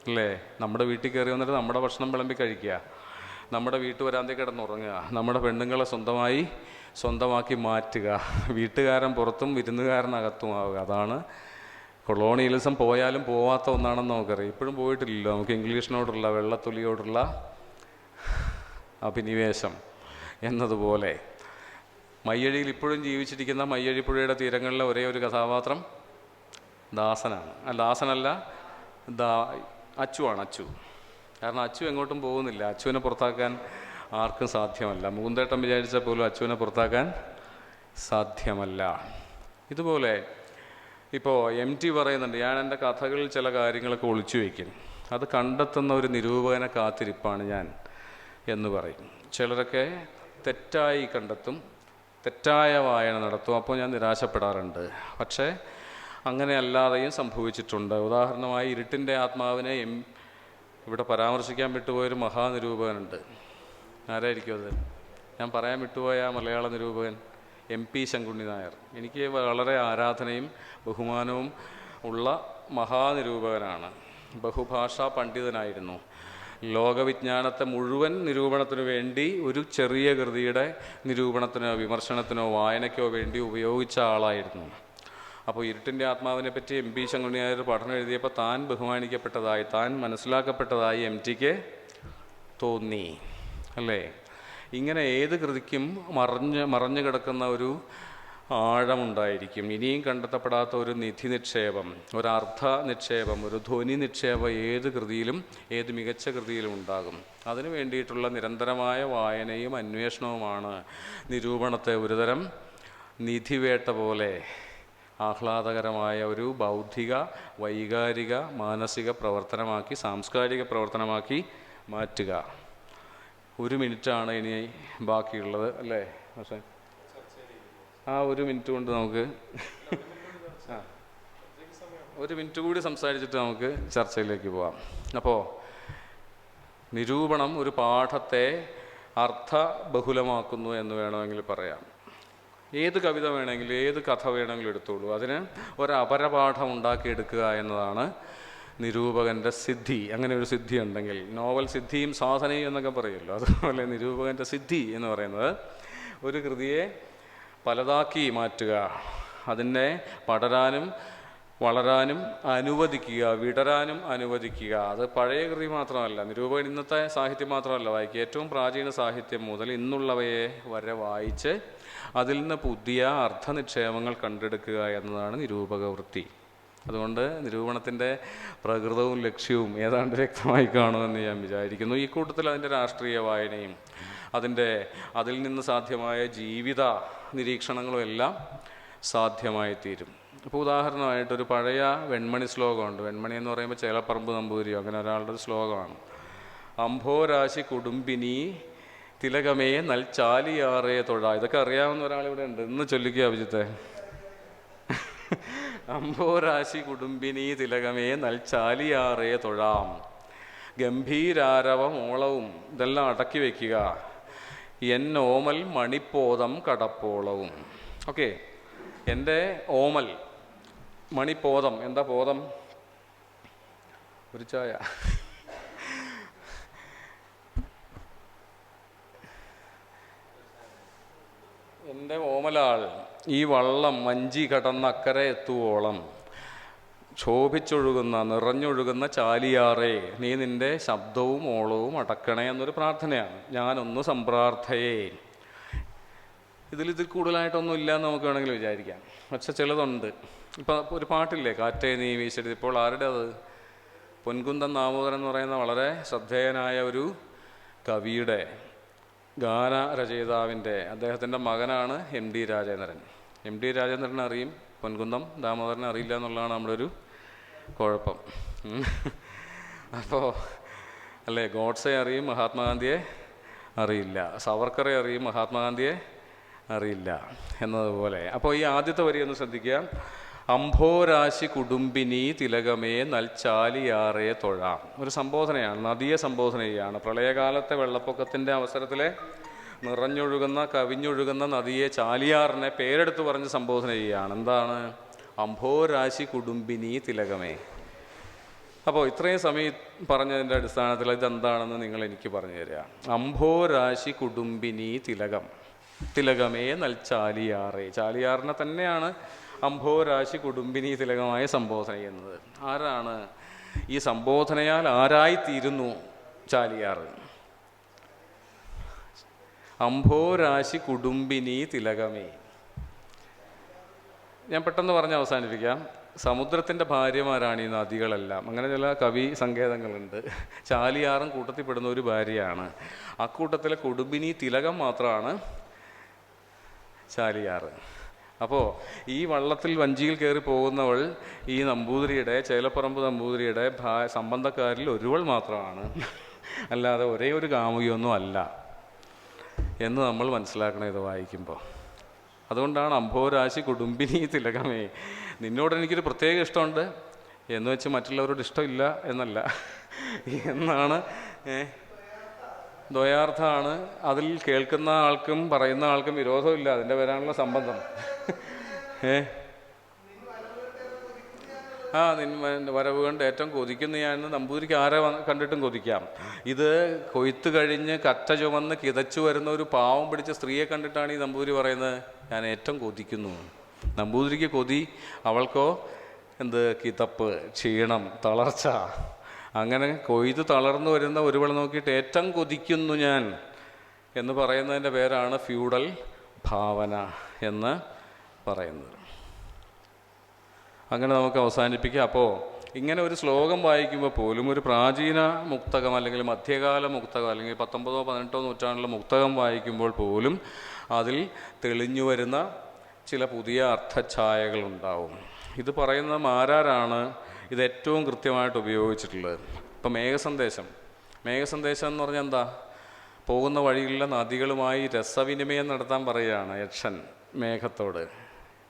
അല്ലേ? നമ്മുടെ വീട്ടിൽ കയറി വന്നിട്ട് നമ്മുടെ ഭക്ഷണം വിളമ്പി കഴിക്കുക, നമ്മുടെ വീട്ടുവരാന്തി കിടന്നുറങ്ങുക, നമ്മുടെ പെണ്ണുങ്ങളെ സ്വന്തമാക്കി മാറ്റുക, വീട്ടുകാരൻ പുറത്തും വിരുന്നുകാരനകത്തും ആവുക. അതാണ് കൊളോണിയലിസം. പോയാലും പോവാത്ത ഒന്നാണെന്ന് നമുക്കറിയാം. ഇപ്പോഴും പോയിട്ടില്ലല്ലോ. നമുക്ക് ഇംഗ്ലീഷിനോടുള്ള വെള്ളത്തുലിയോടുള്ള അഭിനിവേശം എന്നതുപോലെ മയ്യഴിയിൽ ഇപ്പോഴും ജീവിച്ചിരിക്കുന്ന മയ്യഴിപ്പുഴയുടെ തീരങ്ങളിലെ ഒരേ ഒരു കഥാപാത്രം ദാസനാണ്. ദാസനല്ല, അച്ചുവാണ്. അച്ചു. കാരണം അച്ചു എങ്ങോട്ടും പോകുന്നില്ല. അച്ചുവിനെ പുറത്താക്കാൻ ആർക്കും സാധ്യമല്ല. മുകുന്ദേട്ടൻ വിചാരിച്ചാൽ പോലും അച്ചുവിനെ പുറത്താക്കാൻ സാധ്യമല്ല. ഇതുപോലെ ഇപ്പോൾ MT പറയുന്നുണ്ട്, ഞാൻ എൻ്റെ കഥകളിൽ ചില കാര്യങ്ങളൊക്കെ ഒളിച്ചു വയ്ക്കും, അത് കണ്ടെത്തുന്ന ഒരു നിരൂപകനെ കാത്തിരിപ്പാണ് ഞാൻ എന്ന് പറയും. ചിലരൊക്കെ തെറ്റായി കണ്ടെത്തും, തെറ്റായ വായന നടത്തും. അപ്പോൾ ഞാൻ നിരാശപ്പെടാറുണ്ട്. പക്ഷേ അങ്ങനെ അല്ലാതെയും സംഭവിച്ചിട്ടുണ്ട്. ഉദാഹരണമായി ഇരുട്ടിൻ്റെ ആത്മാവിനെ ഇവിടെ പരാമർശിക്കാൻ വിട്ടുപോയൊരു മഹാനിരൂപകനുണ്ട്. ആരായിരിക്കും അത്? ഞാൻ പറയാൻ വിട്ടുപോയ മലയാള നിരൂപകൻ MP ശങ്കുണ്ണി നായർ. എനിക്ക് വളരെ ആരാധനയും ബഹുമാനവും ഉള്ള മഹാനിരൂപകനാണ്. ബഹുഭാഷാ പണ്ഡിതനായിരുന്നു. ലോകവിജ്ഞാനത്തെ മുഴുവൻ നിരൂപണത്തിനു വേണ്ടി ഒരു ചെറിയ കൃതിയുടെ നിരൂപണത്തിനോ വിമർശനത്തിനോ വായനയ്ക്കോ വേണ്ടി ഉപയോഗിച്ച ആളായിരുന്നു. അപ്പോൾ ഇരുട്ടിൻ്റെ ആത്മാവിനെ പറ്റി MP ശങ്കുണ്ണി നായർ പഠനം എഴുതിയപ്പോൾ താൻ ബഹുമാനിക്കപ്പെട്ടതായി, താൻ മനസ്സിലാക്കപ്പെട്ടതായി MTക്ക് തോന്നി, അല്ലേ? ഇങ്ങനെ ഏത് കൃതിക്കും മറഞ്ഞു കിടക്കുന്ന ഒരു ആഴമുണ്ടായിരിക്കും. ഇനിയും കണ്ടെത്തപ്പെടാത്ത ഒരു നിധി നിക്ഷേപം, ഒരു അർത്ഥ നിക്ഷേപം, ഒരു ധ്വനി നിക്ഷേപം ഏത് കൃതിയിലും, ഏത് മികച്ച കൃതിയിലും ഉണ്ടാകും. അതിനു വേണ്ടിയിട്ടുള്ള നിരന്തരമായ വായനയും അന്വേഷണവുമാണ് നിരൂപണത്തെ ഒരുതരം നിധിവേട്ട പോലെ ആഹ്ലാദകരമായ ഒരു ബൗദ്ധിക, വൈകാരിക, മാനസിക പ്രവർത്തനമാക്കി, സാംസ്കാരിക പ്രവർത്തനമാക്കി മാറ്റുക. 1 മിനിറ്റാണ് ഇനി ബാക്കിയുള്ളത്, അല്ലേ? പക്ഷേ ആ 1 മിനിറ്റ് കൊണ്ട് നമുക്ക് 1 മിനിറ്റ് കൂടി സംസാരിച്ചിട്ട് നമുക്ക് ചർച്ചയിലേക്ക് പോവാം. അപ്പോൾ നിരൂപണം ഒരു പാഠത്തെ അർത്ഥബഹുലമാക്കുന്നു എന്ന് വേണമെങ്കിൽ പറയാം. ഏത് കവിത വേണമെങ്കിലും ഏത് കഥ വേണമെങ്കിലും എടുത്തോളൂ, അതിന് ഒരു അപരപാഠം ഉണ്ടാക്കിയെടുക്കുക എന്നതാണ് നിരൂപകൻ്റെ സിദ്ധി. അങ്ങനെ ഒരു സിദ്ധി ഉണ്ടെങ്കിൽ, നോവൽ സിദ്ധിയും സാധനയും എന്നൊക്കെ പറയുമല്ലോ, അതുപോലെ നിരൂപകൻ്റെ സിദ്ധി എന്ന് പറയുന്നത് ഒരു കൃതിയെ പലതാക്കി മാറ്റുക, അതിനെ പടരാനും വളരാനും അനുവദിക്കുക, വിടരാനും അനുവദിക്കുക. അത് പഴയ കൃതി മാത്രമല്ല, നിരൂപകൻ ഇന്നത്തെ സാഹിത്യം മാത്രമല്ല വായിക്കുക, ഏറ്റവും പ്രാചീന സാഹിത്യം മുതൽ ഇന്നുള്ളവയെ വരെ വായിച്ച് അതിൽ നിന്ന് പുതിയ അർത്ഥനിക്ഷേപങ്ങൾ കണ്ടെടുക്കുക എന്നതാണ് നിരൂപക വൃത്തി. അതുകൊണ്ട് നിരൂപണത്തിൻ്റെ പ്രകൃതവും ലക്ഷ്യവും ഏതാണ്ട് വ്യക്തമായി കാണുമെന്ന് ഞാൻ വിചാരിക്കുന്നു. ഈ കൂട്ടത്തിൽ അതിൻ്റെ രാഷ്ട്രീയ വായനയും അതിൽ നിന്ന് സാധ്യമായ ജീവിത നിരീക്ഷണങ്ങളും എല്ലാം സാധ്യമായി തീരും. ഇപ്പോൾ ഉദാഹരണമായിട്ടൊരു പഴയ വെൺമണി ശ്ലോകമുണ്ട്. വെൺമണി എന്ന് പറയുമ്പോൾ ചേലപ്പറമ്പ് നമ്പൂതിരിയോ അങ്ങനെ ഒരാളുടെ ഒരു ശ്ലോകമാണ്. അംഭോരാശി കുടുംബിനി തിലകമേ നൽചാലിയാറേ തൊഴ. ഇതൊക്കെ അറിയാവുന്ന ഒരാളിവിടെ ഉണ്ട്, ഇന്ന് ചൊല്ലിക്കുക അഭിജിത്തെ. അംഭോരാശി കുടുംബിനി തിലകമേ നൽചാലിയാറേ തൊഴാം, ഗംഭീരാരവം ഓളവും ഇതെല്ലാം അടക്കി വയ്ക്കുക, എൻ ഓമൽ മണിപ്പോതം കടപ്പോളവും. ഓക്കെ, എൻ്റെ ഓമൽ മണിപ്പോതം. എന്താ പോതം? ഒരു ചായ. എൻ്റെ ഓമലാൾ ഈ വള്ളം വഞ്ചി കടന്ന് അക്കരെ എത്തുവോളം ക്ഷോഭിച്ചൊഴുകുന്ന നിറഞ്ഞൊഴുകുന്ന ചാലിയാറേ നീ നിൻ്റെ ശബ്ദവും ഓളവും അടക്കണേ എന്നൊരു പ്രാർത്ഥനയാണ്. ഞാനൊന്ന് സംപ്രാർത്ഥയേ. ഇതിൽ കൂടുതലായിട്ടൊന്നും ഇല്ല എന്ന് നമുക്ക് വേണമെങ്കിൽ വിചാരിക്കാം, പക്ഷെ ചിലതുണ്ട്. ഇപ്പം ഒരു പാട്ടില്ലേ, കാറ്റേ നീ വീശരുത്. ഇപ്പോൾ ആരുടെ അത്? പൊൻകുന്നം ദാമോദരൻ എന്ന് പറയുന്ന വളരെ ശ്രദ്ധേയനായ ഒരു കവിയുടെ, ഗാനരചയിതാവിൻ്റെ, അദ്ദേഹത്തിൻ്റെ മകനാണ് എം.ടി. രാജേന്ദ്രൻ. എം.ടി. രാജേന്ദ്രൻ അറിയും, പൊൻകുന്നം ദാമോദരനെ അറിയില്ല എന്നുള്ളതാണ് നമ്മുടെ ഒരു കുഴപ്പം. അപ്പോൾ അല്ലേ, ഗോഡ്സെ അറിയും, മഹാത്മാഗാന്ധിയെ അറിയില്ല, സവർക്കറെ അറിയും, മഹാത്മാഗാന്ധിയെ അറിയില്ല എന്നതുപോലെ. അപ്പോൾ ഈ ആദ്യത്തെ വരി ഒന്ന് ശ്രദ്ധിക്കുക. അംഭോരാശി കുടുംബിനി തിലകമേ നൽചാലിയാറേ തൊഴാം. ഒരു സംബോധനയാണ്, നദിയെ സംബോധന ചെയ്യുകയാണ്. പ്രളയകാലത്തെ വെള്ളപ്പൊക്കത്തിൻ്റെ അവസരത്തിലെ നിറഞ്ഞൊഴുകുന്ന കവിഞ്ഞൊഴുകുന്ന നദിയെ, ചാലിയാറിനെ പേരെടുത്ത് പറഞ്ഞ് സംബോധന ചെയ്യുകയാണ്. എന്താണ്? അംഭോരാശി കുടുംബിനി തിലകമേ. അപ്പോൾ ഇത്രയും സമയം പറഞ്ഞതിൻ്റെ അടിസ്ഥാനത്തിൽ ഇതെന്താണെന്ന് നിങ്ങൾ എനിക്ക് പറഞ്ഞു തരിക. അംഭോരാശി കുടുംബിനി തിലകം, തിലകമേ നൽചാലിയാറേ. ചാലിയാറിനെ തന്നെയാണ് അംഭോരാശി കുടുംബിനി തിലകമായി സംബോധന ചെയ്യുന്നത്. ആരാണ് ഈ സംബോധനയാൽ ആരായിത്തീരുന്നു ചാലിയാറ്? അംഭോരാശി കുടുംബിനി തിലകമേ. ഞാൻ പെട്ടെന്ന് പറഞ്ഞ് അവസാനിപ്പിക്കാം. സമുദ്രത്തിൻ്റെ ഭാര്യമാരാണ് ഈ നദികളെല്ലാം. അങ്ങനെ ചില കവി സങ്കേതങ്ങളുണ്ട്. ചാലിയാറും കൂട്ടത്തിൽപ്പെടുന്ന ഒരു ഭാര്യയാണ്. അക്കൂട്ടത്തിലെ കുടുംബിനി തിലകം മാത്രമാണ് ചാലിയാറ്. അപ്പോൾ ഈ വള്ളത്തിൽ വഞ്ചിയിൽ കയറി പോകുന്നവൾ ഈ നമ്പൂതിരിയുടെ, ചേലപ്പറമ്പ് നമ്പൂതിരിയുടെ സംബന്ധക്കാരിൽ ഒരുവൾ മാത്രമാണ്, അല്ലാതെ ഒരേ ഒരു കാമുകിയൊന്നും അല്ല എന്ന് നമ്മൾ മനസ്സിലാക്കണം ഇത് വായിക്കുമ്പോൾ. അതുകൊണ്ടാണ് അംഭോരാശി കുടുംബിനി തിലകമേ. നിന്നോട് എനിക്കൊരു പ്രത്യേക ഇഷ്ടമുണ്ട് എന്ന് വെച്ച് മറ്റുള്ളവരോട് ഇഷ്ടമില്ല എന്നല്ല, എന്നാണ് ദ്വയാർത്ഥമാണ്. അതിൽ കേൾക്കുന്ന ആൾക്കും പറയുന്ന ആൾക്കും വിരോധമില്ല, അതിൻ്റെ വരാനുള്ള സംബന്ധം. വരവ് കണ്ട് ഏറ്റവും കൊതിക്കുന്ന ഞാൻ. നമ്പൂതിരിക്ക് ആരെ കണ്ടിട്ടും കൊതിക്കാം. ഇത് കൊയ്ത്ത് കഴിഞ്ഞ് കറ്റ ചുമന്ന് കിതച്ചു വരുന്ന ഒരു പാവം പിടിച്ച സ്ത്രീയെ കണ്ടിട്ടാണ് ഈ നമ്പൂതിരി പറയുന്നത് ഞാൻ ഏറ്റവും കൊതിക്കുന്നു. നമ്പൂതിരിക്ക് കൊതി, അവൾക്കോ കിതപ്പ്, ക്ഷീണം, തളർച്ച. അങ്ങനെ കൊയ്ത് തളർന്നു വരുന്ന ഒരുവൾ നോക്കിയിട്ട് ഏറ്റവും കൊതിക്കുന്നു ഞാൻ എന്ന് പറയുന്നതിൻ്റെ പേരാണ് ഫ്യൂഡൽ ഭാവന എന്ന് പറയുന്നത്. അങ്ങനെ നമുക്ക് അവസാനിപ്പിക്കാം. അപ്പോൾ ഇങ്ങനെ ഒരു ശ്ലോകം വായിക്കുമ്പോൾ പോലും, ഒരു പ്രാചീന മുക്തകം അല്ലെങ്കിൽ മധ്യകാല മുക്തകം അല്ലെങ്കിൽ 19ഓ 18ഓ നൂറ്റാണ്ടിലെ മുക്തകം വായിക്കുമ്പോൾ പോലും അതിൽ തെളിഞ്ഞു വരുന്ന ചില പുതിയ അർത്ഥഛായകളുണ്ടാവും. ഇത് പറയുന്നത് ആരാണ് ഇത് ഏറ്റവും കൃത്യമായിട്ട് ഉപയോഗിച്ചിട്ടുള്ളത്? ഇപ്പം മേഘസന്ദേശം എന്ന് പറഞ്ഞാൽ എന്താ? പോകുന്ന വഴിയിലുള്ള നദികളുമായി രസവിനിമയം നടത്താൻ പറയുകയാണ് യക്ഷൻ മേഘത്തോട്.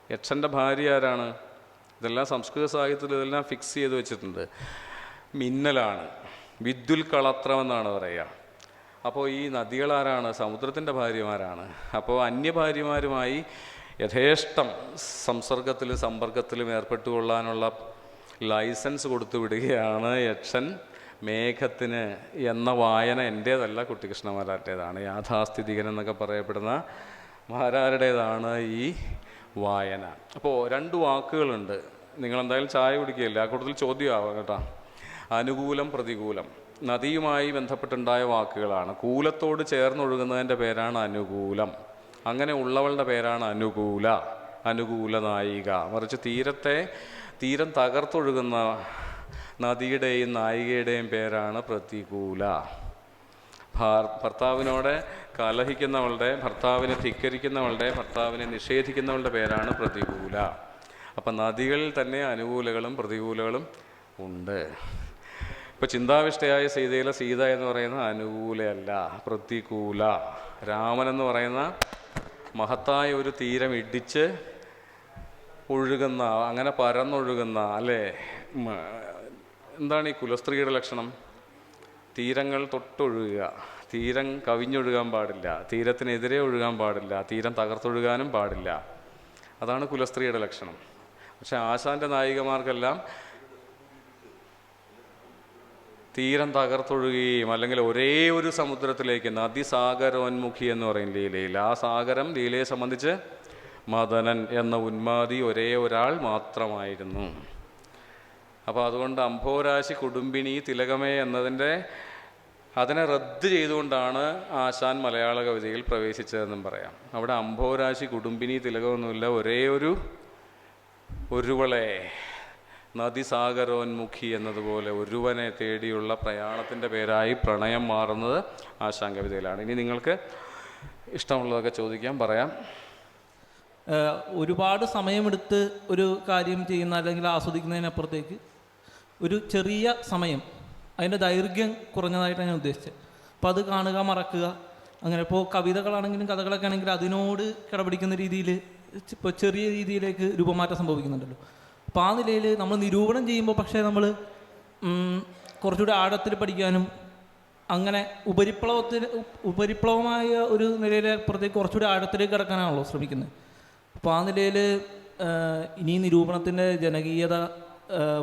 യക്ഷൻ്റെ ഭാര്യ ആരാണ്? ഇതെല്ലാം സംസ്കൃത സാഹിത്യത്തിൽ ഇതെല്ലാം ഫിക്സ് ചെയ്ത് വെച്ചിട്ടുണ്ട്. മിന്നലാണ്, വിദ്യുൽ കളത്രം എന്നാണ് പറയുക. അപ്പോൾ ഈ നദികളാരാണ്? സമുദ്രത്തിൻ്റെ ഭാര്യമാരാണ്. അപ്പോൾ അന്യഭാര്യമാരുമായി യഥേഷ്ടം സംസർഗത്തിലും സമ്പർക്കത്തിലും ഏർപ്പെട്ടുകൊള്ളാനുള്ള ലൈസൻസ് കൊടുത്തു വിടുകയാണ് യക്ഷൻ മേഘത്തിന് എന്ന വായന എൻ്റേതല്ല, കുട്ടിക്കൃഷ്ണമാരാരുടേതാണ്. യാഥാസ്ഥിതികൻ എന്നൊക്കെ പറയപ്പെടുന്ന മാരാരുടേതാണ് ഈ വായന. അപ്പോൾ 2 വാക്കുകളുണ്ട്. നിങ്ങളെന്തായാലും ചായ കുടിക്കുകയില്ല, ആ കൂട്ടത്തിൽ ചോദ്യമാവാം കേട്ടോ. അനുകൂലം, പ്രതികൂലം നദിയുമായി ബന്ധപ്പെട്ടുണ്ടായ വാക്കുകളാണ്. കൂലത്തോട് ചേർന്നൊഴുകുന്നതിൻ്റെ പേരാണ് അനുകൂലം. അങ്ങനെ ഉള്ളവളുടെ പേരാണ് അനുകൂല, അനുകൂല നായിക. മറിച്ച് തീരം തകർത്തൊഴുകുന്ന നദിയുടെയും നായികയുടെയും പേരാണ് പ്രതികൂല. ഭർത്താവിനോട് കലഹിക്കുന്നവളുടെ, ഭർത്താവിനെ ധിക്കരിക്കുന്നവളുടെ, ഭർത്താവിനെ നിഷേധിക്കുന്നവളുടെ പേരാണ് പ്രതികൂല. അപ്പം നദികളിൽ തന്നെ അനുകൂലകളും പ്രതികൂലകളും ഉണ്ട്. ഇപ്പോൾ ചിന്താവിഷ്ടയായ സീതയിലെ സീത എന്ന് പറയുന്ന അനുകൂലയല്ല, പ്രതികൂല. രാമനെന്ന് പറയുന്ന മഹത്തായ ഒരു തീരം ഇടിച്ച് ഒഴുകുന്ന, അങ്ങനെ പരന്നൊഴുകുന്ന, അല്ലേ, എന്താണ് ഈ കുലസ്ത്രീയുടെ ലക്ഷണം? തീരങ്ങൾ തൊട്ടൊഴുകുക, തീരം കവിഞ്ഞൊഴുകാൻ പാടില്ല, തീരത്തിനെതിരെ ഒഴുകാൻ പാടില്ല, തീരം തകർത്തൊഴുകാനും പാടില്ല. അതാണ് കുലസ്ത്രീയുടെ ലക്ഷണം. പക്ഷെ ആശാൻ്റെ നായികമാർക്കെല്ലാം തീരം തകർത്തൊഴുകുകയും, അല്ലെങ്കിൽ ഒരേ ഒരു സമുദ്രത്തിലേക്ക്, നദിസാഗരോന്മുഖി എന്ന് പറയും ലീലയിൽ. ആ സാഗരം ലീലയെ സംബന്ധിച്ച് മദനൻ എന്ന ഉന്മാദി ഒരേ ഒരാൾ മാത്രമായിരുന്നു. അപ്പോൾ അതുകൊണ്ട് അംഭോരാശി കുടുംബിനി തിലകമേ എന്നതിൻ്റെ അതിനെ റദ്ദ് ചെയ്തുകൊണ്ടാണ് ആശാൻ മലയാള കവിതയിൽ പ്രവേശിച്ചതെന്നും പറയാം. അവിടെ അംഭോരാശി കുടുംബിനി തിലകമൊന്നുമില്ല, ഒരേ ഒരുവളെ, നദിസാഗരോന്മുഖി എന്നതുപോലെ ഒരുവനെ തേടിയുള്ള പ്രയാണത്തിൻ്റെ പേരായി പ്രണയം മാറുന്നത് ആശാൻ കവിതയിലാണ്. ഇനി നിങ്ങൾക്ക് ഇഷ്ടമുള്ളതൊക്കെ ചോദിക്കാം, പറയാം. ഒരുപാട് സമയമെടുത്ത് ഒരു കാര്യം ചെയ്യുന്ന അല്ലെങ്കിൽ ആസ്വദിക്കുന്നതിനപ്പുറത്തേക്ക് ഒരു ചെറിയ സമയം, അതിൻ്റെ ദൈർഘ്യം കുറഞ്ഞതായിട്ടാണ് ഞാൻ ഉദ്ദേശിച്ചത്. അപ്പോൾ അത് കാണുക, മറക്കുക, അങ്ങനെ. ഇപ്പോൾ കവിതകളാണെങ്കിലും കഥകളൊക്കെ ആണെങ്കിലും അതിനോട് കിടപിടിക്കുന്ന രീതിയിൽ ഇപ്പോൾ ചെറിയ രീതിയിലേക്ക് രൂപമാറ്റം സംഭവിക്കുന്നുണ്ടല്ലോ. അപ്പോൾ ആ നിലയിൽ നമ്മൾ നിരൂപണം ചെയ്യുമ്പോൾ പക്ഷേ നമ്മൾ കുറച്ചുകൂടി ആഴത്തിൽ പഠിക്കാനും അങ്ങനെ ഉപരിപ്ലവമായ ഒരു നിലയിലപ്പുറത്തേക്ക് കുറച്ചുകൂടി ആഴത്തിലേക്ക് കിടക്കാനാണല്ലോ ശ്രമിക്കുന്നത്. അപ്പോൾ ആ നിലയിൽ ഇനി നിരൂപണത്തിൻ്റെ ജനകീയത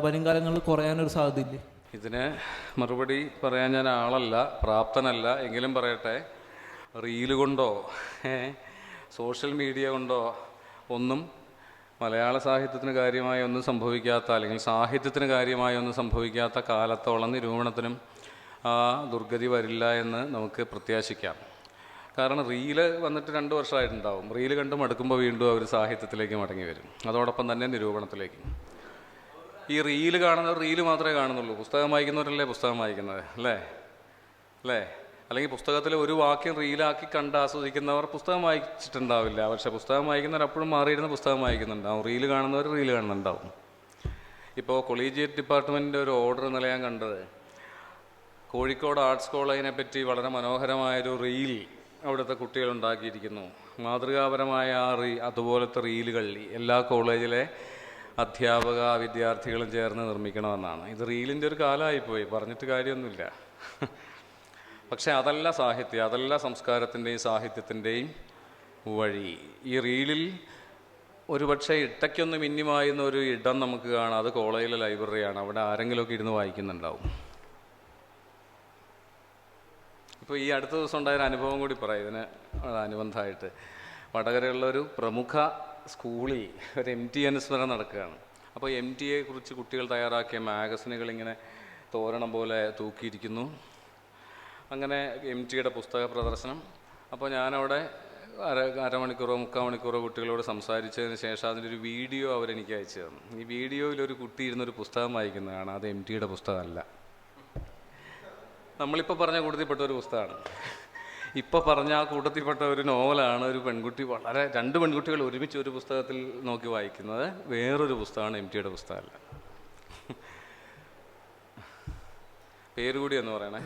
വരും കാലങ്ങളിൽ കുറയാനൊരു സാധ്യതയില്ലേ? ഇതിന് മറുപടി പറയാൻ ഞാൻ ആളല്ല, പ്രാപ്തനല്ല. എങ്കിലും പറയട്ടെ, റീല് കൊണ്ടോ സോഷ്യൽ മീഡിയ കൊണ്ടോ ഒന്നും മലയാള സാഹിത്യത്തിന് കാര്യമായി ഒന്നും സംഭവിക്കാത്ത, അല്ലെങ്കിൽ സാഹിത്യത്തിന് കാര്യമായി ഒന്നും സംഭവിക്കാത്ത കാലത്തോളം നിരൂപണത്തിനും ആ ദുർഗതി വരില്ല എന്ന് നമുക്ക് പ്രത്യാശിക്കാം. കാരണം റീല് വന്നിട്ട് 2 വർഷമായിട്ടുണ്ടാവും. റീല് കണ്ട് മടുക്കുമ്പോൾ വീണ്ടും അവർ സാഹിത്യത്തിലേക്ക് മടങ്ങി വരും, അതോടൊപ്പം തന്നെ നിരൂപണത്തിലേക്ക്. ഈ റീല് കാണുന്നവർ റീല് മാത്രമേ കാണുന്നുള്ളൂ, പുസ്തകം വായിക്കുന്നവരല്ലേ പുസ്തകം വായിക്കുന്നത്, അല്ലേ? അല്ലെങ്കിൽ പുസ്തകത്തിൽ ഒരു വാക്യം റീലാക്കി കണ്ട് ആസ്വദിക്കുന്നവർ പുസ്തകം വായിച്ചിട്ടുണ്ടാവില്ല. പക്ഷേ പുസ്തകം വായിക്കുന്നവർ അപ്പോഴും മാറിയിരുന്ന പുസ്തകം വായിക്കുന്നുണ്ടാവും, റീല് കാണുന്നവർ റീല് കാണുന്നുണ്ടാവും. ഇപ്പോൾ കൊളീജിയറ്റ് ഡിപ്പാർട്ട്മെൻറ്റിൻ്റെ ഒരു ഓർഡർ ഇന്നലെ ഞാൻ കണ്ടത്, കോഴിക്കോട് ആർട്സ് കോളേജിനെ പറ്റി വളരെ മനോഹരമായൊരു റീൽ അവിടുത്തെ കുട്ടികൾ ഉണ്ടാക്കിയിരിക്കുന്നു. മാതൃകാപരമായ അതുപോലത്തെ റീലുകൾ എല്ലാ കോളേജിലെ അധ്യാപക വിദ്യാർത്ഥികളും ചേർന്ന് നിർമ്മിക്കണമെന്നാണ്. ഇത് റീലിൻ്റെ ഒരു കാലമായിപ്പോയി, പറഞ്ഞിട്ട് കാര്യമൊന്നുമില്ല. പക്ഷേ അതല്ല സാഹിത്യം, അതല്ല സംസ്കാരത്തിൻ്റെയും സാഹിത്യത്തിൻ്റെയും വഴി. ഈ റീലിൽ ഒരുപക്ഷെ ഇട്ടയ്ക്കൊന്ന് മിന്നിമായുന്ന ഒരു ഇടം നമുക്ക് കാണാം, അത് കോളേജിലെ ലൈബ്രറിയാണ്. അവിടെ ആരെങ്കിലുമൊക്കെ ഇരുന്ന് വായിക്കുന്നുണ്ടാവും. ഇപ്പോൾ ഈ അടുത്ത ദിവസം ഉണ്ടായൊരു അനുഭവം കൂടി പറയാം ഇതിന് അനുബന്ധമായിട്ട്. വടകരയുള്ളൊരു പ്രമുഖ സ്കൂളിൽ ഒരു MT അനുസ്മരണം നടക്കുകയാണ്. അപ്പോൾ MTയെ കുറിച്ച് കുട്ടികൾ തയ്യാറാക്കിയ മാഗസിനുകൾ ഇങ്ങനെ തോരണം പോലെ തൂക്കിയിരിക്കുന്നു. അങ്ങനെ MTയുടെ പുസ്തക പ്രദർശനം. അപ്പോൾ ഞാനവിടെ അരമണിക്കൂറോ 3/4 മണിക്കൂറോ കുട്ടികളോട് സംസാരിച്ചതിന് ശേഷം അതിൻ്റെ ഒരു വീഡിയോ അവരെനിക്ക് അയച്ചു തന്നു. ഈ വീഡിയോയിലൊരു കുട്ടി ഇരുന്നൊരു പുസ്തകം വായിക്കുന്നതാണ്, അത് MTയുടെ പുസ്തകമല്ല, നമ്മളിപ്പോൾ പറഞ്ഞ കൂട്ടത്തിൽപ്പെട്ട ഒരു പുസ്തകമാണ്. ഇപ്പോൾ പറഞ്ഞ ആ കൂട്ടത്തിൽപ്പെട്ട ഒരു നോവലാണ് ഒരു പെൺകുട്ടി, വളരെ 2 പെൺകുട്ടികൾ ഒരുമിച്ച് ഒരു പുസ്തകത്തിൽ നോക്കി വായിക്കുന്നത്. വേറൊരു പുസ്തകമാണ് MTയുടെ പുസ്തകമല്ല. പേര് കൂടി എന്ന് പറയണേ.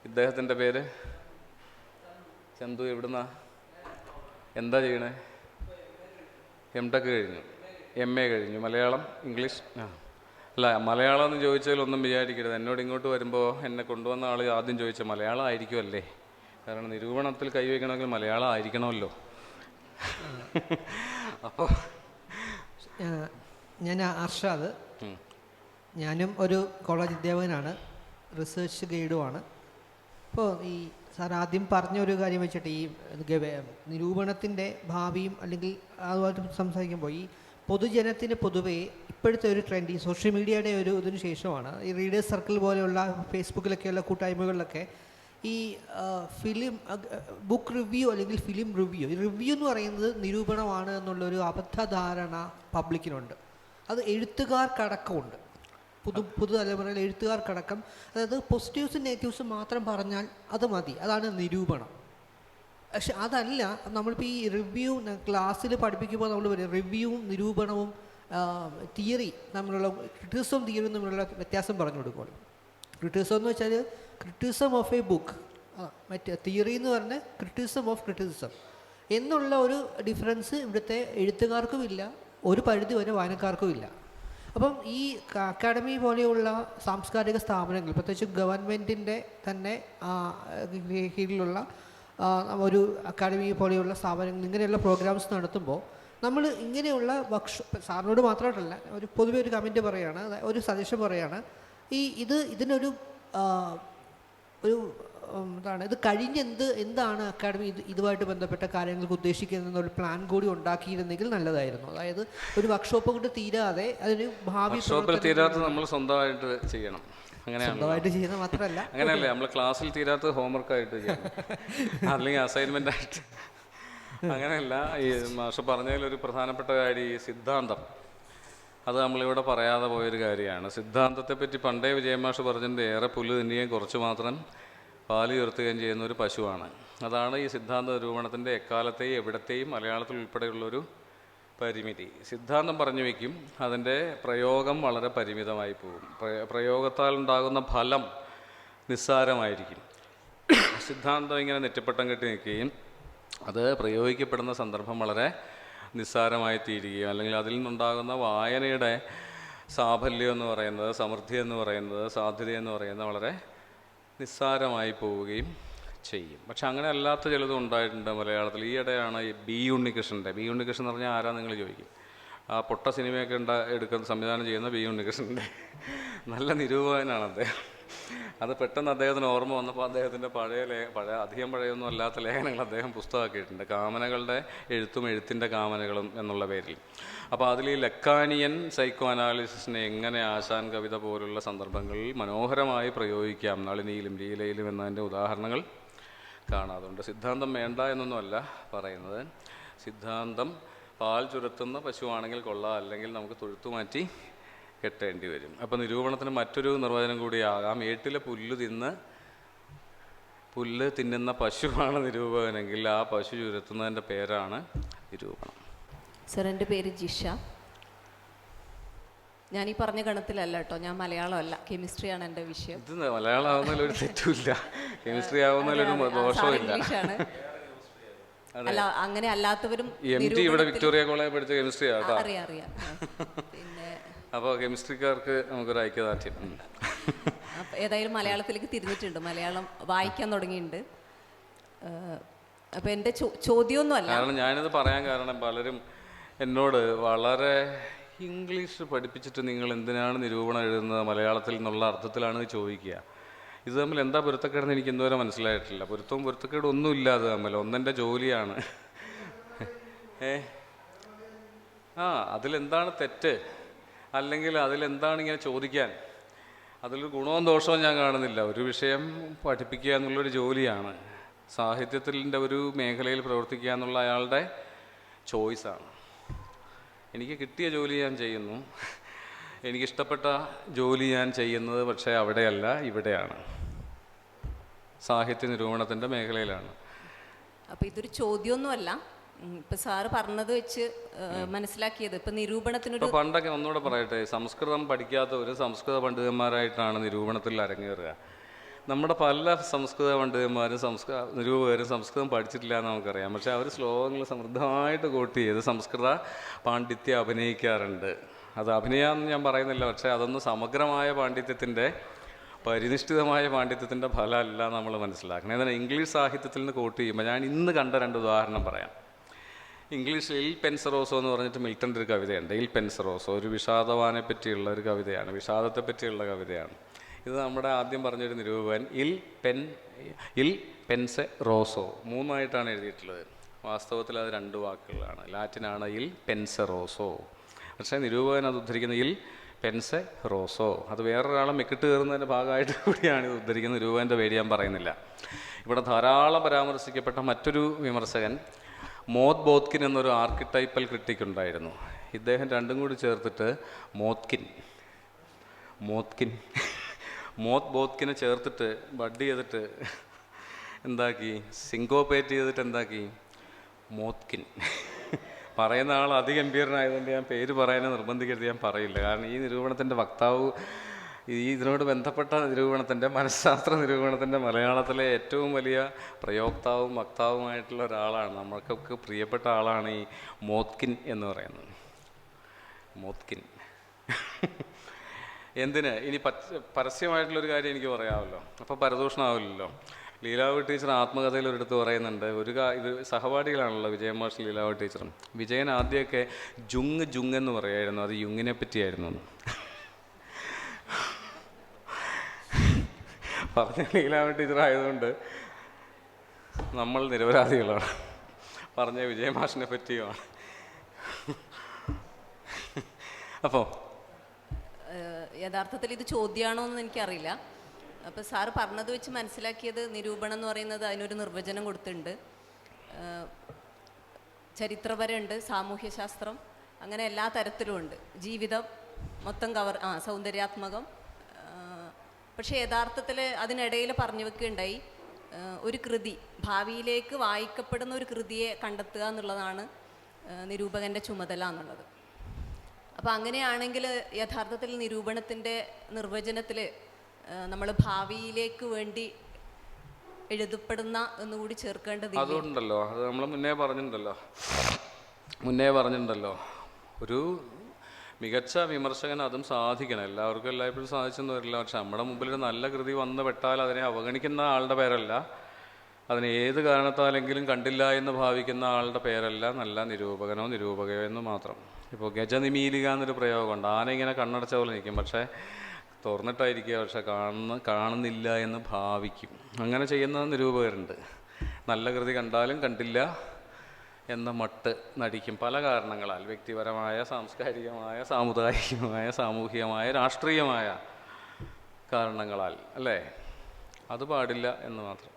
ഇദ്ദേഹത്തിൻ്റെ പേര് ചന്തു. എവിടുന്നാ, എന്താ ചെയ്യണേ? MTech കഴിഞ്ഞു, MA കഴിഞ്ഞു. മലയാളം, ഇംഗ്ലീഷ്? അല്ല, മലയാളം എന്ന് ചോദിച്ചാലൊന്നും വിചാരിക്കരുത്. എന്നോട് ഇങ്ങോട്ട് വരുമ്പോൾ എന്നെ കൊണ്ടുവന്ന ആൾ ആദ്യം ചോദിച്ച മലയാളം ആയിരിക്കുമല്ലേ, കാരണം നിരൂപണത്തിൽ കൈവയ്ക്കണമെങ്കിൽ മലയാളം ആയിരിക്കണമല്ലോ. അപ്പോൾ ഞാൻ അർഷാദ്. ഞാനും ഒരു കോളേജ് അധ്യാപകനാണ്, റിസർച്ച് ഗൈഡുമാണ്. അപ്പോൾ ഈ സാർ ആദ്യം പറഞ്ഞ ഒരു കാര്യം വെച്ചിട്ട് ഈ നിരൂപണത്തിൻ്റെ ഭാവിയും അല്ലെങ്കിൽ അതുമായിട്ട് സംസാരിക്കുമ്പോൾ ഈ പൊതുജനത്തിന് പൊതുവേ ഇപ്പോഴത്തെ ഒരു ട്രെൻഡ് ഈ സോഷ്യൽ മീഡിയയുടെ ഒരു ഇതിന് ശേഷമാണ് ഈ റീഡേഴ്സ് സർക്കിൾ പോലെയുള്ള ഫേസ്ബുക്കിലൊക്കെയുള്ള കൂട്ടായ്മകളിലൊക്കെ ഈ ഫിലിം ബുക്ക് റിവ്യൂ അല്ലെങ്കിൽ ഫിലിം റിവ്യൂ, ഈ റിവ്യൂ എന്ന് പറയുന്നത് നിരൂപണമാണ് എന്നുള്ളൊരു അബദ്ധധാരണ പബ്ലിക്കിനുണ്ട്. അത് എഴുത്തുകാർക്കടക്കമുണ്ട്, പുതുതലമുറയിലെ എഴുത്തുകാർക്കടക്കം. അതായത് പോസിറ്റീവ്സും നെഗറ്റീവ്സും മാത്രം പറഞ്ഞാൽ അത് മതി, അതാണ് നിരൂപണം. പക്ഷെ അതല്ല. നമ്മളിപ്പോൾ ഈ റിവ്യൂ ക്ലാസ്സിൽ പഠിപ്പിക്കുമ്പോൾ നമ്മൾ പറയും റിവ്യൂവും നിരൂപണവും തിയറി തമ്മിലുള്ള ക്രിറ്റിസിസം തിയറിയും തമ്മിലുള്ള വ്യത്യാസം പറഞ്ഞു കൊടുക്കുകയാണ്. ക്രിറ്റിസിസം എന്ന് വെച്ചാൽ ക്രിറ്റിസിസം ഓഫ് എ ബുക്ക്, മറ്റേ തിയറി എന്ന് പറഞ്ഞാൽ ക്രിറ്റിസിസം ഓഫ് ക്രിറ്റിസിസം എന്നുള്ള ഒരു ഡിഫറൻസ് ഇവിടുത്തെ എഴുത്തുകാർക്കും ഇല്ല, ഒരു പരിധി വരെ വായനക്കാർക്കും ഇല്ല. അപ്പം ഈ അക്കാഡമി പോലെയുള്ള സാംസ്കാരിക സ്ഥാപനങ്ങൾ, പ്രത്യേകിച്ച് ഗവൺമെൻറ്റിൻ്റെ തന്നെ കീഴിലുള്ള ഒരു അക്കാഡമി പോലെയുള്ള സ്ഥാപനങ്ങൾ ഇങ്ങനെയുള്ള പ്രോഗ്രാംസ് നടത്തുമ്പോൾ നമ്മൾ ഇങ്ങനെയുള്ള സാറിനോട് മാത്രമായിട്ടല്ല, ഒരു പൊതുവെ ഒരു കമൻറ്റ് പറയുകയാണ്, ഒരു സജഷൻ പറയുകയാണ്, ഇതിനൊരു എന്താണ് ഇത് കഴിഞ്ഞ് എന്താണ് അക്കാഡമി ഇതുമായിട്ട് ബന്ധപ്പെട്ട കാര്യങ്ങൾക്ക് ഉദ്ദേശിക്കുന്നതെന്നൊരു പ്ലാൻ കൂടി ഉണ്ടാക്കിയിരുന്നെങ്കിൽ നല്ലതായിരുന്നു. അതായത് ഒരു വർക്ക്ഷോപ്പ് കൊണ്ട് തീരാതെ അതിന് ഭാവി തീരാത്ത നമ്മൾ സ്വന്തമായിട്ട് ചെയ്യണം. സ്വന്തമായിട്ട് ചെയ്യുന്ന മാത്രമല്ല, അങ്ങനെയല്ലേ നമ്മൾ ക്ലാസ്സിൽ തീരാത്ത ഹോംവർക്കായിട്ട് ചെയ്യണം, അല്ലെങ്കിൽ അസൈൻമെൻ്റ് ആയിട്ട്. അങ്ങനെയല്ല. ഈ മാഷ് പറഞ്ഞതിലൊരു പ്രധാനപ്പെട്ട കാര്യം ഈ സിദ്ധാന്തം, അത് നമ്മളിവിടെ പറയാതെ പോയൊരു കാര്യമാണ്. സിദ്ധാന്തത്തെപ്പറ്റി പണ്ടേ വിജയമാഷ് പറഞ്ഞിട്ടുണ്ട്, ഏറെ പുല്ല് തിന്നുകയും കുറച്ച് മാത്രം പാല് ഉയർത്തുകയും ചെയ്യുന്ന ഒരു പശുവാണ്. അതാണ് ഈ സിദ്ധാന്ത നിരൂപണത്തിൻ്റെ എക്കാലത്തെയും എവിടത്തെയും മലയാളത്തിൽ ഉൾപ്പെടെയുള്ളൊരു പരിമിതി. സിദ്ധാന്തം പറഞ്ഞു വയ്ക്കും, അതിൻ്റെ പ്രയോഗം വളരെ പരിമിതമായി പോകും. പ്രയോഗത്താൽ ഉണ്ടാകുന്ന ഫലം നിസ്സാരമായിരിക്കും. സിദ്ധാന്തം ഇങ്ങനെ നെറ്റിപ്പട്ടം കെട്ടി നിൽക്കുകയും അത് പ്രയോഗിക്കപ്പെടുന്ന സന്ദർഭം വളരെ നിസ്സാരമായി തീരുകയും, അല്ലെങ്കിൽ അതിൽ നിന്നുണ്ടാകുന്ന വായനയുടെ സാഫല്യം എന്ന് പറയുന്നത്, സമൃദ്ധി എന്ന് പറയുന്നത്, സാധ്യത എന്ന് പറയുന്നത് വളരെ നിസ്സാരമായി പോവുകയും ചെയ്യും. പക്ഷെ അങ്ങനെ അല്ലാത്ത ചിലതും ഉണ്ടായിട്ടുണ്ട് മലയാളത്തിൽ. ഈയിടെയാണ് ഈ ബി ഉണ്ണികൃഷ്ണൻ എന്ന് പറഞ്ഞാൽ ആരാ നിങ്ങൾ ചോദിക്കും. ആ പൊട്ട സിനിമയൊക്കെ എടുക്കുന്ന സംവിധാനം ചെയ്യുന്ന ബി ഉണ്ണികൃഷ്ണൻ്റെ നല്ല നിരൂപകനാണ് അദ്ദേഹം. അത് പെട്ടെന്ന് അദ്ദേഹത്തിന് ഓർമ്മ വന്നപ്പോൾ അദ്ദേഹത്തിൻ്റെ പഴയ അധികം പഴയൊന്നും അല്ലാത്ത ലേഖനങ്ങൾ അദ്ദേഹം പുസ്തകമാക്കിയിട്ടുണ്ട്, കാമനകളുടെ എഴുത്തും എഴുത്തിൻ്റെ കാമനകളും എന്നുള്ള പേരിൽ. അപ്പോൾ അതിൽ ഈ ലക്കാനിയൻ സൈക്കോ അനാലിസിസിനെ എങ്ങനെ ആശാൻ കവിത പോലുള്ള സന്ദർഭങ്ങളിൽ മനോഹരമായി പ്രയോഗിക്കാം, നളിനിയിലും ലീലയിലും എന്നതിൻ്റെ ഉദാഹരണങ്ങൾ കാണാതുണ്ട്. സിദ്ധാന്തം വേണ്ട എന്നൊന്നുമല്ല പറയുന്നത്. സിദ്ധാന്തം പാൽ ചുരത്തുന്ന പശുവാണെങ്കിൽ കൊള്ളാം, അല്ലെങ്കിൽ നമുക്ക് തൊഴുത്തു മാറ്റി കെട്ടേണ്ടി വരും. അപ്പോൾ നിരൂപണത്തിന് മറ്റൊരു നിർവചനം കൂടിയാകാം. ഏട്ടിലെ പുല്ല് തിന്നുന്ന പശുവാണ് നിരൂപകനെങ്കിൽ ആ പശു ചുരത്തുന്നതിൻ്റെ പേരാണ് നിരൂപണം. സർ, എൻ്റെ പേര് ജിഷ. ഞാൻ ഈ പറഞ്ഞ ഗണത്തിലല്ല കേട്ടോ, ഞാൻ മലയാളമല്ല, കെമിസ്ട്രിയാണ് എൻ്റെ വിഷയം. ഇത് മലയാളം ആവുന്നതിലൊരു തെറ്റുമില്ല, കെമിസ്ട്രി ആവുന്നതിലൊരു ദോഷമില്ല. അല്ല, അങ്ങനെ അല്ലാത്തവരും ഇവിടെ വിക്ടോറിയ കോളേജ് പഠിച്ച കെമിസ്ട്രി ആട്ടോ. അറിയാം. പിന്നെ അപ്പോൾ കെമിസ്ട്രിക്കാർക്ക് നമുക്കൊരു ഐക്യദാർഢ്യം. ഏതായാലും മലയാളത്തിലേക്ക് തിരിഞ്ഞിട്ടുണ്ട്, മലയാളം വായിക്കാൻ തുടങ്ങിയിട്ടുണ്ട്. അപ്പോൾ എൻ്റെ ചോദ്യമൊന്നുമല്ല, കാരണം ഞാനിത് പറയാൻ കാരണം പലരും എന്നോട് വളരെ ഇംഗ്ലീഷ് പഠിപ്പിച്ചിട്ട് നിങ്ങൾ എന്തിനാണ് നിരൂപണം എഴുതുന്നത് മലയാളത്തിൽ എന്നുള്ള അർത്ഥത്തിലാണ് ചോദിക്കുക. ഇത് തമ്മിൽ എന്താ പൊരുത്തക്കേടെന്ന് എനിക്ക് ഇന്നുവരെ മനസ്സിലായിട്ടില്ല. പൊരുത്തക്കേടും ഒന്നുമില്ല, അത് തമ്മിൽ ഒന്നെൻ്റെ ജോലിയാണ്. അതിലെന്താണ് തെറ്റ്, അല്ലെങ്കിൽ അതിലെന്താണ് ഇങ്ങനെ ചോദിക്കാൻ? അതിലൊരു ഗുണവും ദോഷവും ഞാൻ കാണുന്നില്ല. ഒരു വിഷയം പഠിപ്പിക്കുക എന്നുള്ളൊരു ജോലിയാണ്, സാഹിത്യത്തിൻ്റെ ഒരു മേഖലയിൽ പ്രവർത്തിക്കുക എന്നുള്ള അയാളുടെ ചോയ്സാണ്. എനിക്ക് കിട്ടിയ ജോലി ഞാൻ ചെയ്യുന്നു, എനിക്കിഷ്ടപ്പെട്ട ജോലി ഞാൻ ചെയ്യുന്നത് പക്ഷേ അവിടെയല്ല, ഇവിടെയാണ്, സാഹിത്യ നിരൂപണത്തിൻ്റെ മേഖലയിലാണ്. അപ്പോൾ ഇതൊരു ചോദ്യമൊന്നുമല്ല, ഇപ്പം സാറ് പറഞ്ഞത് വെച്ച് മനസ്സിലാക്കിയത് ഇപ്പം നിരൂപണത്തിനൊരു പണ്ടൊക്കെ ഒന്നുകൂടെ പറയട്ടെ, സംസ്കൃതം പഠിക്കാത്തവർ സംസ്കൃത പണ്ഡിതന്മാരായിട്ടാണ് നിരൂപണത്തിൽ അരങ്ങേറുക. നമ്മുടെ പല സംസ്കൃത പണ്ഡിതന്മാരും നിരൂപകരും സംസ്കൃതം പഠിച്ചിട്ടില്ല എന്ന് നമുക്കറിയാം. പക്ഷേ അവർ ശ്ലോകങ്ങൾ സമൃദ്ധമായിട്ട് കോട്ട് ചെയ്ത് സംസ്കൃത പാണ്ഡിത്യം അഭിനയിക്കാറുണ്ട്. അത് അഭിനയാന്ന് ഞാൻ പറയുന്നില്ല, പക്ഷേ അതൊന്നും സമഗ്രമായ പാണ്ഡിത്യത്തിൻ്റെ, പരിനിഷ്ഠിതമായ പാണ്ഡിത്യത്തിൻ്റെ ഫലമല്ല നമ്മൾ മനസ്സിലാക്കണം. എന്നാൽ ഇംഗ്ലീഷ് സാഹിത്യത്തിൽ നിന്ന് കോട്ട് ചെയ്യുമ്പോൾ ഞാൻ ഇന്ന് കണ്ട 2 ഉദാഹരണം പറയാം. ഇംഗ്ലീഷിൽ ഇൽ പെൻസറോസോ എന്ന് പറഞ്ഞിട്ട് മിൽട്ടൻ്റെ ഒരു കവിതയുണ്ട്. ഇൽ പെൻസറോസോ, ഒരു വിഷാദവാനെ പറ്റിയുള്ള ഒരു കവിതയാണ്, വിഷാദത്തെ പറ്റിയുള്ള കവിതയാണ്. ഇത് നമ്മുടെ ആദ്യം പറഞ്ഞൊരു നിരൂപകൻ ഇൽ പെൻസെ റോസോ 3 എഴുതിയിട്ടുള്ളത്. വാസ്തവത്തിൽ അത് 2 വാക്കുകളാണ്. ലാറ്റിനാണ് ഇൽ പെൻസറോസോ, പക്ഷേ നിരൂപകൻ അത് ഉദ്ധരിക്കുന്നത് ഇൽ പെൻസെ റോസോ. അത് വേറൊരാളെ മെക്കിട്ട് കയറുന്നതിൻ്റെ ഭാഗമായിട്ട് കൂടിയാണ് ഇത് ഉദ്ധരിക്കുന്നത്. നിരൂപകൻ്റെ പേര് ഞാൻ പറയുന്നില്ല. ഇവിടെ ധാരാളം പരാമർശിക്കപ്പെട്ട മറ്റൊരു വിമർശകൻ മോത്ത് ബോത്കിൻ എന്നൊരു ആർക്കിടൈപ്പൽ ക്രിട്ടിക് ഉണ്ടായിരുന്നു. ഇദ്ദേഹം 2 കൂടി ചേർത്തിട്ട് മോത്ത് ബോത്കിനെ ചേർത്തിട്ട് ബഡ് ചെയ്തിട്ട് എന്താക്കി, സിങ്കോപ്പേറ്റ് ചെയ്തിട്ട് എന്താക്കി, മോത്കിൻ. പറയുന്ന ആൾ അതിഗംഭീരനായതുകൊണ്ട് ഞാൻ പേര് പറയാൻ നിർബന്ധിക്കരുത്, ഞാൻ പറയില്ല. കാരണം ഈ നിരൂപണത്തിൻ്റെ വക്താവ്, ഇതിനോട് ബന്ധപ്പെട്ട നിരൂപണത്തിൻ്റെ, മനഃശാസ്ത്ര നിരൂപണത്തിൻ്റെ മലയാളത്തിലെ ഏറ്റവും വലിയ പ്രയോക്താവും വക്താവുമായിട്ടുള്ള ഒരാളാണ്. നമ്മൾക്കൊക്കെ പ്രിയപ്പെട്ട ആളാണ് ഈ മോത്കിൻ എന്ന് പറയുന്നത്. മോത്കിൻ എന്തിന് ഇനി പരസ്യമായിട്ടുള്ളൊരു കാര്യം എനിക്ക് പറയാമല്ലോ, അപ്പോൾ പരദൂഷണമാവില്ലല്ലോ. ലീലാവതി ടീച്ചർ ആത്മകഥയിൽ ഒരിടത്ത് പറയുന്നുണ്ട്, ഇത് സഹപാഠികളാണല്ലോ വിജയൻ മാഷ് ലീലാവതി ടീച്ചറും. വിജയൻ ആദ്യമൊക്കെ ജുങ് എന്ന് പറയായിരുന്നു, അത് യുങ്ങിനെ പറ്റിയായിരുന്നു പറഞ്ഞ ലീലാവതി ടീച്ചർ ആയതുകൊണ്ട് നമ്മൾ നിരപരാധികളാണ്, പറഞ്ഞ വിജയ മാഷിനെ പറ്റിയുമാണ്. അപ്പോൾ യഥാർത്ഥത്തിൽ ഇത് ചോദ്യമാണോ എന്ന് എനിക്കറിയില്ല. അപ്പോൾ സാറ് പറഞ്ഞത് വെച്ച് മനസ്സിലാക്കിയത് നിരൂപണം എന്ന് പറയുന്നത് അതിനൊരു നിർവചനം കൊടുത്തിട്ടുണ്ട്. ചരിത്രപരമുണ്ട്, സാമൂഹ്യശാസ്ത്രം, അങ്ങനെ എല്ലാ തരത്തിലും ഉണ്ട്. ജീവിതം മൊത്തം സൗന്ദര്യാത്മകം. പക്ഷേ യഥാർത്ഥത്തിൽ അതിനിടയിൽ പറഞ്ഞു വെക്കുകയുണ്ടായി, ഒരു കൃതി, ഭാവിയിലേക്ക് വായിക്കപ്പെടുന്ന ഒരു കൃതിയെ കണ്ടെത്തുക എന്നുള്ളതാണ് നിരൂപകൻ്റെ ചുമതല എന്നുള്ളത്. അപ്പോൾ അങ്ങനെയാണെങ്കിൽ യഥാർത്ഥത്തിൽ നിരൂപണത്തിൻ്റെ നിർവചനത്തിൽ നമ്മൾ ഭാവിയിലേക്ക് വേണ്ടി എഴുതപ്പെടുന്ന എന്നുകൂടി ചേർക്കേണ്ടതില്ല. അതുകൊണ്ടല്ലോ, അത് നമ്മൾ മുന്നേ പറഞ്ഞിട്ടുണ്ടല്ലോ, ഒരു മികച്ച വിമർശകൻ അതും സാധിക്കണം. എല്ലാവർക്കും എല്ലായ്പ്പോഴും സാധിച്ചെന്ന് വരില്ല. പക്ഷെ നമ്മുടെ മുമ്പിൽ ഒരു നല്ല കൃതി വന്ന് പെട്ടാൽ അതിനെ അവഗണിക്കുന്ന ആളുടെ പേരല്ല, അതിനെ ഏത് കാരണത്താലെങ്കിലും കണ്ടില്ല എന്ന് ഭാവിക്കുന്ന ആളുടെ പേരല്ല നല്ല നിരൂപകനോ നിരൂപകയോ എന്ന് മാത്രം. ഇപ്പോൾ ഗജനിമീലിക എന്നൊരു പ്രയോഗമുണ്ട്. ആന ഇങ്ങനെ കണ്ണടച്ച പോലെ നിൽക്കും, പക്ഷേ തുറന്നിട്ടായിരിക്കുക, പക്ഷെ കാണുന്നില്ല എന്ന് ഭാവിക്കും. അങ്ങനെ ചെയ്യുന്ന നിരൂപകരുണ്ട്. നല്ല കൃതി കണ്ടാലും കണ്ടില്ല എന്ന മട്ട് നടിക്കും, പല കാരണങ്ങളാൽ, വ്യക്തിപരമായ, സാംസ്കാരികമായ, സാമുദായികമായ, സാമൂഹികമായ, രാഷ്ട്രീയമായ കാരണങ്ങളാൽ, അല്ലേ? അത് പാടില്ല എന്ന് മാത്രം.